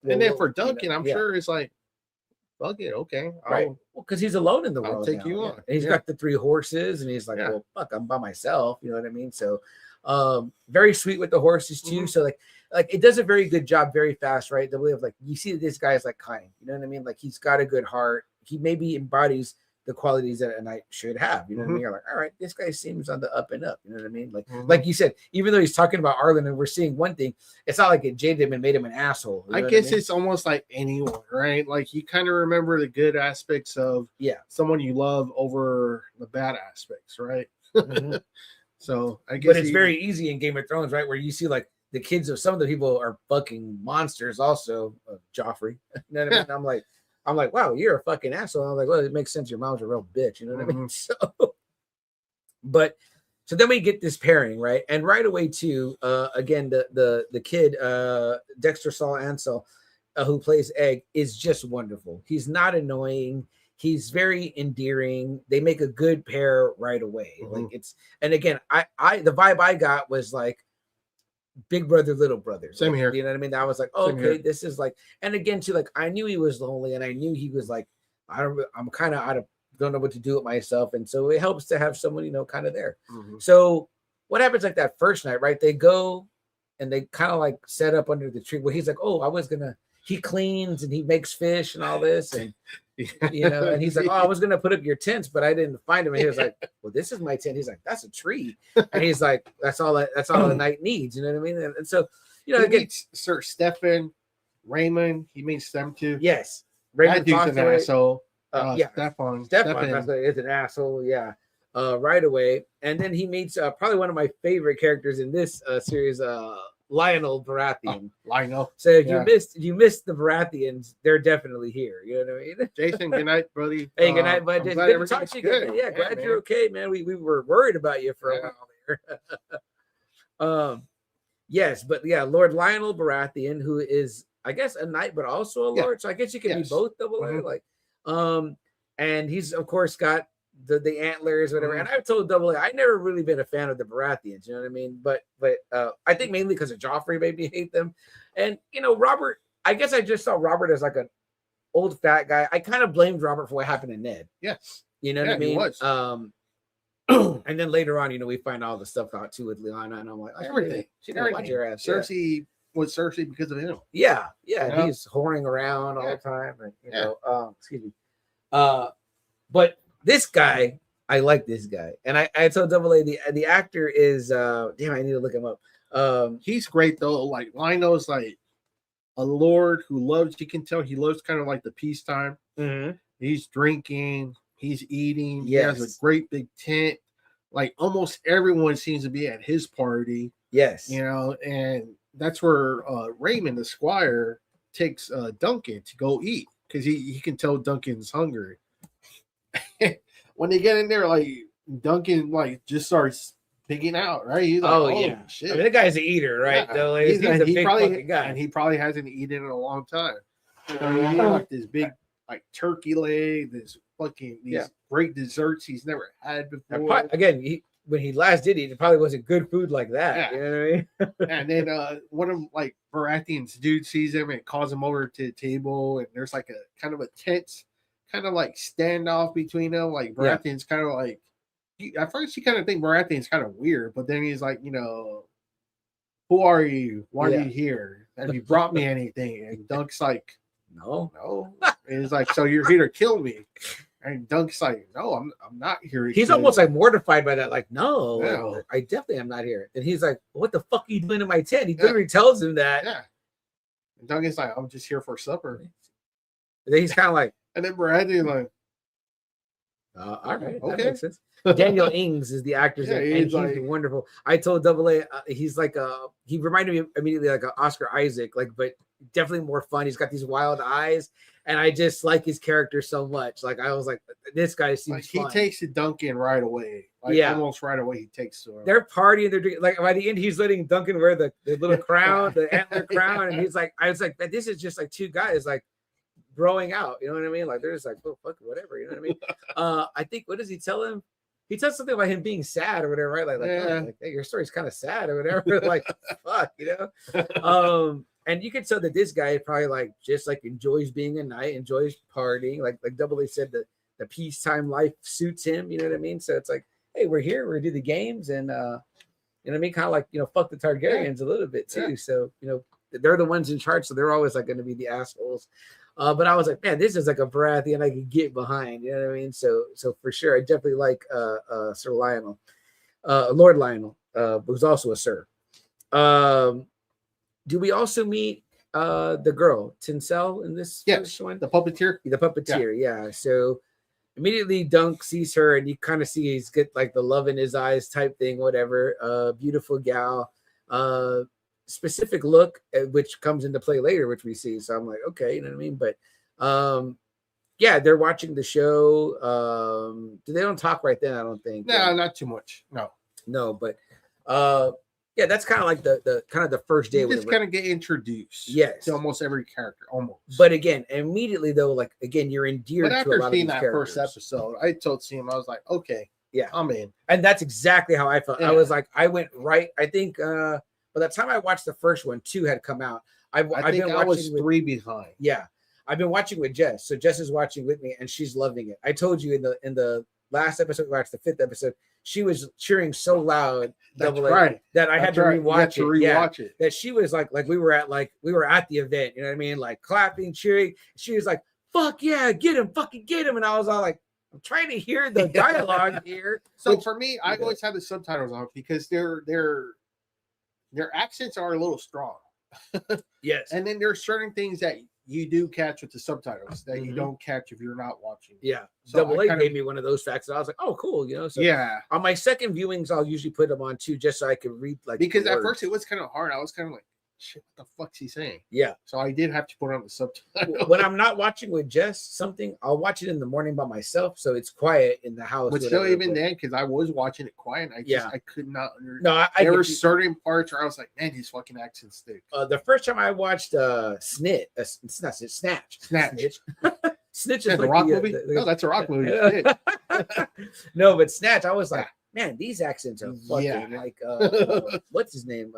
D: And then
C: Well,
D: for
C: you know,
D: Duncan, I'm
C: yeah.
D: sure it's like, fuck it, okay.
C: Right. Well, because he's alone in the
D: I'll
C: world.
D: take
C: now,
D: you
C: yeah.
D: on,
C: And he's
D: yeah.
C: got the 3 horses, and he's like,
D: Yeah.
C: well, fuck, I'm by myself. You know what I mean? So very sweet with the horses too.
D: Mhm.
C: So like it does a very good job very fast, right? The way of like you see that this guy is like kind, you know what I mean? Like he's got a good heart. He maybe embodies the qualities that a knight should have. You know what I mean? You're like, all right, this guy seems on the up and up. You know what I mean? Like
D: Mhm.
C: like you said, even though he's talking about Arlen and we're seeing one thing, it's not like it jaded him and made him an asshole. You
D: I
C: know what
D: guess
C: mean?
D: it's almost like anyone, right? Like you kind of remember the good aspects of
C: Yeah.
D: someone you love over the bad aspects, right?
C: Mhm.
D: So I guess
C: But it's very easy in Game of Thrones, right? Where you see like the kids of some of the people are fucking monsters. Also, Joffrey. You know what I mean? I'm like, wow, you're a fucking asshole. I'm like, well, it makes sense. Your mom's a real bitch. You know what I mean? So, so then we get this pairing, right? And right away too. Again, the kid, Dexter Saul Ansel, who plays Egg, is just wonderful. He's not annoying. He's very endearing. They make a good pair right away.
D: Mhm.
C: Like and again, I the vibe I got was like big brother, little brother.
D: Same
C: Like,
D: here.
C: You know what I mean? I was like, oh,
D: Same
C: okay,
D: here.
C: this is like, and again, too, like I knew he was lonely, and I knew he was like, I'm kind of out of, don't know what to do with myself, and so it helps to have someone, you know, kind of there.
D: Mhm.
C: So what happens like that first night, right? They go and they kind of like set up under the tree where he's like, oh, he cleans and he makes fish and all this, and You know, and he's like, "Oh, I was gonna put up your tents, but I didn't find him." And he was like, "Well, this is my tent." He's like, "That's a tree," and he's like, "That's all a knight needs." You know what I mean? And so, you know,
D: he
C: again,
D: meets Sir Stefan, Raymond. He meets them too.
C: yes,
D: That
C: Raymond
D: dude's an
C: Foster,
D: asshole.
C: yeah,
D: Stefan.
C: Stefan is an asshole, yeah. Right away, and then he meets probably one of my favorite characters in this series, Lionel Baratheon.
D: Lionel.
C: So if
D: Yeah.
C: you missed the Baratheons, they're definitely here. You know what I mean?
D: Jason, good night, buddy.
C: Hey, good night, bud.
D: I'm
C: Good
D: glad
C: to
D: everything's
C: talk to you
D: good.
C: again. Yeah, glad
D: man.
C: you're okay, man. We were worried about you for a
D: Yeah.
C: while there. Yes, but yeah, Lord Lionel Baratheon, who is, I guess, a knight, but also a lord. So I guess you can be
D: Yes.
C: both double A,
D: Mhm.
C: like, and he's of course got the antlers, whatever. And I've told double A, I've never really been a fan of the Baratheons, you know what I mean? But I think mainly because of Joffrey made me hate them. And you know, Robert, I guess I just saw Robert as like an old fat guy. I kind of blamed Robert for what happened to Ned.
D: Yes.
C: You know what I
D: Yeah, he
C: mean?
D: was.
C: And then later on, you know, we find all the stuff out too with Lyanna, and I'm like,
D: Everything.
C: She didn't watch your ass. Yeah.
D: Cersei was Cersei because of him.
C: Yeah, and
D: Yeah.
C: he's whoring around all
D: Yeah.
C: the time, and you
D: Yeah.
C: know, excuse me. But this guy, I like this guy, and I told Double A the actor is damn, I need to look him up.
D: He's great though. Like Lionel's like a lord who loves. You can tell he loves kind of like the peacetime. He's drinking. He's eating. He has
C: Yes.
D: a great big tent. Like almost everyone seems to be at his party.
C: Yes,
D: You know, and that's where Raymond, the squire, takes Duncan to go eat because he can tell Duncan's hungry. When they get in there, like Duncan like just starts picking out, right? He's like,
C: oh
D: "Oh
C: yeah,
D: shit!"
C: I mean, the guy's an eater, right?
D: Yeah.
C: Though he's a big fucking guy.
D: And he probably hasn't eaten in a long time. So he had like this big like turkey leg, these great desserts he's never had
C: And
D: before.
C: again, when he last did it probably wasn't good food like that.
D: Yeah.
C: You know what I mean?
D: And then one of like Baratheon's dude sees him and calls him over to the table, and there's like a kind of a tense kind of like standoff between them. Like Baratheon's kind of like at first you kind of think Baratheon's kind of weird, but then he's like, you know, who are you? Why are you here? Have you brought me anything? And Dunk's like, no. And he's like, so you're here to kill me? And Dunk's like, no, I'm not here.
C: He's almost like mortified by that. Like, no,
D: No.
C: I definitely am not here. And he's like, what the fuck are you doing in my tent? He literally tells him that.
D: yeah. And Duncan's like, I'm just here for supper.
C: And then he's kind of like,
D: And then Baratheon like,
C: all right, that
D: okay.
C: makes sense. Daniel Ings is the actor's
D: Yeah,
C: name, and
D: he's
C: he's
D: like-
C: wonderful. I told Double A, he's like he reminded me immediately like Oscar Isaac, like, but definitely more fun. He's got these wild eyes, and I just like his character so much. Like I was like, this guy seems
D: like he
C: fun.
D: takes to Duncan right away. Like
C: Yeah.
D: almost right away he takes to him.
C: They're partying, they're drinking. Like by the end, he's letting Duncan wear the little crown, the antler crown, and he's like, I was like, this is just like two guys like growing out. You know what I mean? Like they're just like, oh fuck, whatever. You know what I mean? I think what does he tell him? He tells something about him being sad or whatever, right? Like,
D: Yeah.
C: oh, like hey, your story's kind of sad or whatever. Like, fuck, you know. And you can tell that this guy probably like just like enjoys being a knight, enjoys partying. Like Double A said, the peacetime life suits him. You know what I mean? So it's like, hey, we're here, we're gonna do the games, and you know what I mean? Kind of like, you know, fuck the Targaryens a little bit too.
D: Yeah.
C: So you know, they're the ones in charge, so they're always like going to be the assholes. But I was like, man, this is like a Baratheon I could get behind. You know what I mean? So for sure, I definitely like Sir Lionel, Lord Lionel, who's also a Sir. Do we also meet the girl Tinsel in this first one?
D: The puppeteer.
C: The puppeteer, yeah. So immediately Dunk sees her, and you kind of see he's got like the love in his eyes type thing, whatever. Beautiful gal. Specific look, which comes into play later, which we see. So I'm like, okay, you know what I mean? But yeah, they're watching the show. They don't talk right then, I don't think.
D: No, not too much. No.
C: But yeah, that's kind of like the kind of the first day.
D: You just kind of get introduced.
C: Yes.
D: To almost every character, almost.
C: But again, immediately though, like again, you're endeared
D: But
C: to a
D: after
C: lot of
D: seeing
C: these
D: that
C: characters.
D: first episode, I told Sam, I was like, okay,
C: Yeah.
D: I'm in.
C: And that's exactly how I felt.
D: Yeah.
C: I was like, I went right. I think by the time I watched the first one, 2 had come out. I've
D: think
C: been
D: I was
C: watching with,
D: 3 behind.
C: yeah, I've been watching with Jess. So Jess is watching with me, and she's loving it. I told you in the last episode, we watched the 5th episode. She was cheering so loud,
D: That's
C: Double A,
D: right.
C: that I had to
D: That's right. You had
C: rewatch
D: to
C: it. Yeah.
D: rewatch it.
C: That she was like we were at the event, you know what I mean? Like clapping, cheering. She was like fuck yeah, get him, fucking get him. And I was all like, I'm trying to hear the dialogue here.
D: So for me, I always have the subtitles on because their accents are a little strong.
C: Yes.
D: And then there's certain things that you do catch with the subtitles that you don't catch if you're not watching.
C: Yeah.
D: So
C: Double A gave me one of those facts. And I was like, oh, cool. You know, so
D: yeah.
C: on my second viewings, I'll usually put them on too, just so I can read like
D: Because at
C: words.
D: first it was kind of hard. I was kind of like, shit, what the fuck's he saying?
C: Yeah.
D: So I did have to put on the subtitles.
C: When I'm not watching with Jess something, I'll watch it in the morning by myself, so it's quiet in the house.
D: But still, even then, because I was watching it quiet, I could not understand.
C: No,
D: there were certain parts where I was like, man, his fucking accent's thick.
C: The first time I watched Snitch. Snitch is
D: the
C: like
D: Rock movie. No, that's a Rock movie.
C: No, but Snatch, I was like, man, these accents are fucking like what's his name?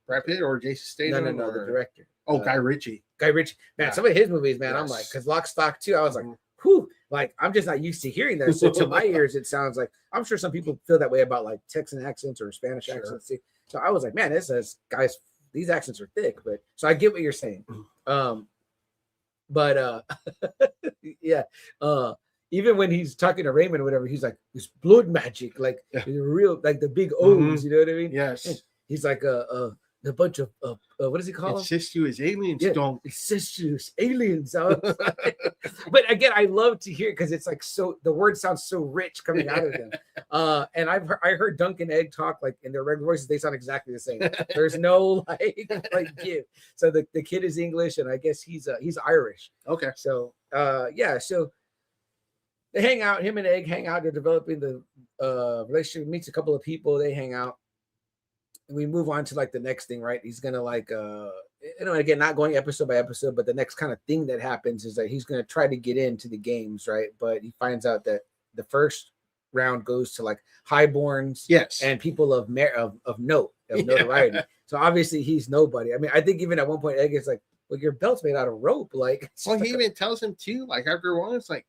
D: Brad Pitt or Jason Statham?
C: No, the director.
D: Guy Ritchie.
C: Man, some of his movies, man, I'm like, because Lock, Stock 2, I was like, whew, like I'm just not used to hearing that. So to my ears, it sounds like, I'm sure some people feel that way about like Texan accents or Spanish accents too. So I was like, man, these accents are thick, but so I get what you're saying. Yeah. Even when he's talking to Raymond or whatever, he's like, it's blood magic, like real, like the big O's, you know what I mean?
D: Yes.
C: He's like a bunch of what does he call them?
D: Incestuous aliens, don't
C: incestuous aliens. But again, I love to hear it because it's like so the word sounds so rich coming out of them. And I heard Dunk and Egg talk like in their regular voices, they sound exactly the same. There's no like give. So the kid is English, and I guess he's Irish.
D: Okay.
C: So so they hang out, him and Egg hang out, they're developing the relationship, meets a couple of people, they hang out. We move on to like the next thing, right? He's gonna like again, not going episode by episode, but the next kind of thing that happens is that he's gonna try to get into the games, right? But he finds out that the first round goes to like highborns, and people of notoriety. So obviously he's nobody. I mean, I think even at one point Egg is like, well, your belt's made out of rope. Like,
D: well, he even tells him too, like after a while, it's like,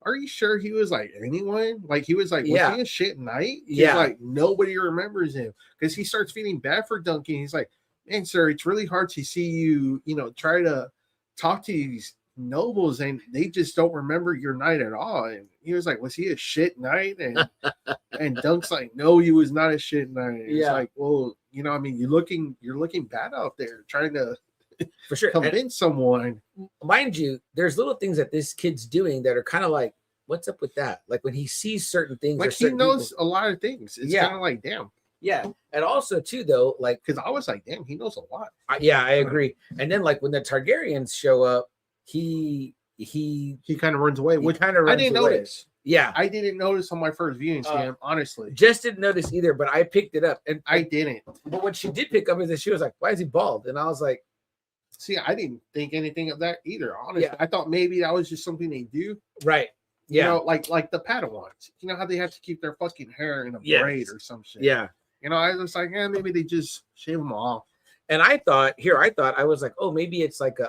D: are you sure he was like anyone? Like he was like, was he a shit knight? Yeah. Like nobody remembers him because he starts feeling bad for Duncan. He's like, man, sir, it's really hard to see you, try to talk to these nobles and they just don't remember your knight at all. And he was like, was he a shit knight? And Dunk's like, no, he was not a shit knight. It's like, well, I mean, you're looking bad out there trying to
C: for sure
D: convince someone.
C: Mind you, there's little things that this kid's doing that are kind of like, what's up with that? Like when he sees certain things,
D: like he knows a lot of things. It's kind of like, damn.
C: Yeah. And also too though, like
D: because I was like, damn, he knows a lot.
C: I agree. And then like when the Targaryens show up, he
D: kind of runs away, which I didn't notice.
C: Yeah,
D: I didn't notice on my first viewing, Sam. Honestly,
C: just didn't notice either. But I picked it up, and
D: I didn't.
C: But what she did pick up is that she was like, "Why is he bald?" And I was like,
D: "See, I didn't think anything of that either. Honestly, I thought maybe that was just something they do,
C: right? Yeah,
D: like the Padawans. You know how they have to keep their fucking hair in a braid or some shit.
C: Yeah,
D: I was like, maybe they just shave them off.
C: And I thought I was like, oh, maybe it's like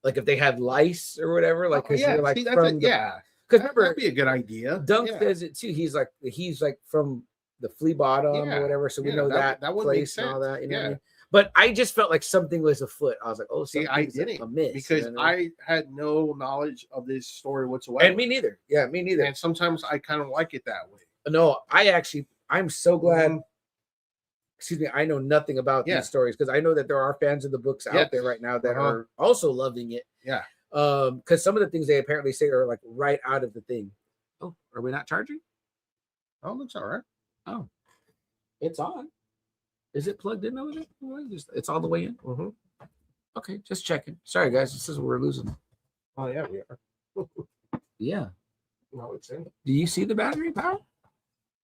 C: like if they had lice or whatever, like because you're like because remember
D: that'd be a good idea.
C: Dunk says it too. He's like from the flea bottom or whatever, so we know that place and all that. You know what I mean? But I just felt like something was afoot. I was like, oh, see, I didn't amiss
D: because I had no knowledge of this story whatsoever.
C: And me neither. Yeah, me neither.
D: And sometimes I kind of like it that way.
C: No, I'm so glad. Excuse me, I know nothing about these stories because I know that there are fans of the books out there right now that are also loving it.
D: Yeah.
C: Because some of the things they apparently say are like right out of the thing. Oh, are we not charging?
D: Oh, looks all right.
C: Oh, it's on. Is it plugged in over there? It's all the way in.
D: Mm-hmm.
C: Okay, just checking. Sorry, guys. This is we're losing.
D: Oh yeah, we are.
C: Yeah.
D: No, it's in.
C: Do you see the battery power?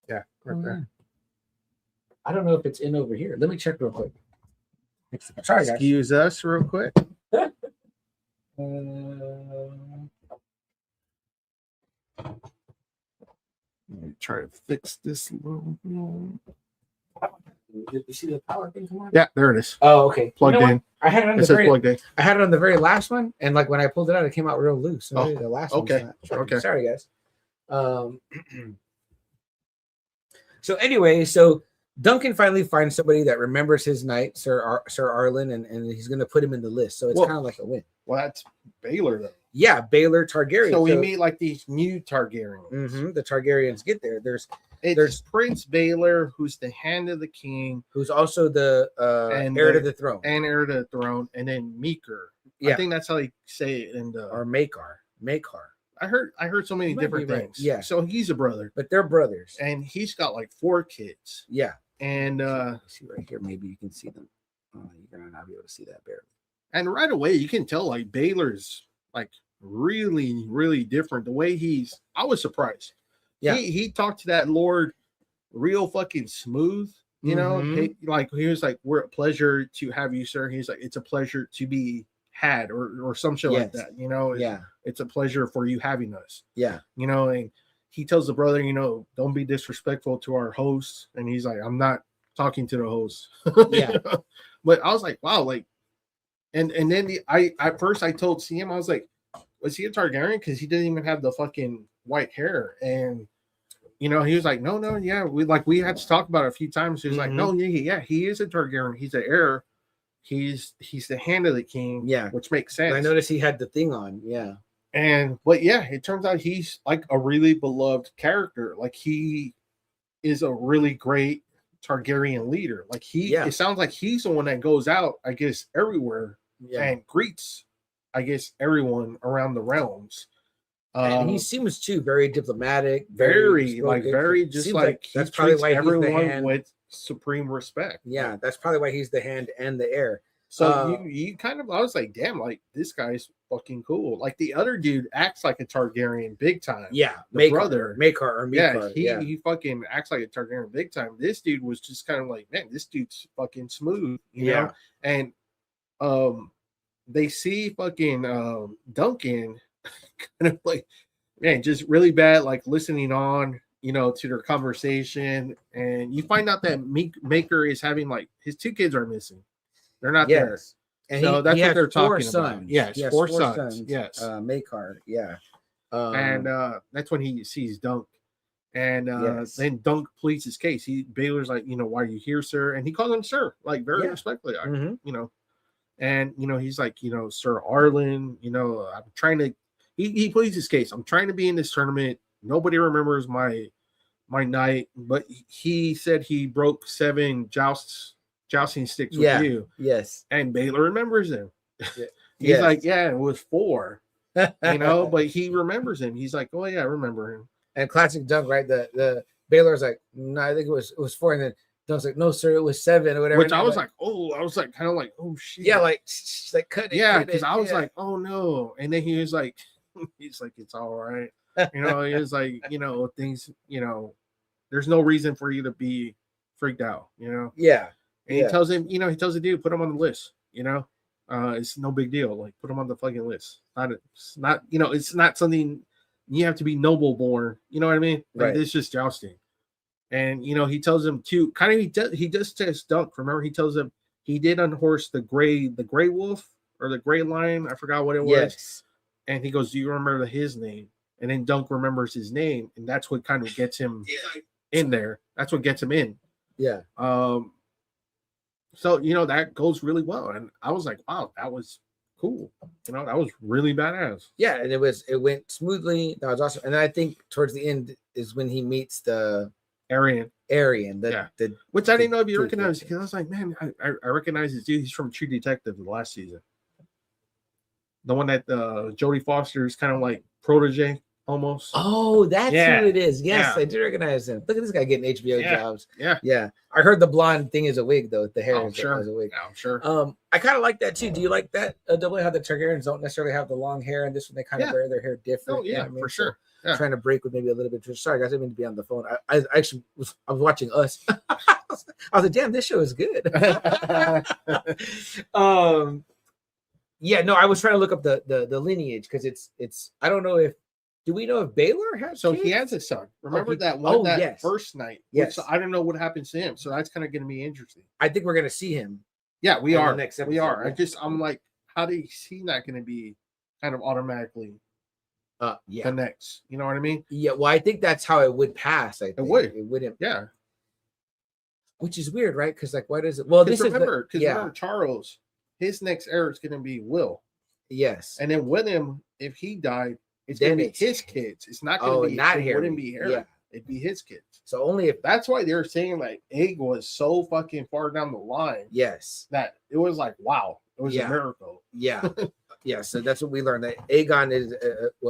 D: Yeah, right there.
C: I don't know if it's in over here. Let me check real quick. Sorry, guys.
D: Excuse us real quick.
C: Let
D: me try to fix this little.
C: Did you see the power thing come on?
D: Yeah, there it is.
C: Oh, okay.
D: Plugged in.
C: I had it on
D: plugged in.
C: I had it on the very last one, and like when I pulled it out, it came out real loose. So
D: the
C: last
D: okay.
C: Okay. Sorry, guys. So anyway, so Duncan finally finds somebody that remembers his knight, Sir Arlen, and he's going to put him in the list. So it's
D: Well-
C: kind of like a win.
D: Well, that's Baylor though.
C: Yeah, Baylor Targaryen.
D: So we meet like these new Targaryens.
C: The Targaryens get there. There's
D: There's Prince Baylor, who's the hand of the king,
C: who's also the
D: And
C: heir to
D: the-
C: the throne,
D: and heir to the throne, and then Meeker.
C: Yeah.
D: I think that's how they say it in the.
C: or Makar.
D: I heard so many
C: You might
D: different
C: be right.
D: things.
C: Yeah.
D: So he's a brother,
C: But they're brothers.
D: and he's got like 4 kids,
C: Yeah.
D: and
C: See right here, maybe you can see them. You're gonna not be able to see that barely.
D: and right away you can tell like Baylor's like really, really different. The way I was surprised.
C: Yeah.
D: He talked to that Lord real fucking smooth. You know,
C: Mhm.
D: he was like, "We're a pleasure to have you, sir." He's like, "It's a pleasure to be had," or some shit like
C: Yes.
D: that. You know,
C: Yeah.
D: it's a pleasure for you having us.
C: Yeah.
D: You know, and he tells the brother, you know, don't be disrespectful to our host. And he's like, I'm not talking to the host.
C: Yeah.
D: You know? But I was like, wow, like, and then at first I told CM, I was like, was he a Targaryen? Because he didn't even have the fucking white hair. And you know, he was like, no, yeah, we had to talk about it a few times. He was like, no, yeah, he is a Targaryen. He's the heir. He's the hand of the king.
C: Yeah.
D: Which makes sense.
C: I noticed he had the thing on. Yeah.
D: But yeah, it turns out he's like a really beloved character. Like he is a really great Targaryen leader. Like it sounds like he's the one that goes out, I guess, everywhere and greets, I guess, everyone around the realms.
C: And he seems too very diplomatic,
D: very
C: spoken.
D: just
C: Seems
D: like he
C: that's probably
D: treats
C: why he's the
D: everyone
C: hand.
D: with supreme respect.
C: Yeah, that's probably why he's the hand and the heir.
D: So you kind of, I was like, damn, like this guy's fucking cool. Like the other dude acts like a Targaryen big time.
C: Yeah,
D: the brother,
C: Makar.
D: Yeah, he fucking acts like a Targaryen big time. This dude was just kind of like, man, this dude's fucking smooth, you know. And they see fucking Duncan kind of like, man, just really bad, like listening on, you know, to their conversation, and you find out that Maker is having like his 2 kids are missing. They're not there.
C: And
D: so that's
C: he
D: what they're
C: has 4
D: talking
C: sons.
D: about. Yes,
C: He has
D: 4 sons. Yes.
C: Makar. Yeah.
D: And that's when he sees Dunk. And then Dunk pleads his case. Baylor's like, you know, why are you here, sir? And he calls him sir, like very respectfully, you know. And you know, he's like, you know, Sir Arlen, you know, I'm trying to. He pleads his case. I'm trying to be in this tournament. Nobody remembers my night, but he said he broke 7 jousting sticks with you.
C: Yes.
D: And Baylor remembers him.
C: Yeah.
D: He's like, yeah, it was 4. You know, but he remembers him. He's like, oh yeah, I remember him.
C: And classic Dunk, right? The Baylor's like, no, I think it was 4, and then Dunk's like, no, sir, it was 7 or whatever.
D: Which I was like, kind of like, oh shit.
C: Yeah, like cut it.
D: Yeah, because I was like, oh no. And then he was like, he's like, it's all right. You know, he was like, you know, things, you know, there's no reason for you to be freaked out, you know?
C: Yeah.
D: And he tells him, you know, he tells the dude, put him on the list, you know? It's no big deal. Like, put him on the fucking list. It's not, you know, it's not something you have to be noble born. You know what I mean? Like,
C: right.
D: It's just jousting. And, you know, he tells him to kind of, he does test Dunk. Remember, he tells him he did unhorse the gray wolf or the gray lion. I forgot what it was.
C: Yes.
D: And he goes, do you remember his name? And then Dunk remembers his name. And that's what kind of gets him in there. That's what gets him in.
C: Yeah.
D: So, you know, that goes really well. And I was like, wow, that was cool. You know, that was really badass.
C: Yeah. And it went smoothly. That was awesome. And I think towards the end is when he meets the
D: Arian. Which I didn't know if you recognized, because I was like, man, I recognize this dude. He's from True Detective the last season. The one that Jodie Foster's kind of like protege almost.
C: Oh, that's who it is. Yes, I do recognize him. Look at this guy getting HBO jobs.
D: Yeah.
C: I heard the blonde thing is a wig though. The hair is
D: sure.
C: a wig.
D: Yeah, I'm sure.
C: I kind of like that too. Do you like that? Double how the Targaryens don't necessarily have the long hair, and this one they kind of wear their hair different.
D: Oh yeah, for sure. Yeah.
C: Trying to break with maybe a little bit. Sorry, guys, I didn't mean to be on the phone. I actually I was watching Us. I was like, damn, this show is good. Yeah, no, I was trying to look up the lineage because it's I don't know if do we know if Baylor has
D: so
C: kids?
D: he has a son. Remember that one first night?
C: Yes.
D: I don't know what happens to him. So that's kind of going to be interesting.
C: I think we're gonna see him.
D: Yeah, we are.
C: Next episode.
D: We are.
C: Yeah.
D: I'm like, how do you see that going to be kind of automatically connects? You know what I mean?
C: Yeah, well, I think that's how it would pass. I think.
D: It would.
C: It wouldn't.
D: Yeah.
C: which is weird, right? Because like, why does it? Well, this
D: remember,
C: is
D: remember Charles, his next heir is going to be Will,
C: yes,
D: and then William, if he died, it's
C: Then
D: going to be
C: it's-
D: his kids. It's not going to be
C: not
D: it
C: Harry.
D: wouldn't be Harry.
C: Yeah.
D: It'd be his kids.
C: So only if
D: That's why they're saying like Egg was so fucking far down the line
C: yes,
D: that it was like, wow, it was
C: Yeah.
D: a miracle.
C: yeah, yeah. So that's what we learned. That Aegon is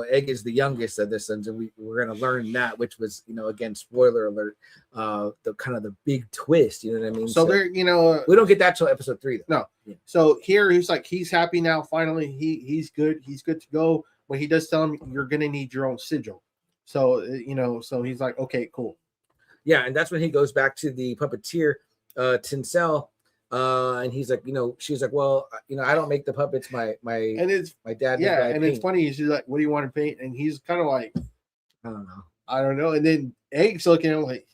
C: Egg is the youngest of the sons, and we're gonna learn that, which was again, spoiler alert, the kind of the big twist. You know what I mean?
D: So they're
C: we don't get that till episode 3 though.
D: No.
C: Yeah.
D: So here he's like, he's happy now. Finally, he's good to go. When he does tell him, you're gonna need your own sigil. So so he's like, okay, cool.
C: Yeah, and that's when he goes back to the puppeteer, Tinsel, and he's like, she's like, well, I don't make the puppets. My
D: And it's
C: dad. did
D: yeah,
C: what I
D: and it's
C: paint."
D: funny. She's like, what do you want to paint? And he's kind of like,
C: I don't know.
D: And then Egg's looking at him like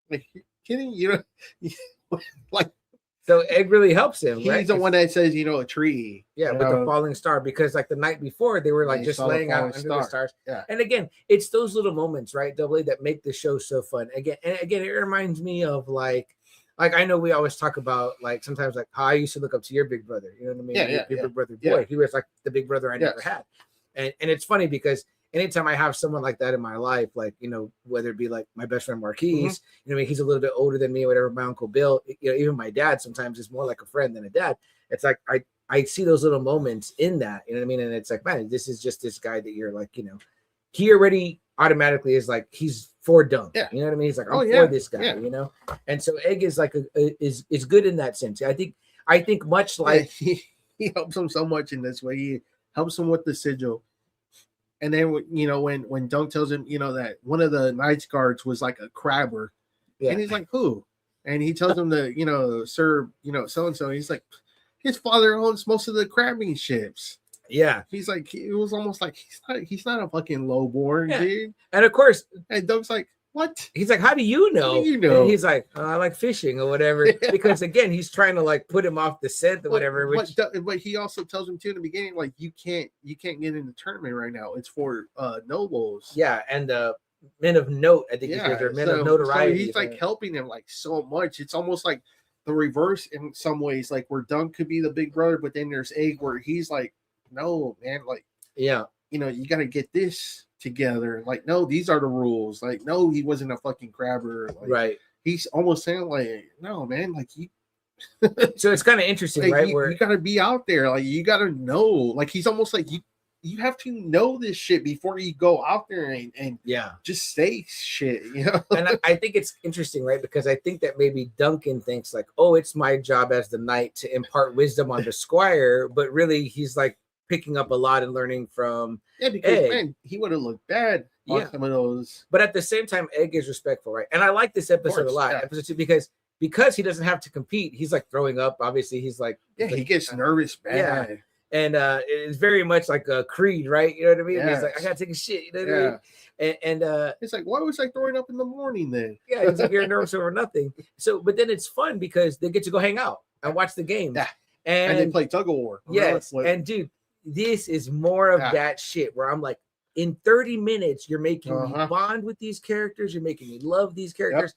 D: you kidding? Like
C: So Egg really helps him.
D: he's
C: right?
D: the one that says, a tree.
C: Yeah, with the falling star, because like the night before they were like
D: They
C: just
D: saw the
C: laying out
D: falling
C: under
D: star.
C: the stars.
D: Yeah.
C: And again, it's those little moments, right, Double A, that make the show so fun. Again, it reminds me of like I know we always talk about like sometimes like how I used to look up to your big brother. You know what I mean?
D: Yeah,
C: Your big brother boy.
D: yeah.
C: He was like the big brother I never had. And it's funny because anytime I have someone like that in my life, like, whether it be like my best friend Marquise, he's a little bit older than me, or whatever, my Uncle Bill, even my dad sometimes is more like a friend than a dad. It's like I see those little moments in that, you know what I mean? And it's like, man, this is just this guy that you're like, he already automatically is like, he's for Dunk.
D: Yeah.
C: You know what I mean? He's like, I'm
D: yeah,
C: for this guy,
D: yeah.
C: And so Egg is like is good in that sense. I think much like
D: he helps him so much in this way. He helps him with the sigil. And then when Dunk tells him, that one of the Knights Guards was like a crabber, and he's like, who? And he tells him to serve, so and so. He's like, his father owns most of the crabbing ships.
C: Yeah.
D: He's like, it was almost like he's not a fucking lowborn, dude.
C: And of course,
D: And Dunk's like, what?
C: he's like, how do you know?
D: How do you know?
C: And he's like, I like fishing or whatever.
D: Yeah.
C: Because again, he's trying to like put him off the scent or whatever.
D: But he also tells him too in the beginning, like, you can't get in the tournament right now. It's for nobles.
C: Yeah, and men of note, I think they're men of notoriety.
D: So he's like helping him like so much. It's almost like the reverse in some ways, like where Dunk could be the big brother, but then there's Egg where he's like, no, man, like, you got to get this together. Like, no, these are the rules. Like, no, he wasn't a fucking crabber. Like,
C: right.
D: He's almost saying like, no, man, like you.
C: So it's kind of interesting,
D: like,
C: right?
D: You got to be out there. Like, you got to know. Like, he's almost like you have to know this shit before you go out there and just say shit,
C: And I think it's interesting, right? Because I think that maybe Duncan thinks like, oh, it's my job as the knight to impart wisdom on the squire, but really he's like picking up a lot and learning from
D: because
C: Egg.
D: Man, he would have looked bad on some of those.
C: But at the same time, Egg is respectful, right? And I like this episode a lot, episode 2, because he doesn't have to compete. He's like throwing up. Obviously, he's like,
D: he gets nervous bad.
C: Yeah. And it's very much like a Creed, right? You know what I mean? He's like, I gotta take a shit. You know what I mean? And
D: it's like, why was I throwing up in the morning then?
C: Yeah, it's like you're nervous over nothing. So, but then it's fun because they get to go hang out and watch the game.
D: Yeah.
C: And
D: they play tug of war.
C: Yes. And dude, this is more of that shit where I'm like, in 30 minutes, you're making me bond with these characters. You're making me love these characters.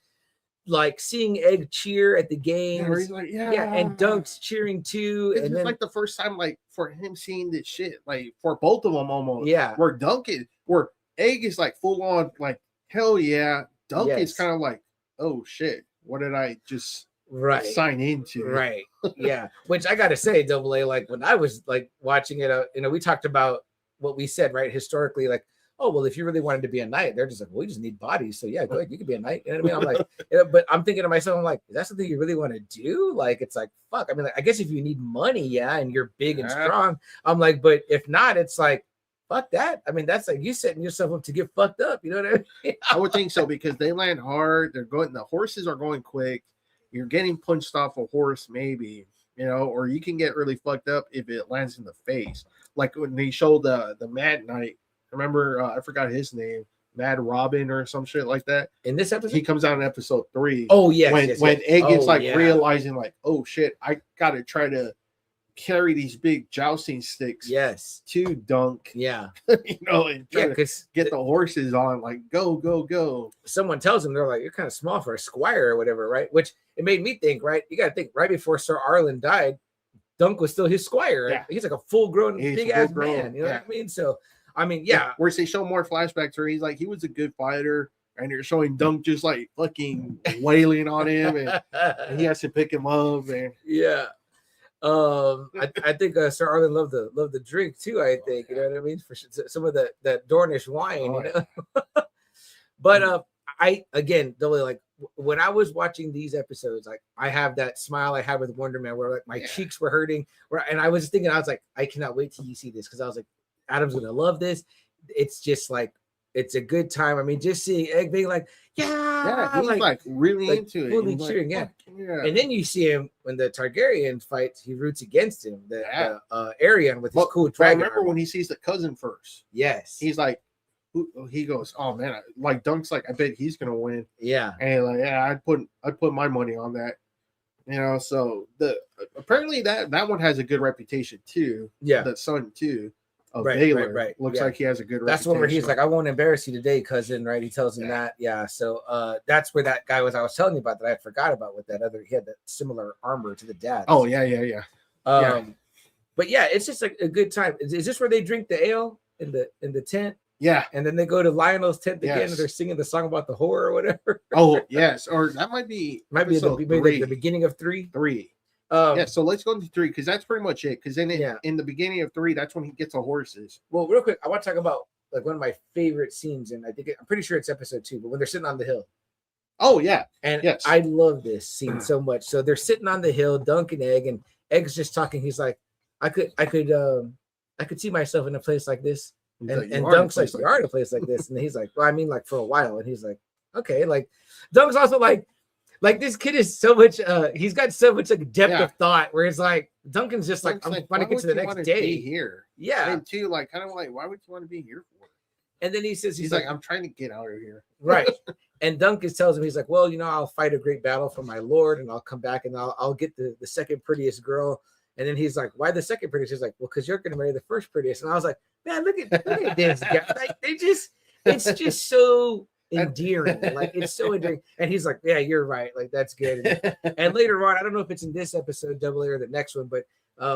C: Like seeing Egg cheer at the game.
D: Yeah, he's like,
C: and Dunk's cheering too.
D: It's
C: and then
D: like the first time, like for him seeing this shit, like for both of them almost.
C: Yeah.
D: Where Egg is like full on, like, hell yeah. Dunk is kind of like, oh shit, what did I just sign into?
C: Right. Yeah. Which I gotta say, Double A, like when I was like watching it, we talked about what we said, right? Historically, like, oh, well, if you really wanted to be a knight, they're just like, well, we just need bodies. So yeah, go ahead, you can be a knight. You know what I mean? I'm like, but I'm thinking to myself, I'm like, is that something you really want to do? Like, it's like, fuck. I mean, like, I guess if you need money, and you're big and strong, I'm like, but if not, it's like, fuck that. I mean, that's like you setting yourself up to get fucked up. You know what I mean?
D: I would think so because they land hard. The horses are going quick. You're getting punched off a horse, maybe, or you can get really fucked up if it lands in the face. Like when they showed the Mad Knight. Remember, I forgot his name, Mad Robin or some shit like that.
C: In this episode,
D: he comes out in episode 3.
C: Oh yes,
D: when Egg gets realizing like, oh shit, I gotta try to carry these big jousting sticks.
C: Yes,
D: to Dunk.
C: Yeah,
D: and try to get the horses on. Like, go.
C: Someone tells him they're like, you're kind of small for a squire or whatever, right? Which it made me think, right? You got to think right before Sir Arlen died, Dunk was still his squire. Right?
D: Yeah.
C: He's like a full-grown, big-ass man. You know
D: yeah.
C: what I mean? So, I mean, yeah.
D: Whereas they show more flashbacks where he's like, he was a good fighter, and they're showing Dunk just like fucking wailing on him, and he has to pick him up. And
C: yeah. I think Sir Arlen loved the drink too. I think you know what I mean, for some of that Dornish wine, you know. But I again, Double, like when I was watching these episodes, like I have that smile I had with Wonder Man, where like my cheeks were hurting, and I was thinking, I was like, I cannot wait till you see this, because I was like, Adam's gonna love this. It's just like, it's a good time. I mean, just seeing Egg being like,
D: he's like really into it,
C: fully cheering,
D: yeah.
C: And then you see him when the Targaryen fights, he roots against him, the Aerion with his cool dragon.
D: I remember when he sees the cousin first.
C: Yes,
D: he's like, he goes, oh man, like Dunk's like, I bet he's gonna win.
C: Yeah,
D: and like, yeah, I'd put my money on that. You know, so apparently that one has a good reputation too. Yeah, the son too. Baylor, right. Looks like he has a good reputation.
C: That's one where he's like, I won't embarrass you today, cousin, right? He tells him that. Yeah. So that's where that guy was I was telling you about that I forgot about, with that other, he had that similar armor to the dad.
D: Oh, yeah.
C: But yeah, it's just like a good time. Is this where they drink the ale in the tent?
D: Yeah.
C: And then they go to Lionel's tent again, and they're singing the song about the whore or whatever.
D: Oh, yes. Or that might be
C: the beginning of 3.
D: So let's go into 3, because that's pretty much it. Because then in the beginning of 3, that's when he gets the horses.
C: Well, real quick, I want to talk about like one of my favorite scenes, and I'm pretty sure it's episode 2, but when they're sitting on the hill.
D: Oh yeah,
C: and I love this scene so much. So they're sitting on the hill, Dunk and Egg, and Egg's just talking. He's like, I could see myself in a place like this, and Dunk's like, you are in a place like this, and he's like, well, I mean, like for a while, and he's like, okay, like Dunk's also like this kid is so much he's got so much like depth of thought, where it's like Duncan's just like, I'm trying to get to the next day
D: here. And too, like, kind of like, why would you want to be here for?
C: And then he says
D: he's like, I'm trying to get out of here.
C: Right. And Duncan tells him, he's like, well, you know, I'll fight a great battle for my lord, and I'll come back and I'll get the second prettiest girl. And then he's like, why the second prettiest? He's like, well, because you're gonna marry the first prettiest. And I was like, man, look at this guy. Like, it's just so endearing. Like, it's so endearing. And he's like, yeah, you're right. Like, that's good. And later on, I don't know if it's in this episode, Double A, or the next one, but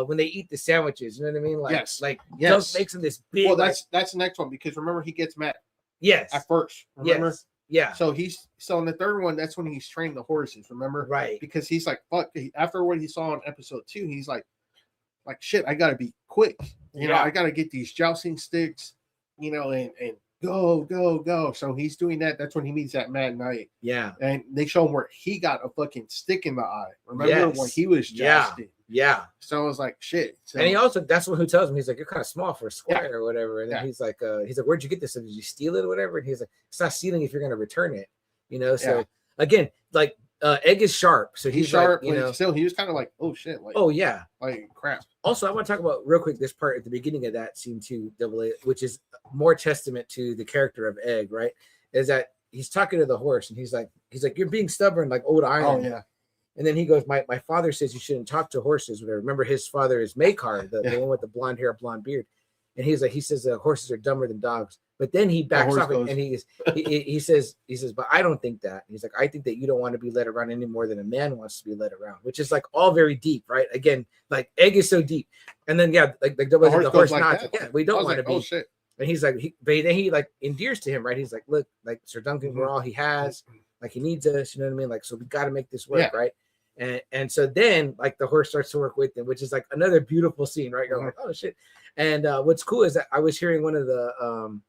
C: when they eat the sandwiches, you know what I mean? Like, Dunk makes them this big.
D: Well, that's the next one, because remember, he gets mad.
C: Yes.
D: At first, remember?
C: Yes. Yeah.
D: So in the third one, that's when he's trained the horses, remember?
C: Right.
D: Because he's like, fuck, after what he saw in episode 2, he's like shit, I gotta be quick. You know, I gotta get these jousting sticks, you know, and go. So he's doing that. That's when he meets that Mad Knight.
C: Yeah.
D: And they show him where he got a fucking stick in the eye. Remember when he was jousting?
C: Yeah.
D: So I was like, shit. So,
C: and he also, that's who tells him, he's like, you're kind of small for a squire or whatever. And then he's like, where'd you get this? Did you steal it or whatever? And he's like, it's not stealing if you're going to return it, you know? So again, like Egg is sharp. So he's sharp, like, you know,
D: still he was kind of like, oh shit. Like,
C: oh yeah.
D: Like crap.
C: Also, I want to talk about real quick this part at the beginning of that scene too, Double A, which is more testament to the character of Egg, right? Is that he's talking to the horse and he's like, you're being stubborn like old iron.
D: Oh yeah.
C: And then he goes, my father says you shouldn't talk to horses. Whatever. Remember, his father is Makar, the one with the blonde hair, blonde beard. And he's like, he says horses are dumber than dogs. But then he backs off and he says, but I don't think that. He's like, I think that you don't want to be led around any more than a man wants to be led around, which is like all very deep, right? Again, like Egg is so deep. And then like the horse nods. Like, yeah, we don't want to be.
D: Oh shit.
C: And he's like, but then he like endears to him, right? He's like, look, Sir Duncan, we're all he has. Like, he needs us, you know what I mean? Like, so we got to make this work, right? And so then like the horse starts to work with him, which is like another beautiful scene, right? You're like, oh shit. And what's cool is that I was hearing one of the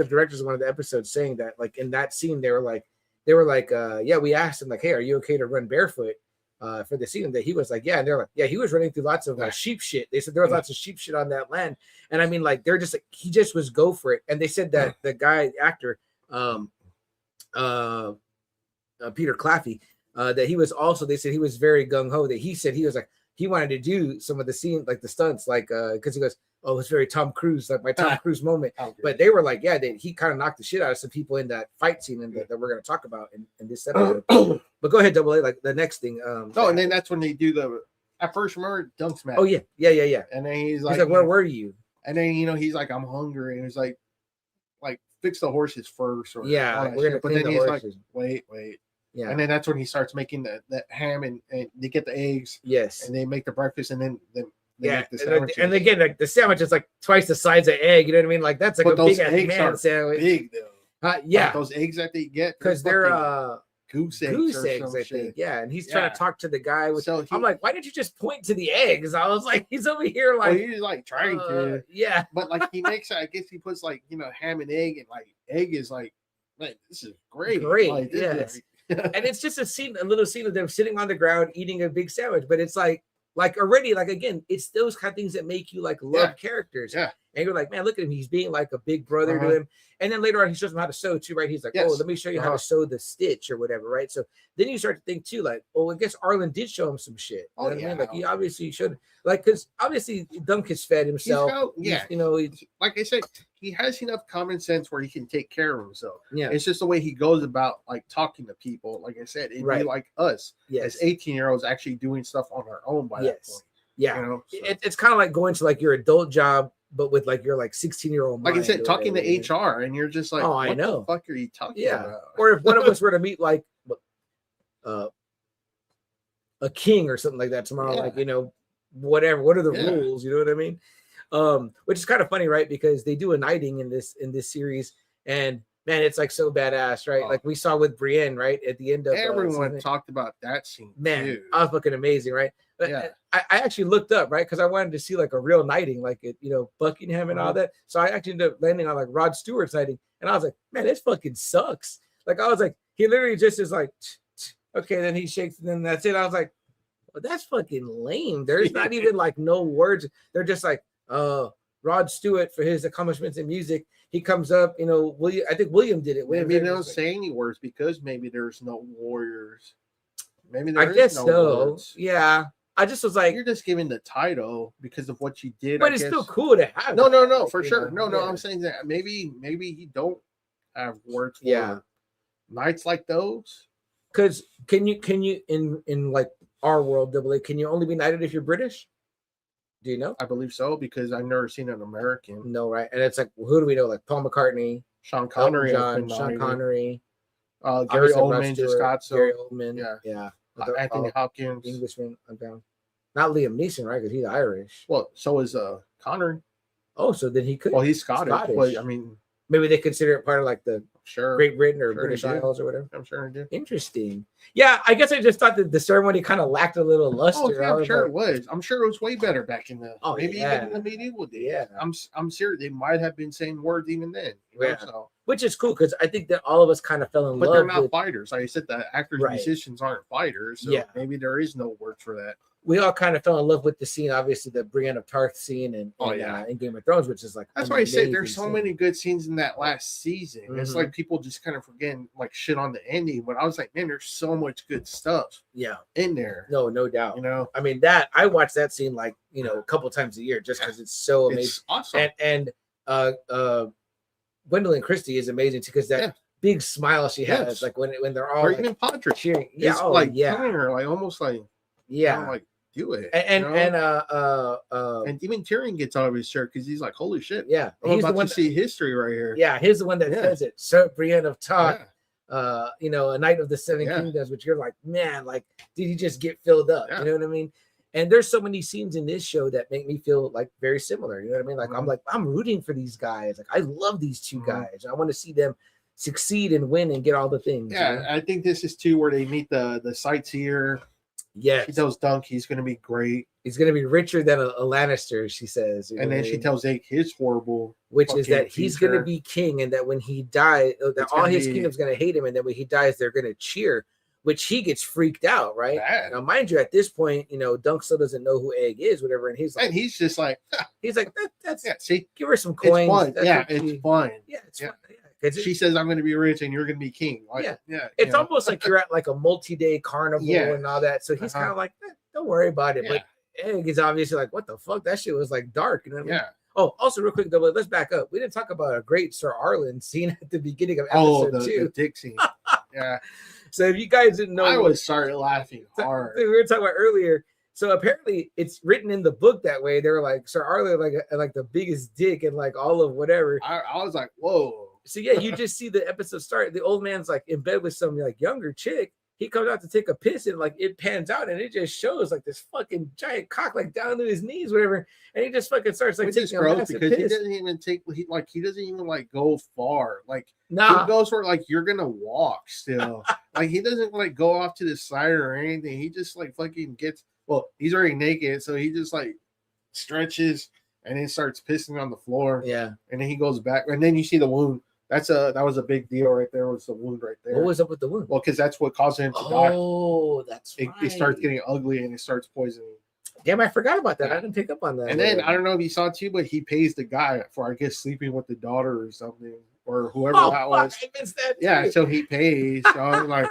C: directors of one of the episodes saying that like in that scene they were like we asked him like, hey, are you okay to run barefoot for the scene? That he was like, yeah. And they're like, yeah, he was running through lots of sheep shit. They said there was lots of sheep shit on that land. And I mean, like, they're just like, he just was go for it. And they said that the guy actor Peter Claffey, that he was also, they said he was very gung-ho, that he said he was like, he wanted to do some of the scene, like the stunts, like because he goes, oh, it's very Tom Cruise, like my Tom Cruise moment. But they were like, yeah, he kind of knocked the shit out of some people in that fight scene that we're going to talk about in this episode. But go ahead, Double A, like the next thing.
D: And then that's when they do at first, remember, Dunk's mad.
C: Oh yeah.
D: And then he's like,
C: where were you?
D: And then, you know, he's like, I'm hungry. And he's like fix the horses first. Or
C: we're going to
D: but then
C: the
D: he's
C: horses.
D: like, wait.
C: Yeah.
D: And then that's when he starts making the ham and they get the eggs.
C: Yes.
D: And they make the breakfast and then they
C: Yeah.
D: make the sandwiches.
C: And again, like the sandwich is like twice the size of egg. You know what I mean? Like that's like
D: But
C: a
D: those
C: big
D: eggs
C: man
D: are
C: sandwich.
D: big though.
C: Yeah.
D: Like those eggs that they get
C: Because they're
D: fucking goose eggs,
C: I think. Yeah. And he's trying
D: Yeah.
C: to talk to the guy.
D: So
C: I'm like, why didn't you just point to the eggs? I was like, he's over here like,
D: he's like trying to.
C: yeah.
D: But like he makes, I guess he puts like ham and egg, and like egg is like this is great.
C: Great,
D: Like, this is
C: yes. And it's just a little scene of them sitting on the ground eating a big sandwich, but it's like already, like again, it's those kind of things that make you like love characters.
D: Yeah.
C: And you're like, man, look at him. He's being like a big brother to him. And then later on, he shows him how to sew too, right? He's like, oh, let me show you how to sew the stitch or whatever, right? So then you start to think too, like, oh, I guess Arlen did show him some shit. You know what I mean? Like he obviously should, like, because obviously Dunk has fed himself.
D: Like I said, he has enough common sense where he can take care of himself.
C: Yeah.
D: It's just the way he goes about like talking to people. Like I said, it'd be like us as 18-year-olds actually doing stuff on our own by that point.
C: Yeah.
D: You know?
C: It's kind of like going to like your adult job, but with like your like 16-year-old
D: like I said, talking to HR, and you're just like,
C: oh,
D: what
C: I know.
D: the fuck are you talking about?
C: Or if one of us were to meet like a king or something like that tomorrow, like, you know, whatever, what are the rules? You know what I mean? Which is kind of funny, right? Because they do a knighting in this series, and man, it's like so badass, right? Like we saw with Brienne, right? At the end of
D: everyone talked about that scene.
C: Man,
D: too.
C: I was fucking amazing, right? But I actually looked up, right? Because I wanted to see like a real knighting, like it, you know, Buckingham and all that. So I actually ended up landing on like Rod Stewart's knighting, and I was like, man, this fucking sucks. Like I was like, he literally just is like, okay, then he shakes, and then that's it. I was like, well, that's fucking lame. There's not even like no words. They're just like, Rod Stewart for his accomplishments in music. He comes up, you know, I think William did it.
D: Maybe they don't say any words because maybe there's no warriors. Maybe there
C: I guess
D: no
C: so.
D: words.
C: Yeah. I just was like,
D: you're just giving the title because of what you did.
C: But it's still cool to have.
D: No, for sure. No, I'm saying that maybe you don't have words for nights like those.
C: Because can you in like our world, double, can you only be knighted if you're British? Do you know?
D: I believe so because I've never seen an American.
C: No, right? And it's like, who do we know? Like Paul McCartney,
D: Sean Connery,
C: Sean Connery,
D: Gary Oldman just got so.
C: Gary Oldman,
D: yeah. Anthony Hopkins,
C: Englishman. I'm down. Not Liam Neeson, right? Because he's Irish.
D: Well, so is Connery.
C: Oh, so then he could.
D: Well, he's Scottish. But, I mean,
C: maybe they consider it part of like the Great Britain or British Isles or whatever.
D: I'm sure it did.
C: Interesting. Yeah, I guess I just thought that the ceremony kind of lacked a little luster.
D: Oh, yeah, I'm sure it was. I'm sure it was way better back in the maybe even in the medieval days.
C: Yeah,
D: I'm sure they might have been saying words even then. So.
C: Which is cool because I think that all of us kind of fell in love.
D: But they're not fighters. Like I said, the actors, musicians aren't fighters. So
C: maybe
D: there is no word for that.
C: We all kind of fell in love with the scene, obviously the Brienne of Tarth scene and in Game of Thrones, which is like
D: that's why I said there's so many good scenes in that last season. Mm-hmm. It's like people just kind of forgetting like shit on the ending. But I was like, man, there's so much good stuff. In there.
C: No doubt.
D: You know,
C: I mean that I watch that scene like a couple times a year just because it's so amazing.
D: It's awesome.
C: And Gwendolyn Christie is amazing too because that big smile she has, like when they're all
D: even Podrick
C: cheering.
D: It's telling her like almost like like do it.
C: And
D: even Tyrion gets out of his chair because he's like, holy shit.
C: Yeah.
D: He's about to see history right here.
C: Yeah, he's the one that says it. Sir Brienne of Tarth, a knight of the Seven Kingdoms, which you're like, man, like, did he just get filled up? You know what I mean? And there's so many scenes in this show that make me feel like very similar. You know what I mean? Like I'm rooting for these guys. Like I love these two guys. I want to see them succeed and win and get all the things.
D: Yeah, I think this is too where they meet the sightseer.
C: Yes.
D: She tells Dunk he's going to be great.
C: He's going to be richer than a Lannister, she says.
D: And then she tells Ake his horrible.
C: Which is that he's going to be king and that when he dies, that all his kingdom's going to hate him. And then when he dies, they're going to cheer, which he gets freaked out, right? Now, mind you, at this point, Dunk still doesn't know who Egg is, whatever. And he's like,
D: just like,
C: that's,
D: see,
C: give her some coins.
D: It's fun. It's fun.
C: Yeah, it's fun.
D: She says, I'm going to be rich and you're going to be king. Like,
C: it's almost like you're at like a multi-day carnival and all that. So he's kind of like, don't worry about it. But Egg is obviously like, what the fuck? That shit was like dark. You know what I mean? Oh, also real quick, though, let's back up. We didn't talk about a great Sir Arlen scene at the beginning of episode 2.
D: The dick scene.
C: So if you guys didn't know,
D: I started laughing hard.
C: We were talking about earlier. So apparently it's written in the book that way. They were like, Sir Arlen, like the biggest dick and like all of whatever.
D: I was like, whoa.
C: So yeah, you just see the episode start. The old man's like in bed with some like younger chick, he comes out to take a piss and like it pans out and it just shows like this fucking giant cock like down to his knees, whatever. And he just fucking starts like taking a massive
D: because
C: piss.
D: he doesn't even he doesn't even like go far. Like
C: Nah.
D: he goes for like you're gonna walk still. Like he doesn't like go off to the side or anything. He just like fucking gets he's already naked, so he just like stretches and then starts pissing on the floor.
C: Yeah.
D: And then he goes back and then you see the wound. That was a big deal right there. Was the wound right there?
C: What was up with the wound?
D: Well, because that's what caused him to die.
C: Oh, that's right.
D: It starts getting ugly and it starts poisoning.
C: Damn, I forgot about that. I didn't pick up on that.
D: And then I don't know if you saw it too, but he pays the guy for I guess sleeping with the daughter or something or whoever that was.
C: I missed that too.
D: Yeah, so he pays. So I'm like,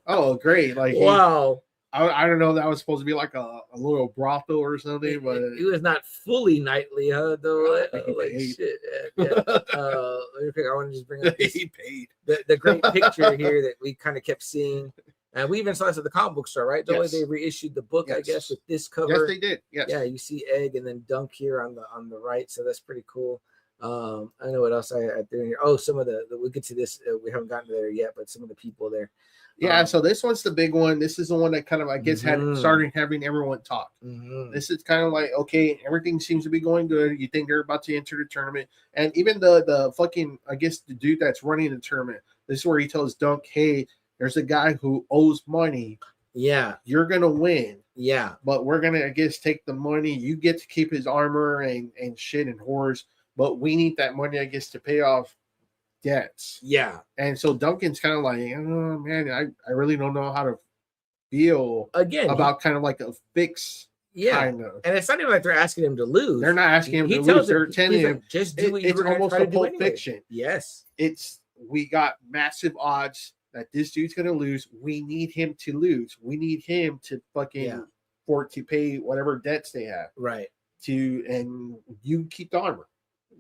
D: oh, great! Like,
C: wow.
D: I don't know. That was supposed to be like a little brothel or something, but
C: it was not fully nightly, huh? Though, like shit. Yeah. Let me pick. I want to just bring up this,
D: he paid
C: the great picture here that we kind of kept seeing, and we even saw this at the comic book store, right?
D: Yes.
C: They reissued the book, I guess, with this cover.
D: Yes, they did. Yes.
C: Yeah, you see Egg and then Dunk here on the right, so that's pretty cool. I know what else I threw in here. Oh, some of the we'll get to this. We haven't gotten to there yet, but some of the people there.
D: Yeah, so this one's the big one. This is the one that kind of, I guess, had started having everyone talk.
C: Mm-hmm.
D: This is kind of like, okay, everything seems to be going good. You think they're about to enter the tournament. And even the fucking, I guess, the dude that's running the tournament, this is where he tells Dunk, hey, there's a guy who owes money.
C: Yeah.
D: You're going to win.
C: Yeah.
D: But we're going to, I guess, take the money. You get to keep his armor and shit and horse. But we need that money, I guess, to pay off debts.
C: Yeah.
D: And so Duncan's kind of like, oh man, I really don't know how to feel
C: again
D: about kind of like a fix.
C: Yeah.
D: Kind of.
C: And it's not even like they're asking him to lose.
D: They're not asking him to lose. They're telling him
C: like, just do what you
D: it's
C: were going
D: almost
C: to try
D: a
C: to do
D: Pulp
C: anyway.
D: Fiction.
C: Yes.
D: We got massive odds that this dude's gonna lose. We need him to lose. We need him to fucking to pay whatever debts they have.
C: Right.
D: And you keep the armor.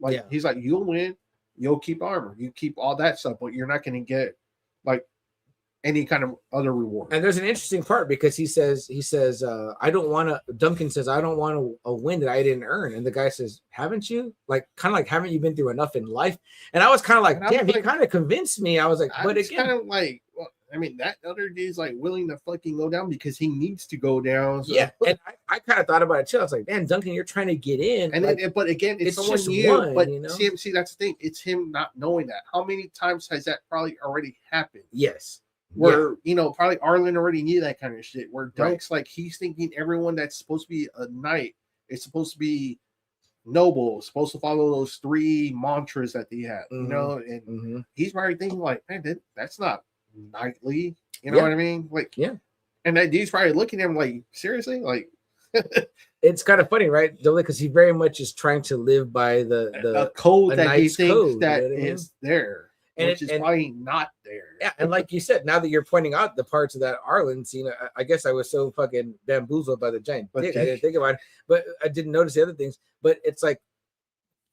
D: Like he's like, you'll win. You'll keep armor. You keep all that stuff, but you're not going to get like any kind of other reward.
C: And there's an interesting part because he says, I don't want to. Duncan says, I don't want a win that I didn't earn. And the guy says, haven't you? Like, kind of like, haven't you been through enough in life? And I was kind of like, damn, he kind of convinced me. I was like, but again,
D: kind of like, well, I mean, that other dude's like willing to fucking go down because he needs to go down. So.
C: Yeah, and I kind of thought about it too. I was like, man, Duncan, you're trying to get in.
D: And
C: like,
D: then, but again, it's someone
C: just
D: new.
C: one,
D: but
C: you know?
D: see, that's the thing. It's him not knowing that. How many times has that probably already happened?
C: Yes.
D: Where, probably Arlen already knew that kind of shit. Where Dunk's like, he's thinking everyone that's supposed to be a knight is supposed to be noble, supposed to follow those 3 mantras that they have, and he's probably thinking like, man, that's not knightly. You know what I mean? Like, and that dude's probably looking at him like, seriously? Like,
C: it's kind of funny, right? Because he very much is trying to live by the
D: code that he thinks
C: code,
D: that is there, which is probably not there.
C: Yeah, and like you said, now that you're pointing out the parts of that Arlen scene, I guess I was so fucking bamboozled by the giant dick, I didn't think about it, but I didn't notice the other things. But it's like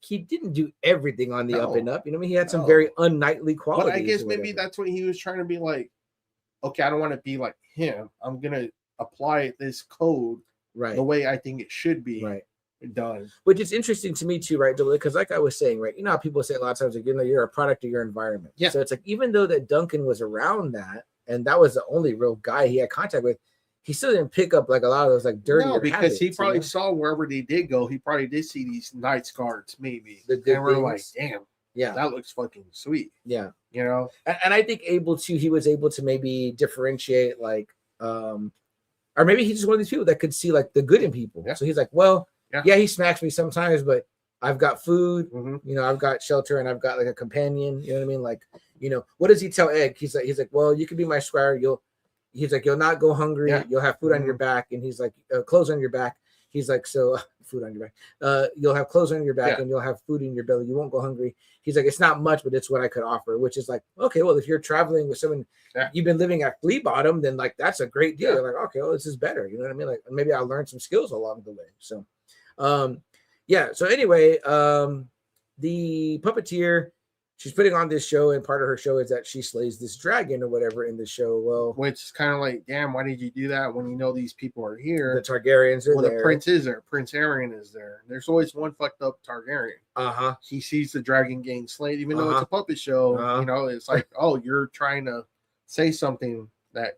C: he didn't do everything on the up and up. You know what I mean? He had some very unknightly qualities.
D: But I guess maybe that's what he was trying to be like. Okay, I don't want to be like him. I'm gonna apply this code the way I think it should be done.
C: Which is interesting to me too, right? Because like I was saying, right, you know how people say a lot of times, like, you're a product of your environment. Yeah. So it's like, even though that Duncan was around that, and that was the only real guy he had contact with, he still didn't pick up like a lot of those like dirty. No,
D: because
C: habits,
D: he probably saw wherever they did go. He probably did see these Knights Guards, maybe.
C: And we're
D: like, damn. Yeah, that looks fucking sweet.
C: Yeah,
D: and
C: I think he was able to maybe differentiate like, or maybe he's just one of these people that could see like the good in people. Yeah. So he's like, well, he smacks me sometimes, but I've got food, I've got shelter, and I've got like a companion. You know what I mean? Like, what does he tell Egg? He's like, well, you can be my squire. You'll not go hungry. Yeah. You'll have food on your back, and he's like, clothes on your back. He's like, so food on your back. You'll have clothes on your back and you'll have food in your belly. You won't go hungry. He's like, it's not much, but it's what I could offer, which is like, okay, well, if you're traveling with someone, you've been living at Flea Bottom, then like, that's a great deal. You're like, okay, well, this is better. You know what I mean? Like, maybe I'll learn some skills along the way. So, So anyway, the puppeteer, she's putting on this show, and part of her show is that she slays this dragon or whatever in the show. Well,
D: which is kind of like, damn, why did you do that when you know these people are here?
C: The Targaryens are there.
D: The prince is there. Prince Aerion is there. There's always one fucked up Targaryen. He sees the dragon getting slain, even though it's a puppet show. It's like, oh, you're trying to say something that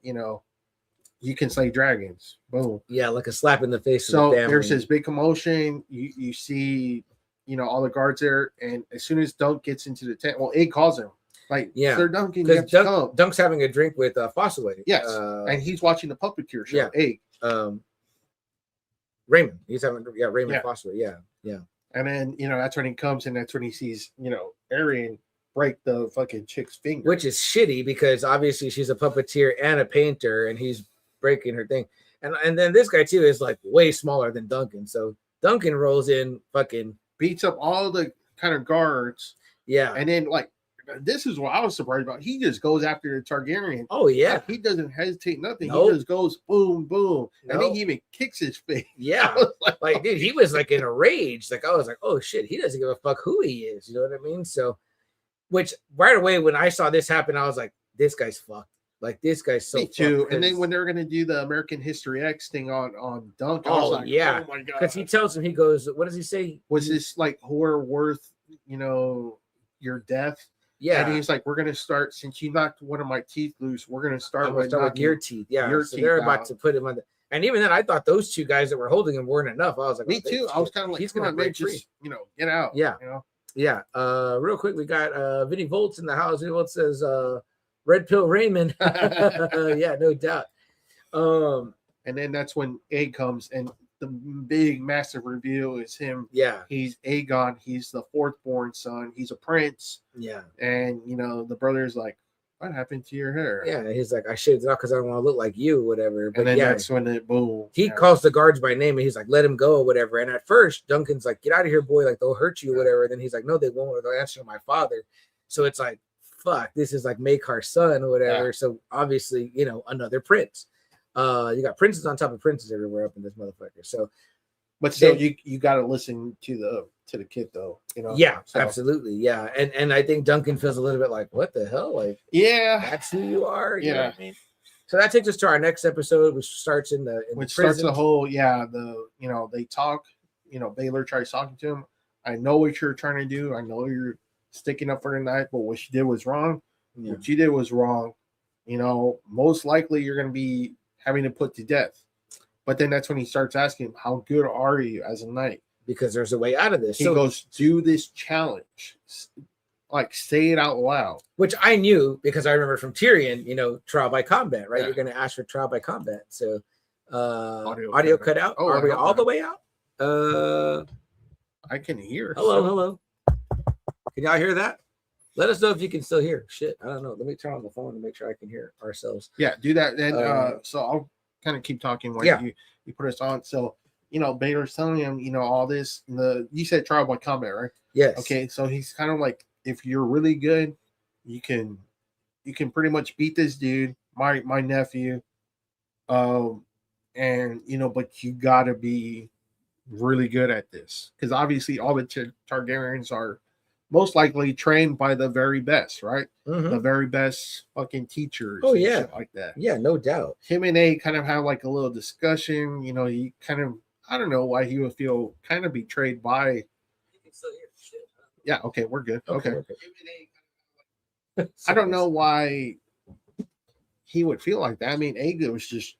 D: you can slay dragons. Boom.
C: Yeah, like a slap in the face.
D: So
C: to the family.
D: there's this big commotion. You see, all the guards there, and as soon as Dunk gets into the tent, well, Egg calls him. Like,
C: Yeah,
D: Sir Duncan, you have to come.
C: Dunk's having a drink with Fossilway.
D: Yes, and he's watching the puppeteer show.
C: Yeah.
D: Egg.
C: Raymond. He's having Raymond Fossilway. Yeah.
D: And then that's when he comes, and that's when he sees Arian break the fucking chick's finger,
C: which is shitty because obviously she's a puppeteer and a painter, and he's breaking her thing. And then this guy too is like way smaller than Duncan. So Duncan rolls in, fucking
D: beats up all the kind of guards.
C: Yeah,
D: and then like. This is what I was surprised about. He just goes after the Targaryen.
C: Oh, yeah.
D: Like, he doesn't hesitate, nothing.
C: Nope.
D: He just goes boom, boom.
C: Nope.
D: And then he even kicks his face.
C: Yeah. Like, dude, he was like in a rage. Like, I was like, oh, shit, he doesn't give a fuck who he is. You know what I mean? So, which right away, when I saw this happen, I was like, this guy's fucked. Like, this guy's so
D: Me too.
C: fucked.
D: And then when they're going to do the American History X thing on Dunk, I was like,
C: yeah.
D: oh, my God.
C: Because he tells him, he goes, what does he say?
D: Was this like whore worth, your death?
C: Yeah,
D: and he's like, "We're gonna start since you knocked one of my teeth loose. We're gonna start with
C: your teeth. Yeah,
D: your
C: so
D: teeth
C: they're about
D: out."
C: to put him on the. And even then, I thought those two guys that were holding him weren't enough. I was like,
D: me too. I was kind of like,
C: he's
D: "Come
C: gonna
D: on, man,
C: break free.
D: just get out."
C: Yeah, yeah. Real quick, we got Vinny Volt's in the house. Vinny Volt says, "Red Pill Raymond." Yeah, no doubt.
D: And then that's when Egg comes, and the big, massive reveal is him.
C: Yeah,
D: he's Aegon. He's the fourth born son. He's a prince.
C: Yeah,
D: and the brother's like, "What happened to your hair?"
C: Yeah, he's like, "I shaved it off because I don't want to look like you, whatever." But
D: and then that's when it boom.
C: He calls the guards by name, and he's like, "Let him go," or whatever. And at first, Duncan's like, "Get out of here, boy! Like they'll hurt you, whatever." And then he's like, "No, they won't. Or they'll answer my father." So it's like, fuck, this is like Makar's son or whatever. Yeah. So obviously, another prince. You got princes on top of princes everywhere up in this motherfucker. So,
D: but still, you got to listen to the kid though.
C: Yeah, so. Absolutely, yeah. And I think Duncan feels a little bit like, what the hell? Like,
D: yeah,
C: that's who you are. You
D: know
C: what I mean? So that takes us to our next episode, which starts which
D: starts the whole they talk. Baylor tries talking to him. I know what you're trying to do. I know you're sticking up for the night, but what you did was wrong. Yeah. What you did was wrong. Most likely you're going to be having to put to death. But then that's when he starts asking him, how good are you as a knight?
C: Because there's a way out of this.
D: He goes, do this challenge. Like, say it out loud.
C: Which I knew because I remember from Tyrion, trial by combat, right? Yeah. You're going to ask for trial by combat. So audio cut out. Oh, are we all the way out?
D: I can hear.
C: Hello. Can y'all hear that? Let us know if you can still hear. Shit, I don't know. Let me turn on the phone to make sure I can hear ourselves.
D: Yeah, do that. And so I'll kind of keep talking while you put us on. So, Baylor's telling him, all this. You said trial by combat, right?
C: Yes.
D: Okay, so he's kind of like, if you're really good, you can pretty much beat this dude, my nephew. And but you gotta be really good at this. Because obviously all the Targaryens are most likely trained by the very best, right? Mm-hmm. The very best fucking teachers.
C: Oh, yeah.
D: Shit like that.
C: Yeah, no doubt.
D: Him and A kind of have like a little discussion. He kind of, I don't know why he would feel kind of betrayed by. You can still hear shit. Yeah, okay, we're good. Okay. I don't know why he would feel like that. I mean, A was just,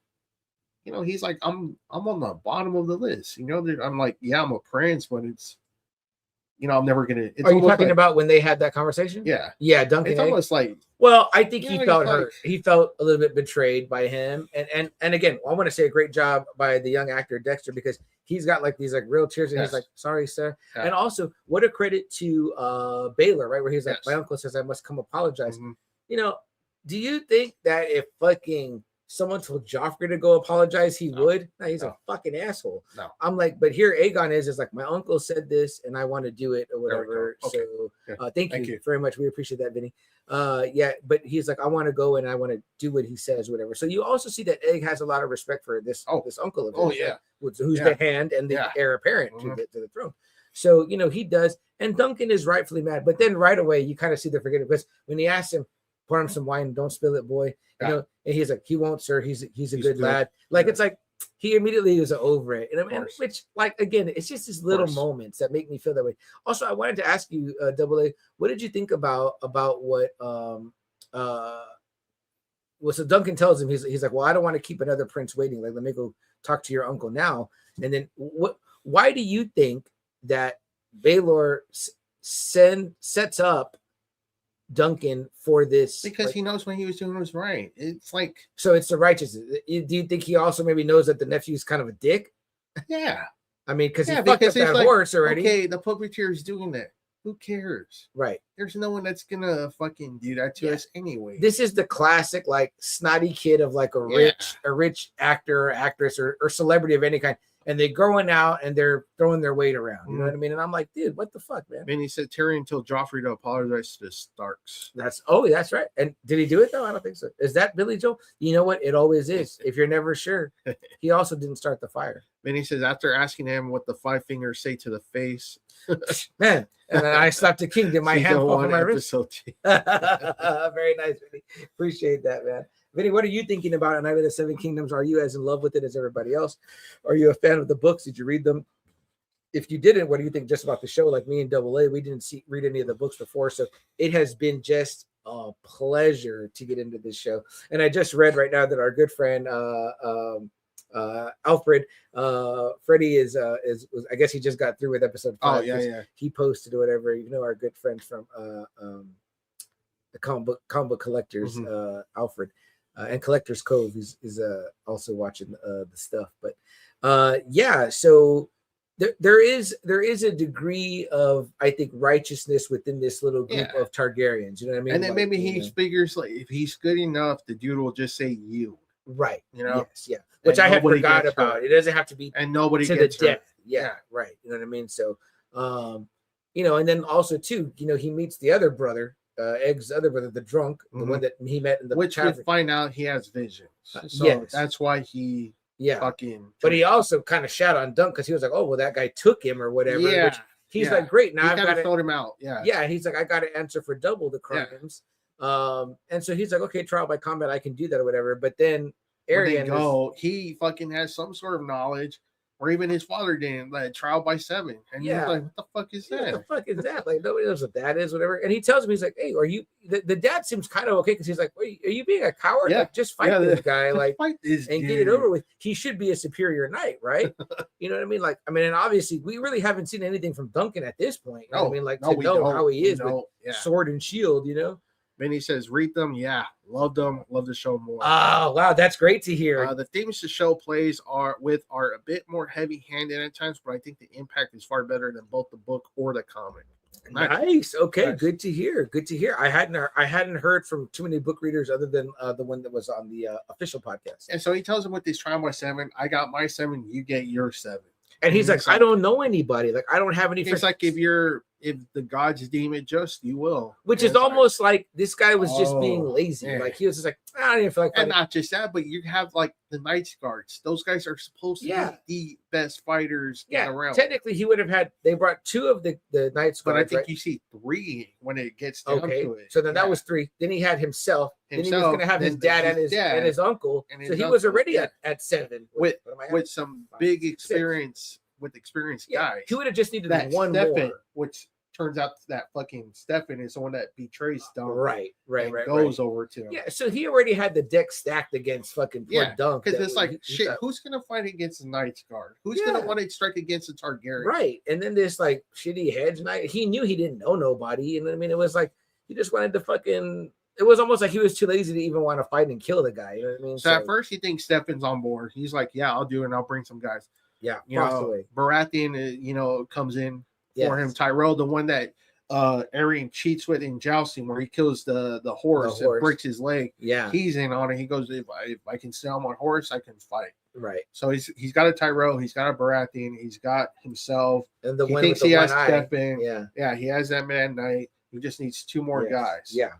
D: he's like, I'm on the bottom of the list. I'm like, yeah, I'm a prince, but it's, I'm never gonna.
C: Are you talking about when they had that conversation?
D: Yeah,
C: yeah. Duncan.
D: It's almost like.
C: Well, I think he felt hurt. He felt a little bit betrayed by him, and again, I want to say a great job by the young actor Dexter because he's got like these like real tears, and he's like, "Sorry, sir." Yeah. And also, what a credit to Baylor, right? Where he's like, "My uncle says I must come apologize." Mm-hmm. Do you think that if fucking someone told Joffrey to go apologize, he would? No, he's a fucking asshole. No. I'm like, but here Aegon is like, my uncle said this and I want to do it or whatever. Okay. So thank you very much. We appreciate that, Vinny. Yeah, but he's like, I want to go and I want to do what he says, whatever. So you also see that Egg has a lot of respect for this uncle of his.
D: Oh, yeah.
C: Who's the hand and the heir apparent to the throne. So, he does. And Duncan is rightfully mad. But then right away, you kind of see the forgetting because when he asks him, pour him some wine, don't spill it, boy. And he's like, he won't, sir. He's a good lad. Like, it's like, he immediately is over it. And which, like, again, it's just these little moments that make me feel that way. Also, I wanted to ask you, Double A, what did you think about what well, so Duncan tells him, he's like, well, I don't want to keep another prince waiting. Like, let me go talk to your uncle now. And then why do you think that Baelor sets up Duncan for this?
D: Because
C: like,
D: he knows what he was doing was right. It's like,
C: so it's the righteousness. Do you think he also maybe knows that the nephew's kind of a dick?
D: yeah.
C: I mean, because he fucked up that horse already.
D: Okay, the puppeteer is doing that. Who cares?
C: Right.
D: There's no one that's gonna fucking do that to us anyway.
C: This is the classic, like, snotty kid of like a rich actor or actress or celebrity of any kind. And they're going out and they're throwing their weight around. You know what I mean? And I'm like, dude, what the fuck, man?
D: And he said Tyrion told Joffrey to apologize to the Starks.
C: That's right. And did he do it though? I don't think so. Is that Billy Joel? You know what? It always is. If you're never sure. He also didn't start the fire.
D: Then he says, after asking him what the 5 fingers say to the face,
C: man. And then I slapped the king, did my hand fall on my wrist. Very nice, Vinny. Appreciate that, man. Vinny, what are you thinking about A Night of the Seven Kingdoms? Are you as in love with it as everybody else? Are you a fan of the books? Did you read them? If you didn't, what do you think just about the show? Like me and Double A, we didn't read any of the books before, so it has been just a pleasure to get into this show. And I just read right now that our good friend Alfred Freddie is I guess he just got through with episode 5.
D: Oh yeah.
C: He posted or whatever. You know, our good friend from the comic book collectors, Alfred. And Collector's Cove is also watching the stuff, but so there is a degree of, I think, righteousness within this little group of Targaryens. You know what I mean?
D: And then maybe he figures, like, if he's good enough, the dude will just say you.
C: Right.
D: You know?
C: Yes, yeah. Which I had forgot about.
D: Hurt.
C: It doesn't have to be
D: and nobody
C: to
D: gets
C: the death.
D: Hurt.
C: Yeah, right. You know what I mean? So and then also too, he meets the other brother. Egg's other brother, the drunk, the one that he met in the
D: which we find out he has visions. So
C: yes.
D: That's why he fucking.
C: But he also kind of shot on Dunk because he was like, "Oh, well, that guy took him or whatever."
D: Yeah,
C: which he's like, "Great, now I've got to
D: throw him out." Yeah,
C: yeah. He's like, "I got to answer for double the crimes." Yeah. And so he's like, "Okay, trial by combat, I can do that or whatever." But then Arian,
D: he fucking has some sort of knowledge. Or even his father didn't, like, trial by 7. And he's like, what the fuck is that?
C: What the fuck is that? Like, nobody knows what that is, whatever. And he tells me, he's like, hey, are you, the dad seems kind of okay because he's like, wait, are you being a coward?
D: Yeah.
C: Like, just fight this guy, like,
D: fight this
C: and
D: dude.
C: get it over with. He should be a superior knight, right? You know what I mean? Like, and obviously, we really haven't seen anything from Duncan at this point. You know what I mean? Like, to know how he is with sword and shield, you know?
D: Then he says, read them. Yeah, love them. Love the show more.
C: Oh, wow. That's great to hear.
D: The themes the show plays are a bit more heavy-handed at times, but I think the impact is far better than both the book or the comic.
C: Nice. Okay, nice. Good to hear. Good to hear. I hadn't heard from too many book readers other than the one that was on the official podcast.
D: And so he tells him with this trial by 7, I got my 7, you get your 7.
C: And he's like, I don't know anybody. Like, I don't have any friends.
D: It's like if the gods deem it just, you will.
C: Which is almost like this guy was just being lazy. Yeah. Like, he was just like, I don't even feel like fighting.
D: And not just that, but you have like the Knights Guards. Those guys are supposed to be the best fighters around.
C: Technically, he would have had, they brought 2 of the Knights Guards.
D: But I think you see 3 when it gets down to it.
C: So then that was 3. Then he had himself. Then he was going to have his dad and his uncle. So he was already at 7.
D: With some big experience. With experienced guys,
C: he would have just needed
D: that
C: one
D: Stefan,
C: more.
D: Which turns out that fucking Stefan is the one that betrays Dunk.
C: Right.
D: Goes over to him.
C: Yeah, so he already had the deck stacked against fucking poor Dunk.
D: Because it's like, shit, who's gonna fight against the Knights Guard? Who's gonna want to strike against a Targaryen?
C: Right, and then this like shitty hedge knight. He knew he didn't know nobody, and I mean, it was like he just wanted to fucking. It was almost like he was too lazy to even want to fight and kill the guy. You know what I mean?
D: So at first, he thinks Stefan's on board. He's like, "Yeah, I'll do it, and I'll bring some guys."
C: Yeah,
D: Baratheon, comes in for him. Tyrell, the one that Arian cheats with in jousting, where he kills the horse and breaks his leg.
C: Yeah,
D: he's in on it. He goes, if I can stay on my horse, I can fight.
C: Right.
D: So he's got a Tyrell, he's got a Baratheon, he's got himself,
C: and the
D: he
C: one
D: thinks
C: with
D: he
C: the
D: has
C: one
D: Stefan.
C: eye.
D: Yeah, he has that man knight. He just needs 2 more guys.
C: Yeah.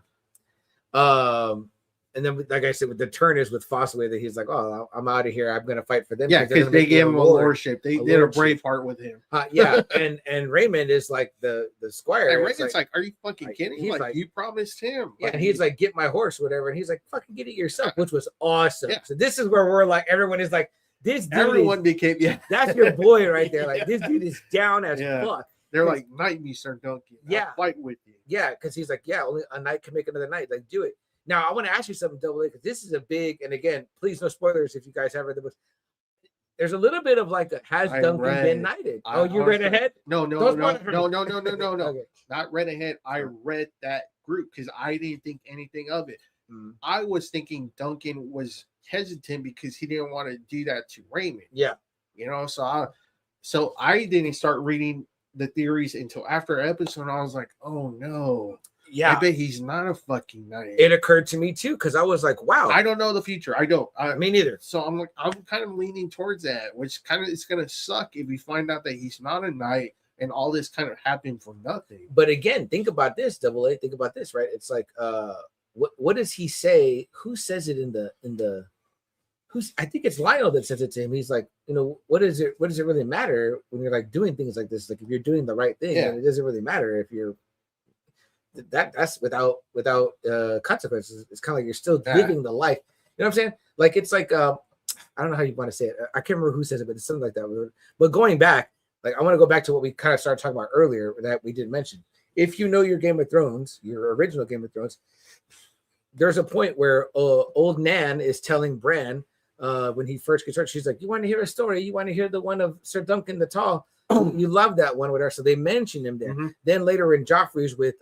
C: And then, like I said, with the turn is with Fossaway that he's like, "Oh, I'm out of here. I'm going to fight for them."
D: Yeah, because they gave him a lordship. They did a Braveheart with him.
C: And Raymond is like the squire.
D: And Raymond's like, "Are you fucking kidding?" He's like, "You promised him."
C: Yeah, and he's like, "Get my horse, whatever." And he's like, "Fucking get it yourself," which was awesome. Yeah. So this is where we're like, everyone is like, "This dude."
D: Everyone became
C: That's your boy right there. Like this dude is down as fuck.
D: They're like, "Knight me, Sir Duncan. I'll fight with you."
C: Yeah, because he's like, "Yeah, only a knight can make another knight. Like, do it." Now, I want to ask you something, Double A, because this is a big, and again, please no spoilers if you guys have read the book. There's a little bit of like, has Duncan been knighted? Oh, you read ahead?
D: No.
C: Okay.
D: Not read ahead. I read that group because I didn't think anything of it.
C: Mm.
D: I was thinking Duncan was hesitant because he didn't want to do that to Raymond.
C: Yeah.
D: You know, so I didn't start reading the theories until after episode. And I was like, oh no.
C: Yeah.
D: I bet he's not a fucking knight.
C: It occurred to me too, because I was like, wow.
D: I don't know the future. I don't.
C: Me neither.
D: So I'm kind of leaning towards that, which kind of it's gonna suck if we find out that he's not a knight and all this kind of happened for nothing.
C: But again, think about this, Double A. Think about this, right? It's like, what does he say? Who says it in the? I think it's Lionel that says it to him. He's like, you know, what does it really matter when you're like doing things like this? Like if you're doing the right thing, and it doesn't really matter if you're. That's without consequences. It's kind of like you're still living the life. You know what I'm saying? Like it's like I don't know how you want to say it. I can't remember who says it, but it's something like that. But going back, like I want to go back to what we kind of started talking about earlier that we didn't mention. If you know your Game of Thrones, your original Game of Thrones, there's a point where old Nan is telling Bran when he first gets hurt, she's like, "You want to hear a story? You want to hear the one of Sir Duncan the Tall? You love that one with her." So they mention him there. Mm-hmm. Then later in Joffrey's with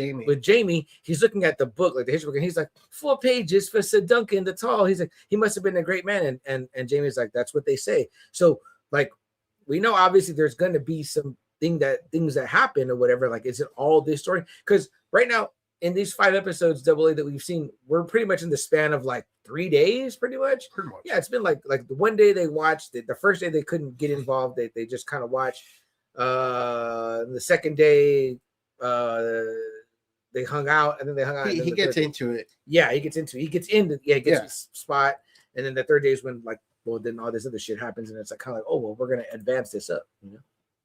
C: Jamie, he's looking at the book, like the history book, and he's like, 4 pages for Sir Duncan the Tall. He's like, he must have been a great man. And Jamie's like, that's what they say. So like we know obviously there's gonna be some things that happen or whatever. Like, is it all this story? Because right now in these 5 episodes, Double A, that we've seen, we're pretty much in the span of like 3 days, pretty much. Yeah, it's been like the one day they watched, the first day they couldn't get involved, they just kind of watched. The second day they hung out, and then they hung out.
D: He gets into it.
C: Yeah, he gets into the spot, and then the third day is when like, well, then all this other shit happens, and it's like kind of like, oh well, we're gonna advance this up, you know.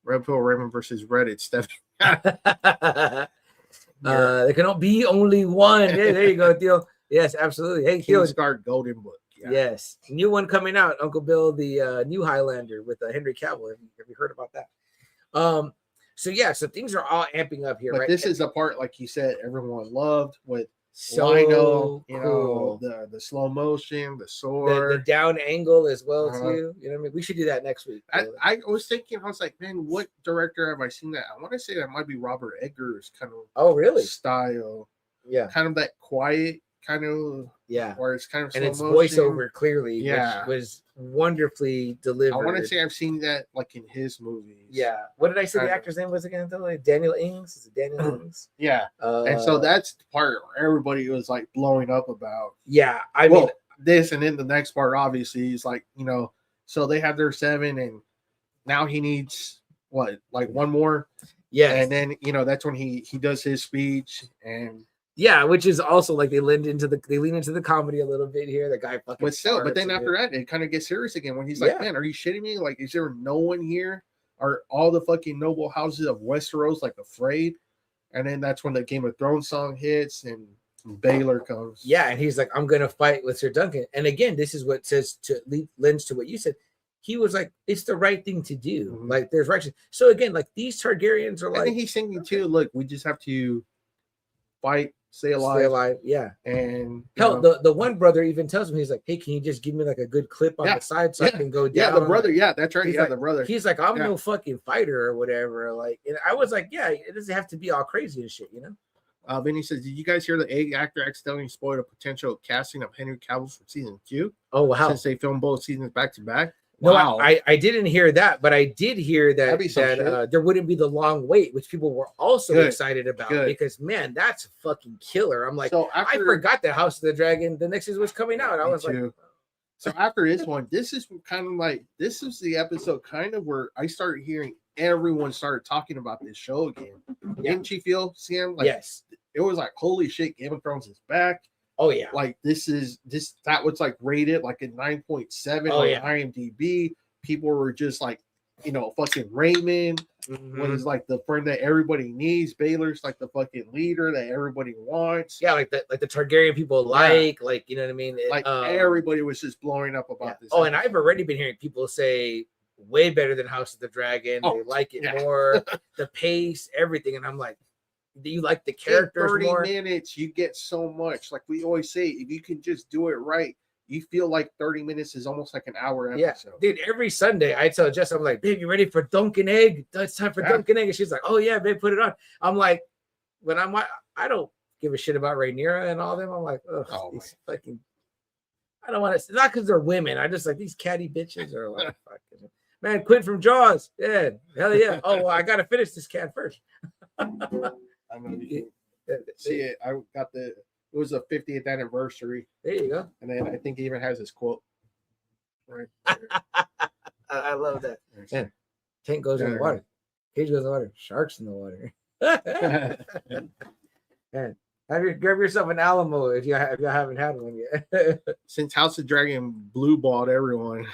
D: Red Pill Raymond versus Reddit, Stephanie.
C: There can be only one. Yeah, there you go, Theo. Yes, absolutely. Hey, Theo.
D: Kingsguard Golden Book.
C: Yeah. Yes, new one coming out. Uncle Bill, the new Highlander with Henry Cavill. Have you heard about that? So things are all amping up here,
D: but
C: right?
D: This is the part, like you said, everyone loved with
C: Lionel,
D: cool. The slow motion, the sword,
C: the down angle as well too. You know what I mean? We should do that next week.
D: I was thinking, I was like, man, what director have I seen that? I want to say that might be Robert Eggers kind of style.
C: Yeah,
D: kind of that quiet kind of where it's kind of slow
C: and it's
D: motion.
C: Voiceover clearly, which was wonderfully delivered.
D: I want to say I've seen that like in his movies.
C: Yeah. What did I say the actor's name was again? Daniel Ings? Is it Daniel Ings?
D: Yeah. And so that's the part where everybody was like blowing up about.
C: Yeah. I mean
D: this, and then the next part, obviously, is like, you know, so they have their 7, and now he needs what, like one more?
C: Yeah.
D: And then, you know, that's when he does his speech, and
C: yeah, which is also like they lean into the comedy a little bit here. The guy fucking.
D: But then after that, it kind of gets serious again when he's like, "Man, are you shitting me? Like, is there no one here? Are all the fucking noble houses of Westeros like afraid?" And then that's when the Game of Thrones song hits and Baylor comes.
C: Yeah, and he's like, "I'm gonna fight with Sir Duncan." And again, this is what lends to what you said. He was like, "It's the right thing to do." Mm-hmm. Like, there's righteous. So again, like these Targaryens are like.
D: I think he's thinking too. Look, we just have to fight. Stay alive,
C: yeah.
D: And
C: hell, the one brother even tells him, he's like, "Hey, can you just give me like a good clip on the side so I can go down?"
D: Yeah, the brother, that's right.
C: He's
D: the brother.
C: He's like, "I'm no fucking fighter or whatever." Like, and I was like, "Yeah, it doesn't have to be all crazy and shit, you know."
D: Then he says, "Did you guys hear the A actor accidentally spoiled a potential casting of Henry Cavill for season 2?
C: Oh wow!
D: Since they filmed both seasons back to back."
C: No,
D: wow.
C: I didn't hear that, but I did hear that there wouldn't be the long wait, which people were also excited about because, man, that's fucking killer. I'm like, I forgot that House of the Dragon, the next season was coming out. I was like,
D: so after this one, this is kind of like, this is the episode kind of where I started hearing everyone started talking about this show again. Yeah. Didn't you feel, Sam? Like,
C: yes.
D: It was like, holy shit, Game of Thrones is back.
C: Oh yeah,
D: like that was like rated like a 9.7 on IMDb. People were just like, you know, fucking Raymond was like the friend that everybody needs. Baylor's like the fucking leader that everybody wants.
C: Yeah, like the Targaryen people like you know what I mean.
D: Like everybody was just blowing up about this.
C: Oh, and I've already been hearing people say way better than House of the Dragon. They like it more, the pace, everything, and I'm like, Do you like the
D: In
C: characters
D: 30
C: more?
D: minutes, you get so much. Like we always say, if you can just do it right, you feel like 30 minutes is almost like an hour
C: Yeah,
D: episode.
C: dude. Every Sunday, I tell Jess, I'm like, babe, you ready for Dunk and Egg? It's time for Dunk and Egg. And she's like, oh yeah, babe, put it on. I'm like, when I don't give a shit about Rhaenyra and all them. I'm like, oh, these fucking. I don't want to. Not because they're women. I just like these catty bitches are like, fucking. Man, Quinn from Jaws. Yeah, hell yeah. Oh, well, I gotta finish this cat first.
D: I know you can see it. I got it was a 50th anniversary.
C: There you go.
D: And then I think he even has his quote. Right.
C: I love that. Man, tank goes in the water. Cage goes in the water. Sharks in the water. Man, grab yourself an Alamo if you haven't had one yet.
D: Since House of Dragon blue balled everyone.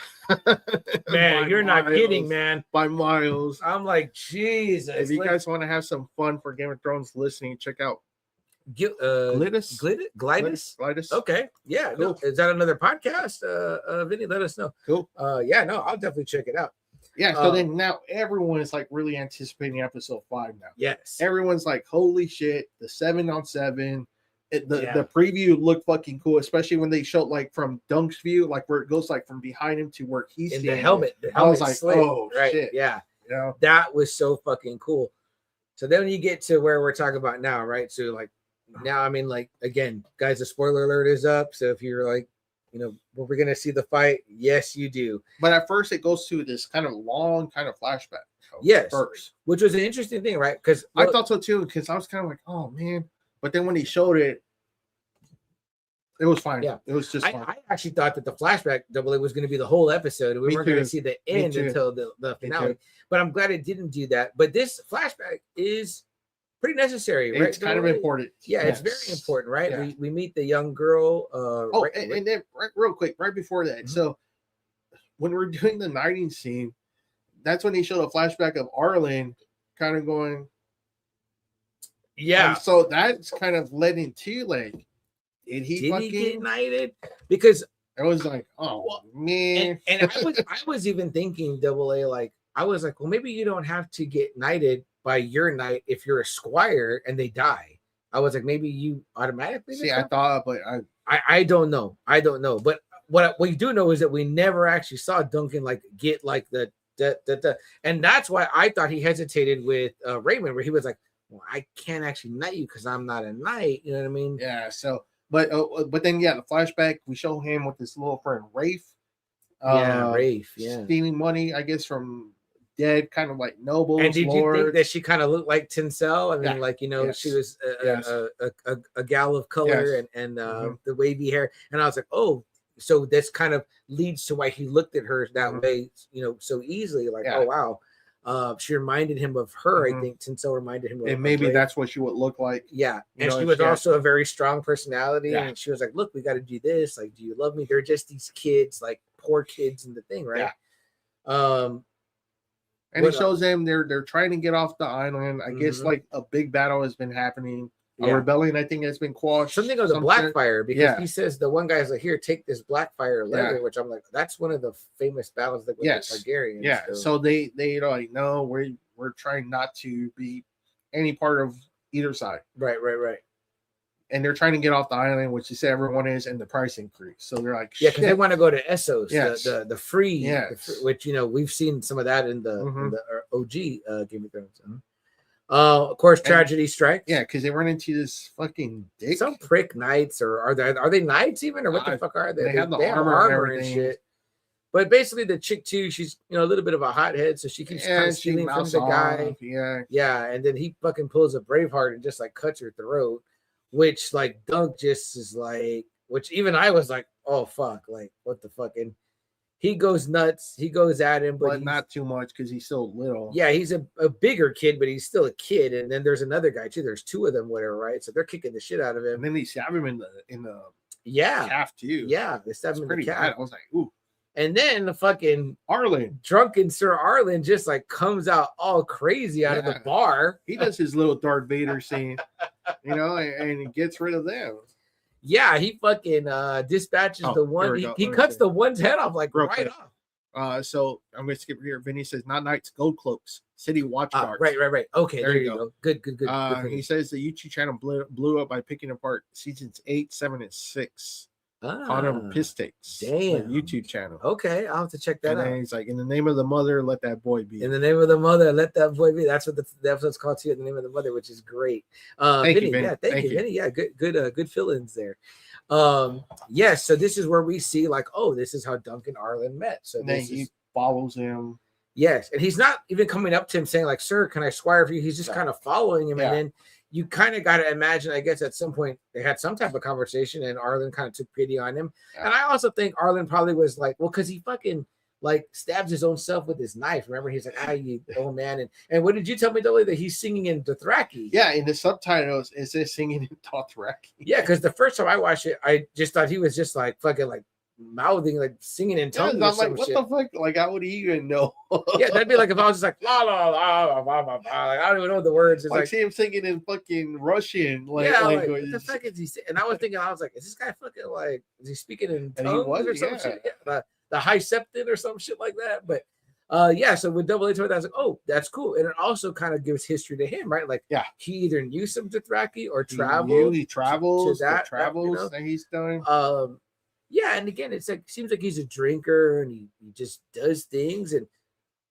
C: Man, you're not kidding, man.
D: By miles.
C: I'm like, Jesus.
D: If you guys want to have some fun for Game of Thrones listening, check out
C: Glidus? Okay. Yeah.
D: Cool.
C: No, is that another podcast? Vinny, let us know.
D: Cool.
C: Yeah, no, I'll definitely check it out.
D: Yeah, so then now everyone is like really anticipating episode 5 now.
C: Yes.
D: Everyone's like, holy shit, the 7-on-7. The preview looked fucking cool, especially when they showed like from Dunk's view, like where it goes like from behind him to where he's
C: in the helmet. The helmet
D: I was like,
C: slit,
D: oh
C: right.
D: shit.
C: Yeah.
D: You know?
C: That was so fucking cool. So then when you get to where we're talking about now, right? So like now, I mean, like again, guys, the spoiler alert is up. So if you're like, you know, we're gonna see the fight, yes, you do.
D: But at first, it goes to this kind of long kind of flashback.
C: Yes,
D: first,
C: which was an interesting thing, right? Because
D: I thought so too. Because I was kind of like, oh man. But then when he showed it, it was fine.
C: Yeah,
D: it was just fine.
C: I actually thought that the flashback double A was going to be the whole episode. We weren't going to see the end until the finale. But I'm glad it didn't do that. But this flashback is pretty necessary, right?
D: It's kind of important.
C: Yeah, yes. It's very important, right? Yeah. We meet the young girl.
D: And then real quick, right before that. Mm-hmm. So when we're doing the knighting scene, that's when he showed a flashback of Arlen kind of going. Yeah. And so that's kind of led into like, did he get
C: knighted? Because
D: I was like, oh man.
C: And I was even thinking double A, like, I was like, well, maybe you don't have to get knighted by your knight if you're a squire and they die. I was like, maybe you automatically.
D: See, I thought, but
C: I don't know. I don't know. But what we do know is that we never actually saw Duncan like get like the and that's why I thought he hesitated with Raymond, where he was like, well, I can't actually knight you because I'm not a knight. You know what I mean?
D: Yeah. So, but then the flashback, we show him with his little friend Rafe.
C: Rafe. Yeah.
D: Stealing money, I guess, from dead kind of like nobles.
C: And did
D: lords.
C: You think that she kind of looked like Tinsel? I mean, like, you know, she was a gal of color and the wavy hair. And I was like, oh, so this kind of leads to why he looked at her that way, you know, so easily. Like, oh wow. She reminded him of her. I think Tinsel reminded him of
D: and maybe that's what she would look like.
C: Yeah. And she was also a very strong personality. Yeah. And she was like, look, we got to do this. Like, do you love me? They're just these kids, like poor kids in the thing, right? Yeah.
D: And it shows them they're trying to get off the island. I guess like a big battle has been happening. A rebellion, I think, has been quashed.
C: Something of the Blackfire, because he says the one guy's like, here, take this Blackfire leather, which I'm like, that's one of the famous battles that with the Targaryens.
D: Yeah. So they like, no, we're trying not to be any part of either side.
C: Right.
D: And they're trying to get off the island, which you say everyone is, and the price increase. So they're like,
C: because they want to go to Essos, the free, which, you know, we've seen some of that in the OG Game of Thrones. Of course, tragedy strikes.
D: Yeah, because they run into this fucking dick.
C: Some prick knights, or are they knights even, or what the fuck are they?
D: They have the armor and shit.
C: But basically, the chick too, she's, you know, a little bit of a hothead, so she keeps kind of stealing from the guy. Yeah, and then he fucking pulls a Braveheart and just like cuts her throat, which like Dunk just is like, which even I was like, oh fuck, like what the fuck, and he goes nuts. He goes at him, but
D: not too much because he's still little.
C: Yeah, he's a bigger kid, but he's still a kid. And then there's another guy too. There's two of them, whatever, right? So they're kicking the shit out of him.
D: And then they stab him in the calf too.
C: Yeah, they stab him in the calf.
D: Bad. I was like, ooh.
C: And then the fucking drunken Sir Arlen just like comes out all crazy out of the bar.
D: He does his little Darth Vader scene, you know, and he gets rid of them.
C: Yeah, he fucking dispatches the one. He cuts the one's head off like right off.
D: So I'm going to skip here. Vinny says, not knights, gold cloaks, city watch guards.
C: Right. Okay, there you go. Good.
D: He says the YouTube channel blew up by picking apart seasons 8, 7, and 6. Autumn Piss Takes.
C: Damn.
D: YouTube channel.
C: Okay, I'll have to check that
D: and
C: out.
D: then he's like, in the name of the mother, let that boy be.
C: In the name of the mother, let that boy be. That's what the episode's called too. In the name of the mother, which is great.
D: Thank you, Vinny.
C: Yeah, thank you, Vinny. Yeah, good fill-ins there. Yes, so this is where we see like, oh, this is how Dunk and Arlen met. So
D: and then he follows him.
C: Yes, and he's not even coming up to him saying like, "Sir, can I squire for you?" He's just kind of following him, and then you kind of got to imagine, I guess, at some point they had some type of conversation, and Arlen kind of took pity on him. And I also think Arlen probably was like, well, because he fucking like stabs his own self with his knife. Remember, he's like, you old man. And what did you tell me, Dolly, that he's singing in Dothraki?
D: Yeah, in the subtitles, it says singing in Dothraki.
C: Yeah, because the first time I watched it, I just thought he was just like fucking like mouthing, like singing in tongues.
D: I'm like, what the fuck? Like, how would he even know?
C: Yeah, that'd be like if I was just like la la la la la la. Like, I don't even know the words. It's
D: like see him singing in fucking Russian, like,
C: yeah,
D: language.
C: Like, what the fuck is he saying? And I was thinking, I was like, is this guy fucking like, is he speaking in
D: and
C: tongues
D: was,
C: or some shit? Yeah, the high septon or some shit like that. But yeah, so with Double A told, I was like, oh, that's cool. And it also kind of gives history to him, right? Like, he either knew some Dothraki or traveled.
D: He travels
C: to that
D: that he's done.
C: Yeah, and again, it's like seems like he's a drinker and he just does things. And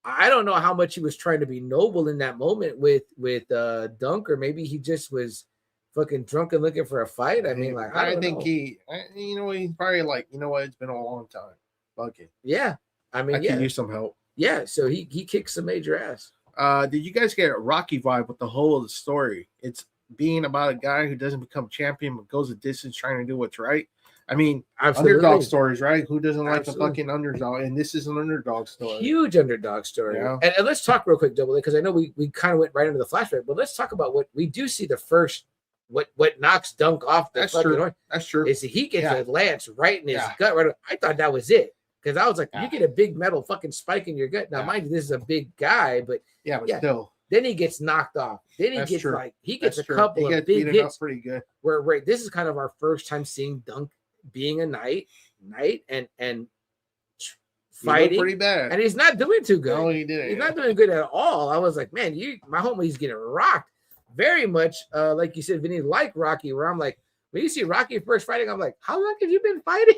C: I don't know how much he was trying to be noble in that moment with Dunk, or maybe he just was fucking drunk and looking for a fight. I mean, like I think
D: he's probably like, you know what, it's been a long time. Fuck it.
C: Yeah, I mean,
D: I could use some help.
C: Yeah, so he kicks some major ass.
D: Did you guys get a Rocky vibe with the whole of the story? It's being about a guy who doesn't become champion but goes a distance trying to do what's right. I mean, underdog stories, right? Who doesn't like the fucking underdog? And this is an underdog story.
C: Huge underdog story. Yeah. And let's talk real quick, Double A, because I know we kind of went right into the flashback, but let's talk about what we do see the first, what knocks Dunk off the fucking horse.
D: That's true.
C: Is he gets a lance right in his gut. Right. I thought that was it. Because I was like, you get a big metal fucking spike in your gut. Now, mind you, this is a big guy, but
D: still.
C: Then he gets knocked off. Then he gets like a couple of big hits.
D: Pretty good.
C: Where this is kind of our first time seeing Dunk being a knight and fighting
D: pretty bad,
C: and he's not doing too good.
D: No, he didn't.
C: He's not doing good at all. I was like, man, my homie's getting rocked very much. Like you said, Vinny, like Rocky, where I'm like, when you see Rocky first fighting, I'm like, how long have you been fighting?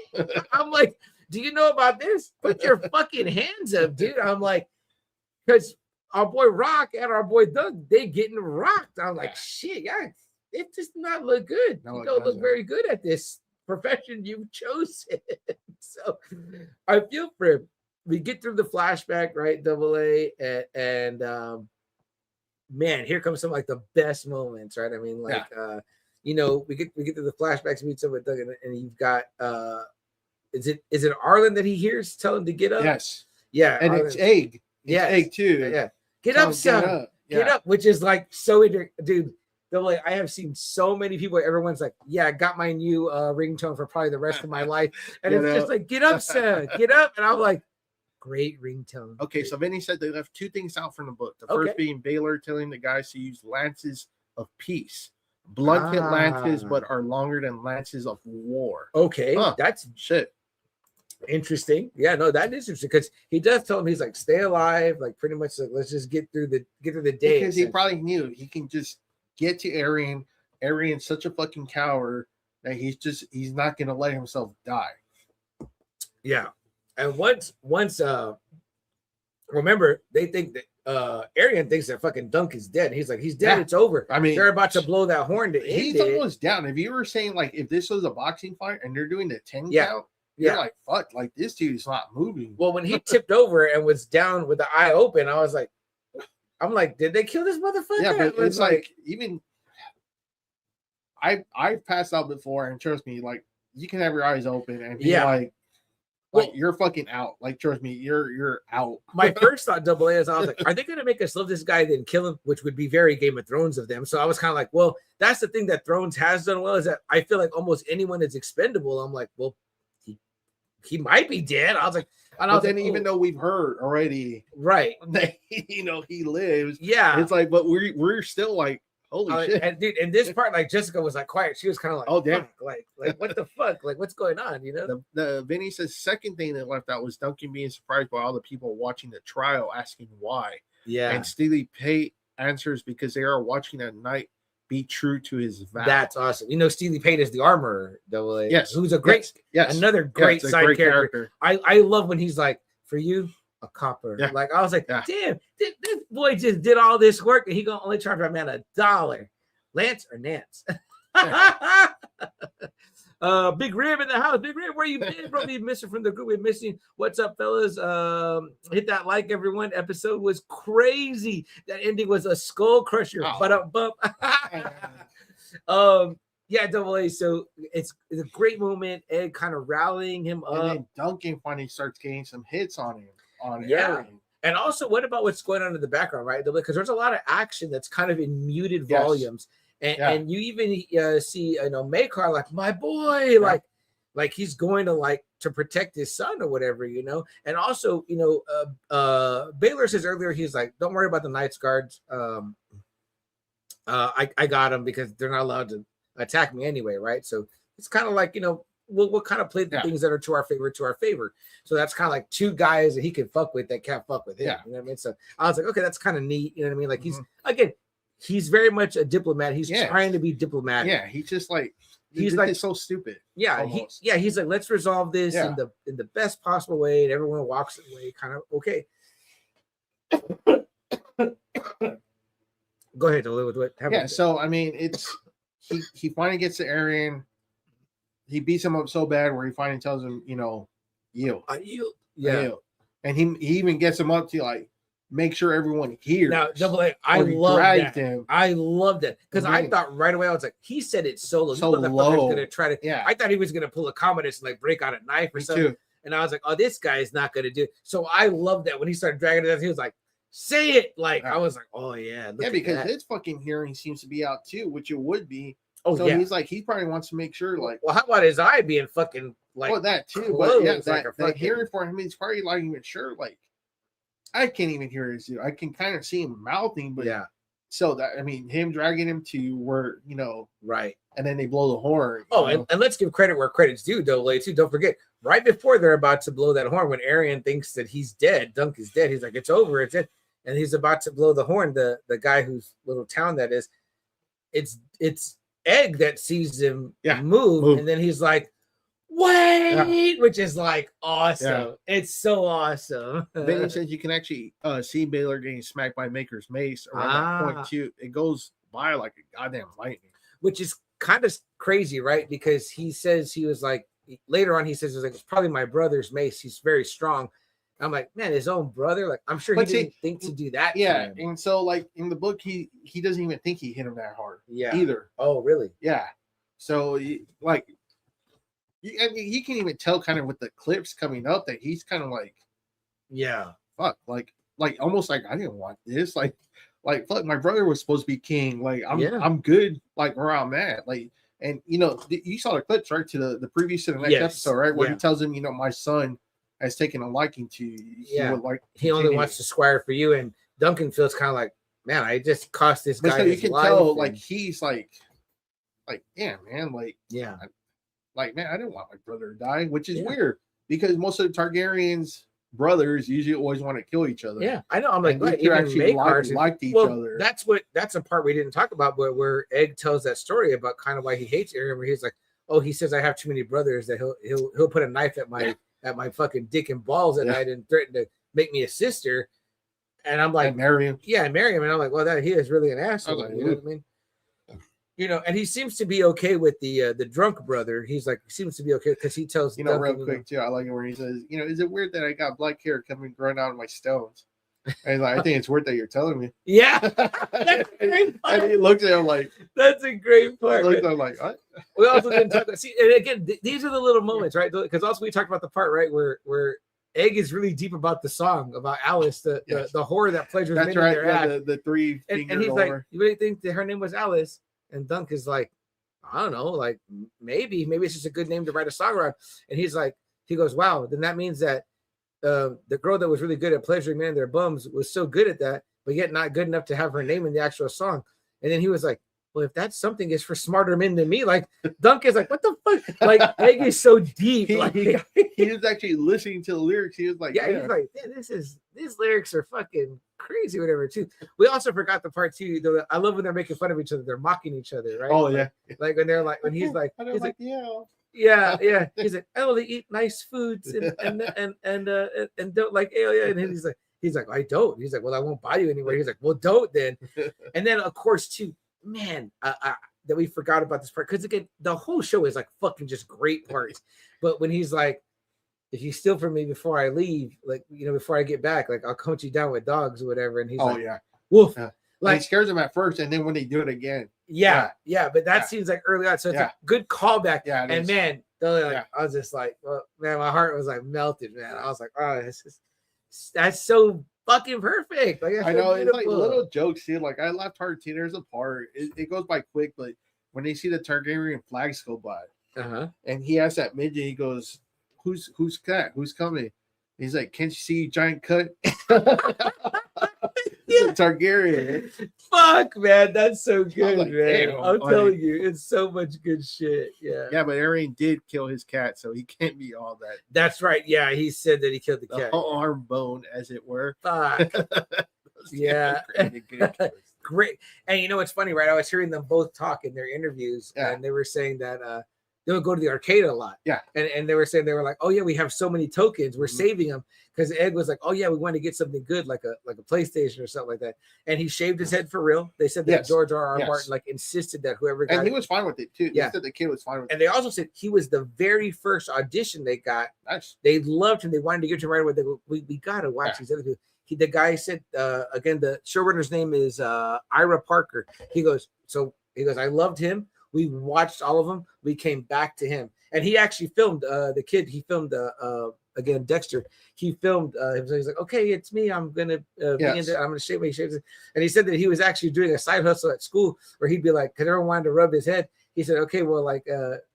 C: I'm like, do you know about this? Put your fucking hands up, dude. I'm like, because our boy Rock and our boy Doug, they getting rocked. I'm like, shit, it does not look good. You don't look very good at this profession you've chosen. So I feel for him. We get through the flashback, right? Double A, and man, here comes some like the best moments, right? I mean, like we get through the flashbacks, meet someone with Doug, and you've got is it Arlen that he hears tell him to get up?
D: Yes.
C: Yeah.
D: And
C: Arlen,
D: it's Egg. It's Egg too.
C: Yeah. Get up, son. Get up, which is like so dude. Like, I have seen so many people. Everyone's like, "Yeah, I got my new ringtone for probably the rest of my life," and it's just like, "Get up, son, get up!" And I'm like, "Great ringtone."
D: Okay, so Vinny said they left two things out from the book. The first being Baylor telling the guys to use lances of peace, blunt hit lances, but are longer than lances of war.
C: Okay, that's
D: shit.
C: Interesting. Yeah, no, that is interesting because he does tell him, he's like, "Stay alive," like pretty much like, let's just get through the day.
D: Because he probably knew he can just get to Arian. Arian's such a fucking coward that he's not gonna let himself die.
C: Yeah. And once remember, they think that Arian thinks that fucking Dunk is dead. He's like, he's dead, it's over.
D: I mean,
C: they're about to blow that horn to end it.
D: He's almost down. If you were saying like if this was a boxing fight and they're doing the 10 count, you're like, fuck, like this dude's not moving.
C: Well, when he tipped over and was down with the eye open, I was like, I'm like, did they kill this motherfucker?
D: Yeah, but it's like even I've passed out before, and trust me, like you can have your eyes open and be like you're fucking out. Like trust me, you're out.
C: My first thought, Double A, is I was like, are they gonna make us love this guy then kill him, which would be very Game of Thrones of them. So I was kind of like, well, that's the thing that Thrones has done well, is that I feel like almost anyone is expendable. I'm like, well, he might be dead. I was like,
D: but then even though we've heard already,
C: right,
D: that he lives,
C: yeah,
D: it's like, but we're still like, Holy shit.
C: And dude, in this part, like Jessica was like quiet. She was kind of like,
D: Oh, damn.
C: fuck, like what the fuck? Like what's going on? You know?
D: The Vinny says second thing that left out was Duncan being surprised by all the people watching the trial, asking why.
C: Yeah.
D: And Steely Pate answers because they are watching at night be true to his vow.
C: That's awesome. You know, Steely Pate is the armorer, double A.
D: Yes.
C: Who's a great, another great
D: a
C: side
D: great
C: character. I love when he's like, for you, a copper.
D: Yeah.
C: Like I was like,
D: Yeah.
C: damn, this boy just did all this work and he gonna only charge my man $1. Lance or Nance? Big Rib in the house. Big Rib, where you been, bro? We missing from the group. We're missing. What's up, fellas? Hit that like, everyone. Episode was crazy. That ending was a skull crusher.
D: Oh.
C: But yeah, double A. So it's a great moment. Ed kind of rallying him up.
D: And then Duncan finally starts getting some hits on him.
C: Yeah.
D: Aaron.
C: And also, what about what's going on in the background, right? Because there's a lot of action that's kind of in muted
D: Yes.
C: volumes. And you even see, Makar like, my boy,
D: Yeah.
C: like he's going to like to protect his son or whatever, you know. And also, Baylor says earlier, he's like, don't worry about the Knights Guards. I got them because they're not allowed to attack me anyway, right? So it's kind of like, we'll kind of play the things that are to our favor. So that's kind of like two guys that he can fuck with that can't fuck with him.
D: Yeah.
C: You know what I mean? So I was like, okay, that's kind of neat. You know what I mean? Like he's very much a diplomat. He's trying to be diplomatic.
D: Yeah, he's just like
C: he's like
D: so stupid.
C: Yeah, he's like, let's resolve this in the best possible way, and everyone walks away kind of okay. Go ahead, with what happened.
D: Yeah, so I mean, it's he finally gets to Arian. He beats him up so bad where he finally tells him, yield.
C: I yield.
D: Yeah. I yield. And he even gets him up to like make sure everyone hears.
C: Now, double A, I love that. Him. I love that because I thought right away, I was like, he said it so low.
D: So low.
C: Gonna try to.
D: Yeah.
C: I thought he was gonna pull a Commodus and like break out a knife or something. Too. And I was like, oh, this guy is not gonna do it. So I love that when he started dragging it out, he was like, say it. Like I was like, oh yeah,
D: because his fucking hearing seems to be out too, which it would be.
C: Oh,
D: so he's like, he probably wants to make sure, like,
C: well, how about his eye being fucking like,
D: well, that too,
C: closed,
D: but yeah,
C: like
D: that hearing for him, he's probably not even sure. Like, I can't even hear his, I can kind of see him mouthing, but
C: yeah.
D: So that, I mean, him dragging him to where,
C: right,
D: and then they blow the horn.
C: Oh, and let's give credit where credit's due, though, too. Don't forget, right before they're about to blow that horn, when Arian thinks that he's dead, Dunk is dead. He's like, it's over, it's it. And he's about to blow the horn. The guy whose little town that is, it's Egg that sees him move, and then he's like, wait, which is like awesome. It's so awesome.
D: Then he says you can actually see Baylor getting smacked by Maker's mace around that point too. It goes by like a goddamn lightning,
C: which is kind of crazy, right? Because he says he was like, later on he says it's probably my brother's mace. He's very strong. I'm like, man, his own brother. Like, I'm sure he didn't think to do that.
D: Yeah, and so like in the book, he doesn't even think he hit him that hard.
C: Yeah,
D: either.
C: Oh, really?
D: Yeah. So like, I mean, you can even tell kind of with the clips coming up that he's kind of like,
C: yeah,
D: fuck, like almost like I didn't want this. Like fuck, my brother was supposed to be king. Like I'm good. Like where I'm at. Like, and you saw the clips right to the previous to the next episode, right? Where he tells him, my son has taken a liking to you.
C: He only wants to squire for you, and Duncan feels kind of like, man, I just cost this guy.
D: So you can tell, like,
C: and...
D: he's like, yeah, man, like, man, I didn't want my brother to die, which is weird because most of the Targaryens' brothers usually always want to kill each other.
C: Yeah, I know. I'm like,
D: they actually liked each other.
C: That's a part we didn't talk about, but where Egg tells that story about kind of why he hates Aeron, where he's like, oh, he says I have too many brothers that he'll put a knife at my at my fucking dick and balls at night and threaten to make me a sister. And I'm like,
D: marry him.
C: Yeah, I marry him. And I'm like, well, that he is really an asshole. Like, you know what I mean? And he seems to be okay with the drunk brother. He's like, seems to be okay because he tells
D: Duncan, real quick too. I like it where he says, is it weird that I got black hair growing out of my stones? And he's like, I think it's weird that you're telling me.
C: Yeah, that's a great part.
D: And he looks at him like,
C: that's a great part.
D: He looks at him like, what?
C: We also didn't talk about, see, and again, these are the little moments, right? Because also we talked about the part, right, where Egg is really deep about the song about Alice, the whore that pleasures.
D: That's right. Yeah, the three.
C: And he's like, you really think that her name was Alice? And Dunk is like, I don't know, like maybe it's just a good name to write a song around. And he's like, he goes, wow, then that means that the girl that was really good at pleasuring men in their bums was so good at that, but yet not good enough to have her name in the actual song. And then he was like, well, if that's something, it's for smarter men than me. Like Dunk is like, what the fuck? Like Egg is so deep.
D: He was actually listening to the lyrics. He was like,
C: yeah, he's like, these lyrics are fucking crazy, whatever. Too. We also forgot the part too. Though I love when they're making fun of each other. They're mocking each other, right?
D: Oh yeah.
C: Like when they're like, when he's like,
D: I don't
C: he's
D: like
C: like,
D: yeah.
C: yeah. He's like, oh, they eat nice foods and don't like alien. And he's like, I don't. He's like, well, I won't buy you anywhere. He's like, well, don't then. And then of course too, man, that we forgot about this part because again, the whole show is like fucking just great parts. But when he's like, if you steal from me before I leave, like before I get back, like I'll hunt you down with dogs or whatever. And he's like,
D: yeah,
C: woof.
D: Yeah.
C: Like
D: it scares him at first, and then when they do it again,
C: yeah. But that seems like early on, so it's a good callback.
D: Yeah,
C: and man, I was just like, well, man, my heart was like melted, man. I was like, oh, that's so fucking perfect. Like
D: I know it's like little jokes too. Like I laughed hard 10 years apart. It goes by quick, but when they see the Targaryen flags go by, and he asks that midget, he goes, "Who's that? Who's coming?" He's like, "Can't you see giant cut?" It's a Targaryen.
C: Fuck, man, that's so good,
D: like,
C: man.
D: damn,
C: I'm telling you, it's so much good shit. Yeah.
D: Yeah, but Arian did kill his cat, so he can't be all that.
C: That's right. Yeah, he said that he killed the cat.
D: Arm bone, as it were.
C: Fuck. Yeah. Great. And you know what's funny, right? I was hearing them both talk in their interviews, and they were saying that they would go to the arcade a lot.
D: Yeah.
C: And they were saying, they were like, oh yeah, we have so many tokens, we're saving them. Because Ed was like, oh yeah, we want to get something good, like a PlayStation or something like that. And he shaved his head for real. They said that George R.R. Martin like insisted that whoever got
D: he was fine with it too.
C: Yeah.
D: He said the kid was fine with it.
C: And they also said he was the very first audition they got.
D: Nice.
C: They loved him. They wanted to give him right away. They go, we gotta watch these other people. The guy said, again, the showrunner's name is Ira Parker. He goes, I loved him. We watched all of them. We came back to him. And he actually filmed the kid. He filmed, again, Dexter. He filmed, he's like, okay, it's me. I'm going to be in there. I'm going to shave my shaves. And he said that he was actually doing a side hustle at school where he'd be like, because everyone wanted to rub his head. He said, okay, well, like,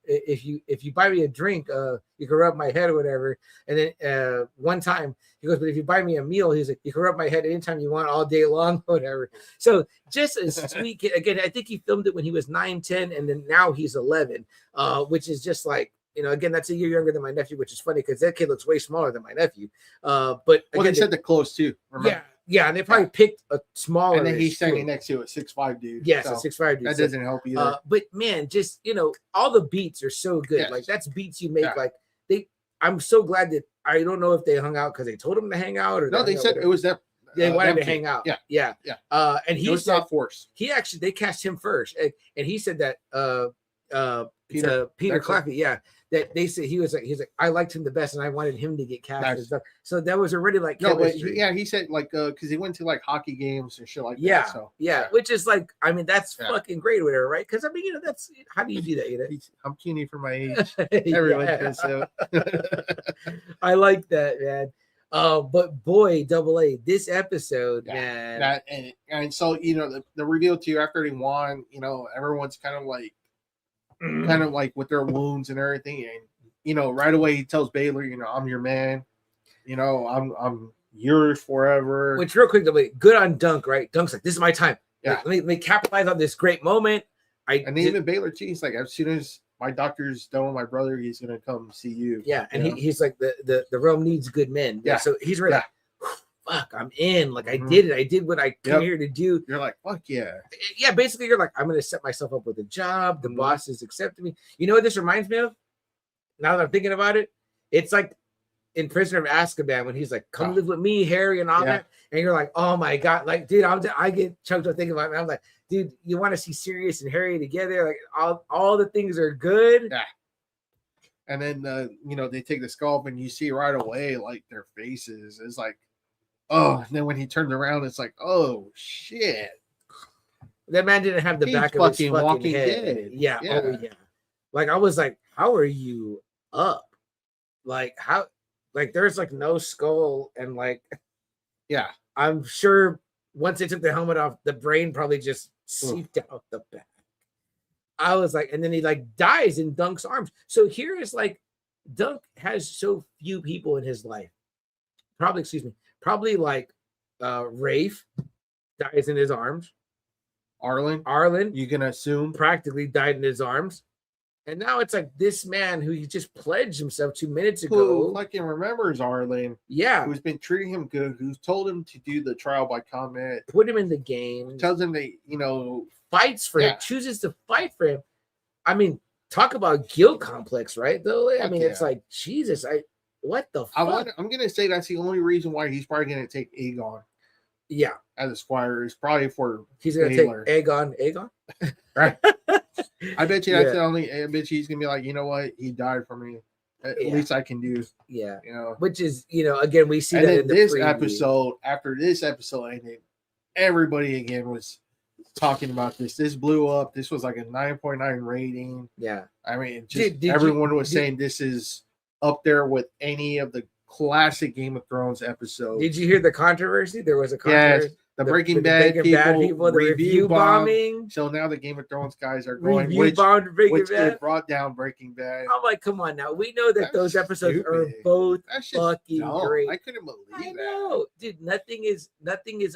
C: if you buy me a drink, you can rub my head or whatever. And then one time he goes, but if you buy me a meal, he's like, you can rub my head anytime you want all day long, whatever. So just a sweet kid. Again, I think he filmed it when he was 9, 10, and then now he's 11, which is just like, again, that's a year younger than my nephew, which is funny because that kid looks way smaller than my nephew. But again,
D: they said the close too. Remember?
C: Yeah, and they probably picked a smaller.
D: And then he's standing next to a 6'5" dude.
C: Yes, a 6'5" dude.
D: That doesn't help either.
C: But man, just all the beats are so good.
D: Yes.
C: Like that's beats you make. Like I'm so glad that I don't know if they hung out because they told him to hang out or
D: no, they said it was them.
C: They wanted to hang out. Yeah. And he
D: was
C: said,
D: not forced.
C: They cast him first, and he said that Peter Claffey, that they said he's like I liked him the best and I wanted him to get cast and stuff. So that was already like chemistry.
D: He said like because he went to like hockey games and shit like
C: that.
D: So
C: which is like that's fucking great or whatever, right? Because I mean that's how do you do that?
D: I'm teeny for my age. Everyone does so.
C: I like that, man. But boy, AA, this episode, man.
D: And so the reveal too after they won, everyone's kind of like with their wounds and everything, and right away he tells Baylor, I'm your man, I'm yours forever.
C: Which real quick, good on Dunk, right? Dunk's like, this is my time.
D: Yeah,
C: let me capitalize on this great moment.
D: Even Baylor too, he's like, as soon as my doctor's done with my brother, he's gonna come see you.
C: Yeah, and he's like, the realm needs good men. Yeah, so he's ready. Fuck, I'm in. Like I did it. I did what I came here to do.
D: You're like, fuck yeah.
C: Yeah, basically you're like, I'm gonna set myself up with a job. The boss is accepting me. You know what this reminds me of? Now that I'm thinking about it, it's like in Prisoner of Azkaban when he's like, come live with me, Harry, and all that. And you're like, oh my God, like, dude, I get choked up thinking about it. I'm like, dude, you want to see Sirius and Harry together? Like all the things are good.
D: Yeah. And then they take the sculpt and you see right away like their faces. It's like, oh, and then when he turned around, it's like, oh shit.
C: That man didn't have the back of his fucking head.
D: Dead.
C: Yeah. Oh yeah. Like I was like, how are you up? Like how? Like there's like no skull and like,
D: yeah.
C: I'm sure once they took the helmet off, the brain probably just seeped out the back. I was like, and then he like dies in Dunk's arms. So here is like, Dunk has so few people in his life. Probably like Rafe dies in his arms. Arlen
D: You can assume.
C: practically died in his arms. And now it's like this man who he just pledged himself 2 minutes
D: Who
C: ago.
D: fucking remembers Arlen?
C: Yeah.
D: Who's been treating him good? Who's told him to do the trial by combat?
C: Put him in the game.
D: Tells him that
C: Fights for him. Chooses to fight for him. I mean, talk about guilt complex, right? Though I mean, it's like Jesus. What the fuck?
D: I'm gonna say that's the only reason why he's probably gonna take Aegon.
C: Yeah,
D: as a squire is probably for
C: he's gonna
D: Baylor.
C: take Aegon.
D: Right. I bet you that's the only. I bet you he's gonna be like, you know what? He died for me. At least I can do.
C: Yeah.
D: You know,
C: which is again we see
D: and
C: that in
D: this
C: preview.
D: episode. After this episode ended, everybody again was talking about this. This blew up. This was like a 9.9 rating.
C: Yeah.
D: I mean, just everyone was saying this is up there with any of the classic Game of Thrones episodes.
C: Did you hear the controversy? There was a controversy.
D: Yes, the Breaking Bad people,
C: the review bombing.
D: So now the Game of Thrones guys are going,
C: which
D: they brought down Breaking Bad.
C: I'm like, come on now. We know that those episodes are both fucking great.
D: I couldn't believe that.
C: No, dude, nothing is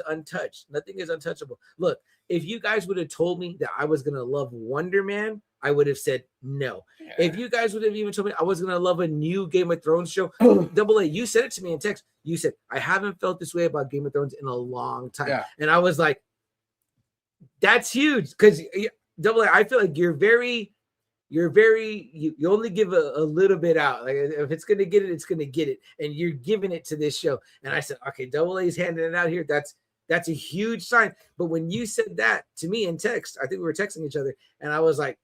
C: untouched. Nothing is untouchable. Look, if you guys would have told me that I was gonna love Wonder Man, I would have said no. Yeah. If you guys would have even told me I was gonna love a new Game of Thrones show, Double A, you said it to me in text. You said, I haven't felt this way about Game of Thrones in a long time. Yeah. And I was like, that's huge. Because Double A, I feel like you only give a little bit out. Like if it's gonna get it, it's gonna get it. And you're giving it to this show. And I said, okay, Double A's handing it out here. That's a huge sign. But when you said that to me in text, I think we were texting each other, and I was like,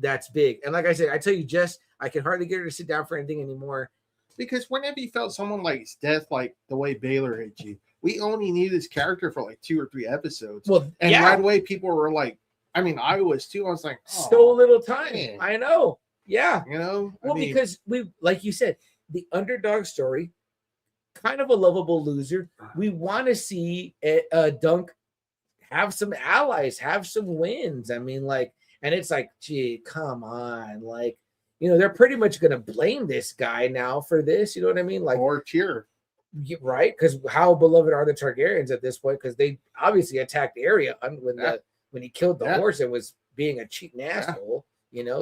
C: that's big. And like I said, I tell you, Jess, I can hardly get her to sit down for anything anymore.
D: Because whenever you felt someone like's death, like the way Baylor hit you, we only needed this character for like 2 or 3 episodes.
C: Well,
D: and right away, people were like, I mean, I was too. I was like,
C: so little time. Man. I know. Yeah.
D: Well,
C: because we, like you said, the underdog story, kind of a lovable loser. We want to see Dunk have some allies, have some wins. I mean, like, and it's like, gee, come on. Like, they're pretty much going to blame this guy now for this. You know what I mean? Like,
D: or cheer.
C: Right? Because how beloved are the Targaryens at this point? Because they obviously attacked Arya when he killed the horse and was being a cheating asshole,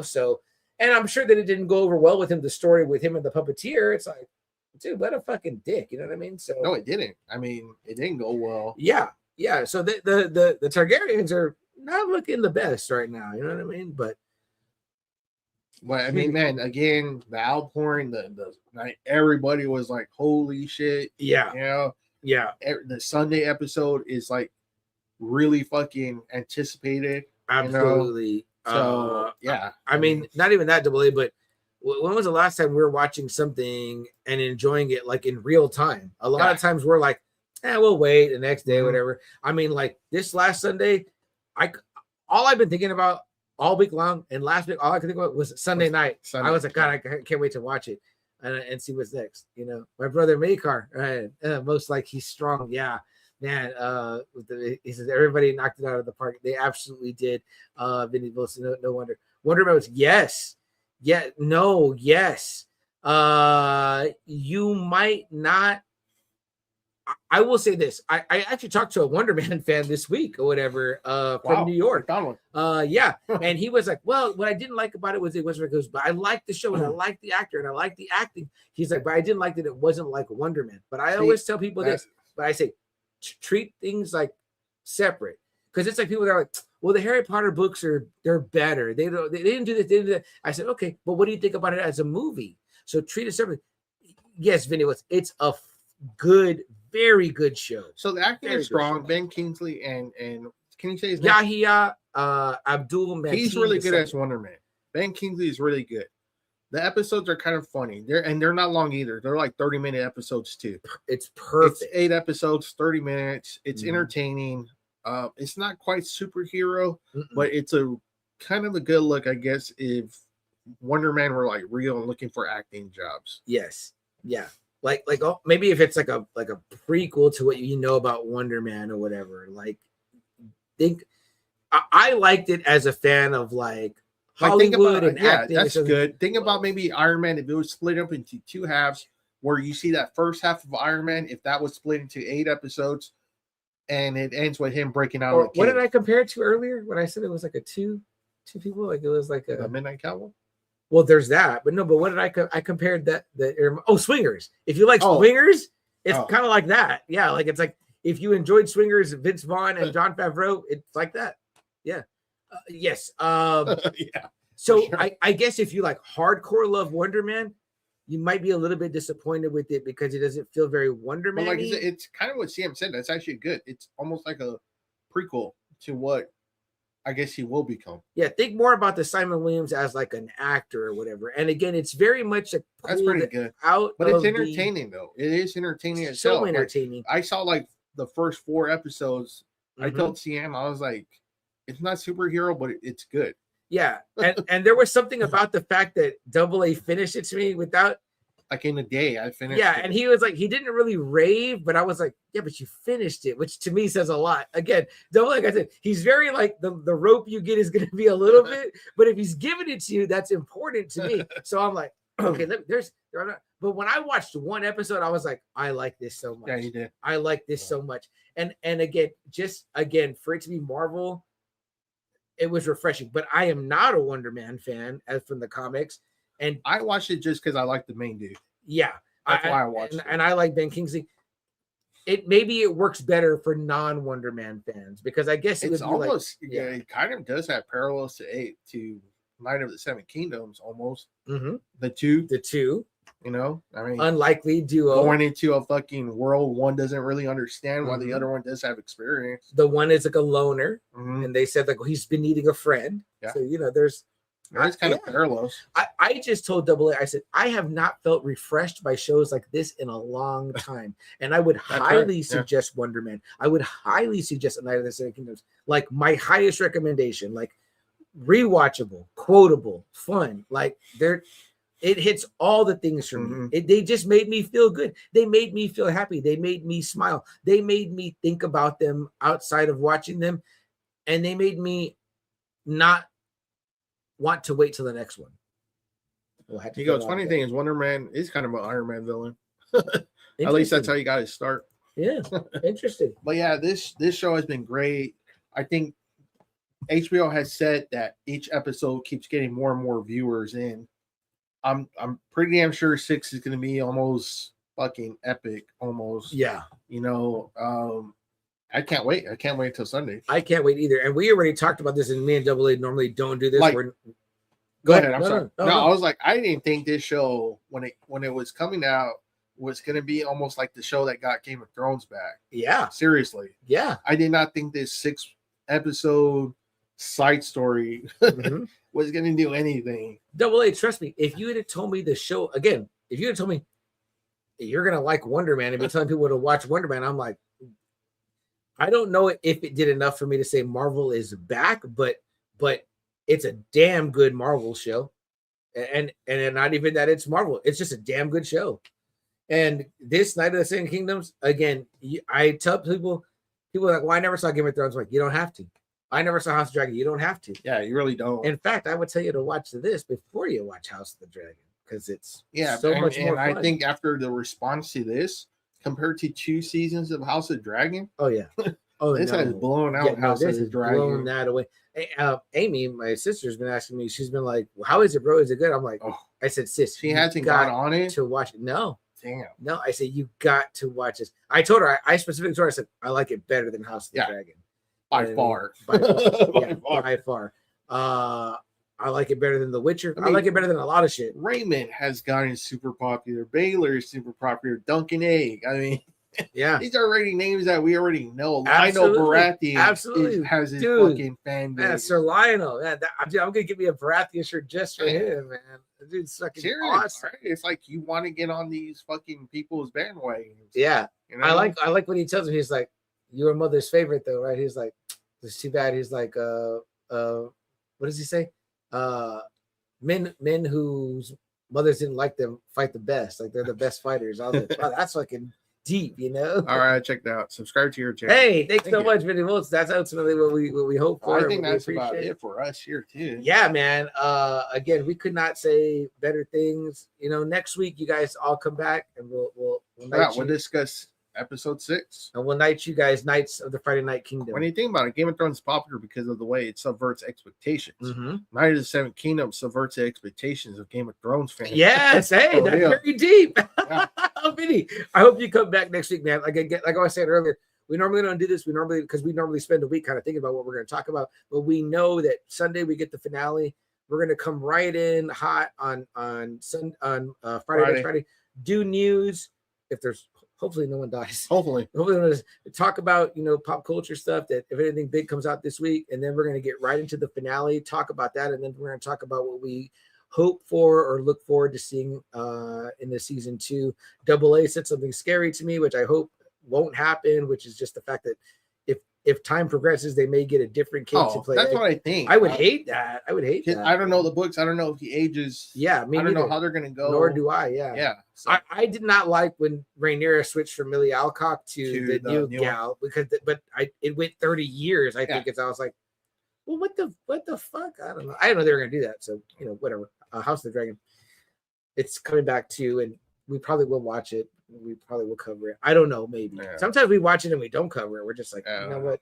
C: So, and I'm sure that it didn't go over well with him, the story with him and the puppeteer. It's like, dude, what a fucking dick. You know what I mean? So
D: no, it didn't. I mean, it didn't go well.
C: Yeah. Yeah. So the Targaryens are not looking the best right now. You know what I mean? But
D: I mean, man, again, the outpouring, everybody was like, holy shit.
C: Yeah.
D: Yeah. The Sunday episode is like really fucking anticipated.
C: Absolutely.
D: So yeah.
C: I mean, not even that, Double A, but when was the last time we were watching something and enjoying it like in real time? A lot of times we're like, we'll wait the next day, whatever. I mean, like this last Sunday, all I've been thinking about all week long, and last week all I could think about was Sunday night. I was like, God, I can't wait to watch it and see what's next. My brother Makar, most like he's strong. Yeah, man. He says everybody knocked it out of the park. They absolutely did. Vinny Wilson, no wonder. Wonder Mouse, yes. Yeah, no, yes. You might not. I will say this. I actually talked to a Wonder Man fan this week or whatever from New York. Yeah. And he was like, well, what I didn't like about it was but I liked the show and I liked the actor and I liked the acting. He's like, but I didn't like that it wasn't like Wonder Man. But I always tell people this, but I say, treat things like separate. Because it's like people that are like, well, the Harry Potter books they're better. They didn't do this, they didn't do that. I said, okay, but what do you think about it as a movie? So treat it separately. Yes, Vinny, it's a good, very good show.
D: So the acting is strong. Ben Kingsley and can you say his name?
C: Yahya Abdul Mateen.
D: He's really good as Wonder Man. Ben Kingsley is really good. The episodes are kind of funny. They're not long either. They're like 30-minute episodes too.
C: It's perfect.
D: It's 8 episodes, 30 minutes. It's entertaining. It's not quite superhero, but it's a kind of a good look, I guess, if Wonder Man were like real and looking for acting jobs.
C: Yes. Yeah. Like maybe if it's like a prequel to what you know about Wonder Man or whatever. Like, I liked it as a fan of like Hollywood and acting.
D: That's good. Think about maybe Iron Man if it was split up into 2 halves, where you see that first half of Iron Man, if that was split into 8 episodes, and it ends with him breaking out
C: Or
D: of the
C: what did
D: cave.
C: I compare it to earlier when I said it was like a two people? Like it was like
D: The
C: a
D: Midnight Cowboy?
C: well, there's that, but no, but what did I compared that Swingers. If you like
D: Oh.
C: Swingers, it's
D: Oh.
C: kind of like that. Yeah, like it's like if you enjoyed Swingers, Vince Vaughn and Jon Favreau, it's like that. Yeah. Yes.
D: Yeah.
C: So
D: for sure.
C: I guess if you like hardcore love Wonder Man, you might be a little bit disappointed with it because it doesn't feel very Wonder
D: But
C: Man.
D: like I said, it's kind of what CM said. That's actually good. It's almost like a prequel to what I guess he will become.
C: Yeah, think more about the Simon Williams as like an actor or whatever. And again, it's very much a
D: That's pretty good.
C: out,
D: But it's
C: of the-
D: entertaining though. It is entertaining
C: so
D: itself. Like,
C: entertaining.
D: I saw like the first 4 episodes. I
C: Mhm.
D: told CM, I was like, it's not superhero, but it's good.
C: Yeah, and there was something about the fact that Double A finished it to me without.
D: Like in a day, I finished.
C: Yeah,
D: it.
C: and he was like, he didn't really rave, but I was like, yeah, but you finished it, which to me says a lot. Again, Double A, like I said, he's very like the rope you get is going to be a little bit, but if he's giving it to you, that's important to me. So I'm like, okay, but when I watched one episode, I was like, I like this so much.
D: Yeah, you did.
C: I like this so much. And again, for it to be Marvel, it was refreshing. But I am not a Wonder Man fan as from the comics. And
D: I watched it just because I like the main dude.
C: yeah,
D: That's why I watched it.
C: And I like Ben Kingsley. Maybe it works better for non-Wonder Man fans because I guess
D: It's almost
C: like,
D: it kind of does have parallels to Night of the Seven Kingdoms almost.
C: Mhm.
D: The two,
C: I mean,
D: mean,
C: unlikely duo.
D: going into a fucking world one doesn't really understand while the
C: Mhm.
D: other one does have experience.
C: The one is like a loner,
D: Mhm.
C: and they said like he's been needing a friend.
D: Yeah.
C: So there's
D: There's kind of parallels.
C: I just told Double A, I said, I have not felt refreshed by shows like this in a long time. And I would highly suggest Wonder Man. I would highly suggest A Night of the Seven Kingdoms. Like my highest recommendation, like rewatchable, quotable, fun. Like it hits all the things for me. They just made me feel good. They made me feel happy. They made me smile. They made me think about them outside of watching them. And they made me not want to wait till the next one.
D: He goes, funny thing is Wonder Man is kind of an Iron Man villain. At least that's how you got to start.
C: Yeah, interesting.
D: But yeah, this show has been great. I think HBO has said that each episode keeps getting more and more viewers in. I'm pretty damn sure 6 is going to be almost fucking epic. Almost.
C: Yeah.
D: I can't wait. I can't wait until Sunday.
C: I can't wait either. And we already talked about this, and me and Double A normally don't do this.
D: Like, Go ahead. I'm sorry.
C: No,
D: I was like, I didn't think this show when it was coming out was going to be almost like the show that got Game of Thrones back.
C: Yeah.
D: Seriously.
C: Yeah.
D: I did not think this 6-episode side story was going to do anything.
C: Double A, trust me. If you had told me the show again, if you had told me you're going to like Wonder Man and be telling people to watch Wonder Man, I'm like, I don't know if it did enough for me to say Marvel is back, but it's a damn good Marvel show. And not even that it's Marvel. It's just a damn good show. And this Night of the Seven Kingdoms, again, I tell people are like, well, I never saw Game of Thrones. I'm like, you don't have to. I never saw House of Dragon. You don't have to.
D: Yeah, you really don't.
C: In fact, I would tell you to watch this before you watch House of the Dragon because it's so much more fun.
D: I think after the response to this, compared to 2 seasons of House of Dragon, this has blown out House of the Dragon.
C: Blown that away. Amy, my sister's been asking me. She's been like, well, "How is it, bro? Is it good?" I'm like, I said, "Sis,
D: she hasn't got on it
C: to watch it." No,
D: damn.
C: No, I said you got to watch this. I told her. I specifically told her. I said I like it better than House of the Dragon
D: by far.
C: By far. I like it better than The Witcher. I like it better than a lot of shit.
D: Raymond has gotten super popular. Baylor is super popular. Duncan Egg. I mean,
C: yeah,
D: these are already names that we already know.
C: Absolutely.
D: Lionel Baratheon
C: Absolutely.
D: has his
C: Dude,
D: fucking fan base.
C: Man, Sir Lionel. Man, I'm gonna get me a Baratheon shirt just for him, man. That dude's fucking awesome.
D: Right? It's like you want to get on these fucking people's bandwagons.
C: Yeah,
D: you know?
C: I like when he tells me, he's like, "You're mother's favorite, though, right?" He's like, "It's too bad." He's like, what does he say? Men whose mothers didn't like them fight the best. Like they're the best fighters. I was like, wow, that's fucking deep, you know.
D: All right, check that out. Subscribe to your channel.
C: Hey, thanks so much, Vinny Volts. That's ultimately what we hope for.
D: I think that's about it for us here too.
C: Yeah, man. Again, we could not say better things. Next week you guys all come back and we'll
D: discuss episode 6.
C: And we'll knight you guys Knights of the Friday Night Kingdom.
D: When you think about it, Game of Thrones is popular because of the way it subverts expectations.
C: Mm-hmm.
D: Knight of the Seven Kingdoms subverts the expectations of Game of Thrones fans.
C: Yes, hey,
D: Oh,
C: that's
D: yeah.
C: very deep.
D: Yeah.
C: Vinny, I hope you come back next week, man. Like I was saying earlier, we normally don't do this. We normally spend a week kind of thinking about what we're going to talk about. But we know that Sunday we get the finale. We're going to come right in hot on Friday. Do news. If there's hopefully no one dies.
D: Hopefully.
C: We're going to talk about pop culture stuff, that if anything big comes out this week, and then we're going to get right into the finale, talk about that, and then we're going to talk about what we hope for or look forward to seeing in the season 2. Double A said something scary to me, which I hope won't happen, which is just the fact that if time progresses, they may get a different kid to play.
D: That's what I think.
C: I would hate that. I
D: don't know the books. I don't know if he ages.
C: Yeah, me
D: I don't know
C: neither.
D: how they're gonna go.
C: Nor do I. Yeah.
D: Yeah. So.
C: I did not like when Rhaenyra switched from Millie Alcock to the new gal because it went 30 years. I think I was like, well, what the fuck? I don't know. I didn't know they were gonna do that. So whatever. House of the Dragon. It's coming back too, and we probably will watch it. We probably will cover it. I don't know, maybe. Yeah. Sometimes we watch it and we don't cover it. We're just like, you know what?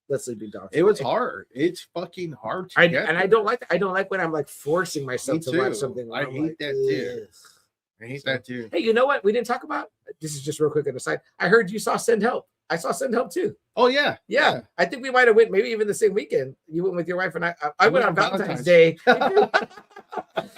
C: Let's leave it down.
D: It was hard. It's fucking hard to get.
C: And I don't like that. I don't like when I'm like forcing myself to watch something.
D: I hate that too. I hate that too.
C: Hey, you know what? We didn't talk about. This is just real quick on the side. I heard you saw Send Help. I saw Send Help too.
D: Oh yeah.
C: I think we might have went maybe even the same weekend. You went with your wife and I went on Valentine's Day.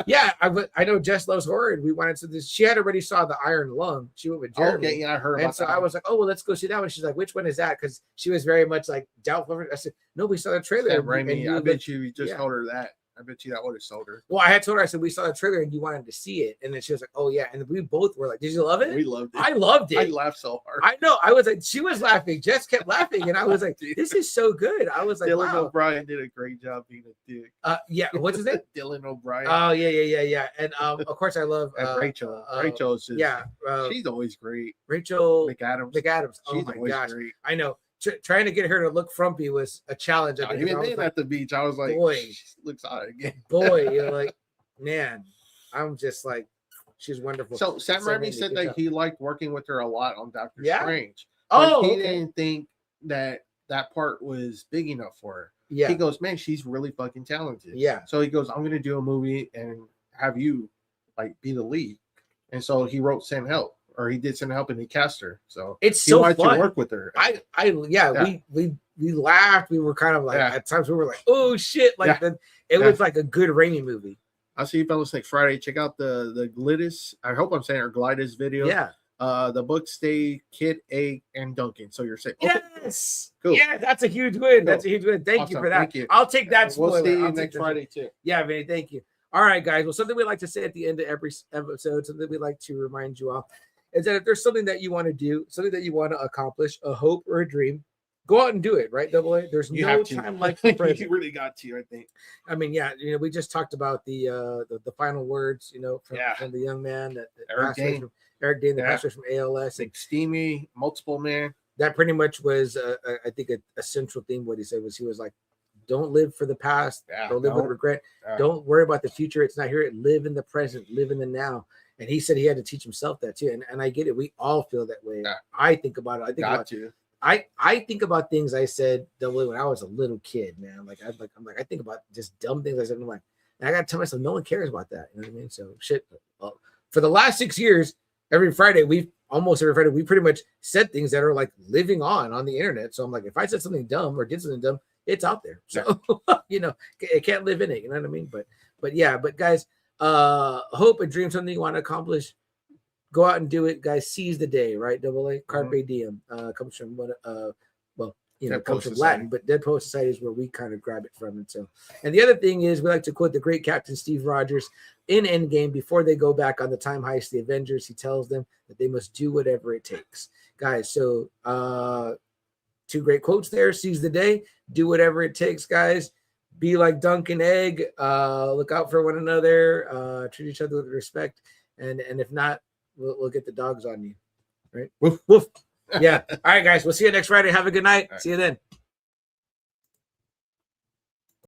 C: Yeah, I know Jess loves horror, and we wanted to. She had already saw The Iron Lung. She went with Jeremy.
D: Okay, yeah, I heard.
C: And so I was like, oh well, let's go see that one. She's like, which one is that? Because she was very much like doubtful. I said, no, we saw the trailer.
D: I bet you just told her that. I bet you that would have sold her.
C: Well, I had told her, I said, we saw the trailer and you wanted to see it. And then she was like, oh, yeah. And we both were like, did you love it?
D: We loved it.
C: I loved it.
D: I laughed so hard.
C: I know. I was like, she was laughing. Jess kept laughing. And I was like, this is so good. I was like,
D: Dylan
C: wow.
D: O'Brien did a great job being a dick.
C: Yeah. What's his name?
D: Dylan O'Brien.
C: Oh, yeah. And of course, I love
D: Rachel. Rachel is just, she's always great.
C: Rachel
D: McAdams.
C: Oh,
D: she's
C: my
D: always
C: gosh.
D: great.
C: I know. Trying to get her to look frumpy was a challenge.
D: Even then at the beach, I was like, boy, she looks hot again.
C: Boy, you're like, man, I'm just like, she's wonderful.
D: So Sam Raimi said that he liked working with her a lot on Doctor Strange.
C: Oh,
D: he didn't think that part was big enough for her.
C: Yeah.
D: He goes, man, she's really fucking talented.
C: Yeah.
D: So he goes, I'm going to do a movie and have you like be the lead. And so he wrote Send Help. Or he did Send Help and he cast her. So
C: it's so
D: wanted
C: fun
D: to work with her.
C: We laughed. We were kind of like at times we were like, oh shit. Like it was like a good Raimi movie.
D: I'll see you fellas next Friday. Check out the Glidis. I hope I'm saying her Glidis video.
C: Yeah.
D: The book stay Kid, Egg, and Duncan. So you're saying
C: yes.
D: Cool.
C: Yeah, that's a huge win.
D: Cool.
C: Thank you for that.
D: Thank you.
C: I'll take that spoiler.
D: We'll see you next Friday too.
C: Yeah, man. Thank you. All right, guys. Well, something we like to say at the end of every episode, something we like to remind you all, is that if there's something that you want to do, something that you want to accomplish, a hope or a dream, go out and do it, right? Double A. There's no time like the present.
D: You really got to, I think.
C: I mean, yeah, we just talked about the final words, from the young man that
D: Eric Dane,
C: the pastor from ALS,
D: and Steamy, multiple man.
C: That pretty much was, I think, a central theme. What he said was, he was like, don't live for the past. Don't live with regret. Don't worry about the future. It's not here. Live in the present. Live in the now. And he said he had to teach himself that too. And I get it. We all feel that way. Yeah. I think about it. I think about things I said double when I was a little kid, man. I think about just dumb things I said. I'm like, and I gotta tell myself, no one cares about that. You know what I mean? So shit. For the last 6 years, almost every Friday, we pretty much said things that are like living on the internet. So I'm like, if I said something dumb or did something dumb, it's out there. So it can't live in it. You know what I mean? But guys, hope and dream, something you want to accomplish, go out and do it, guys. Seize the day, right? Double A, carpe diem, comes from comes from Latin, but Dead Poet Society is where we kind of grab it from. And the other thing is, we like to quote the great Captain Steve Rogers in Endgame before they go back on the time heist, the Avengers. He tells them that they must do whatever it takes, guys. So 2 great quotes there. Seize the day, do whatever it takes, guys. Be like Dunk and Egg. Look out for one another. Treat each other with respect. And if not, we'll get the dogs on you. Right? Woof, woof. Yeah. All right, guys. We'll see you next Friday. Have a good night. See you then.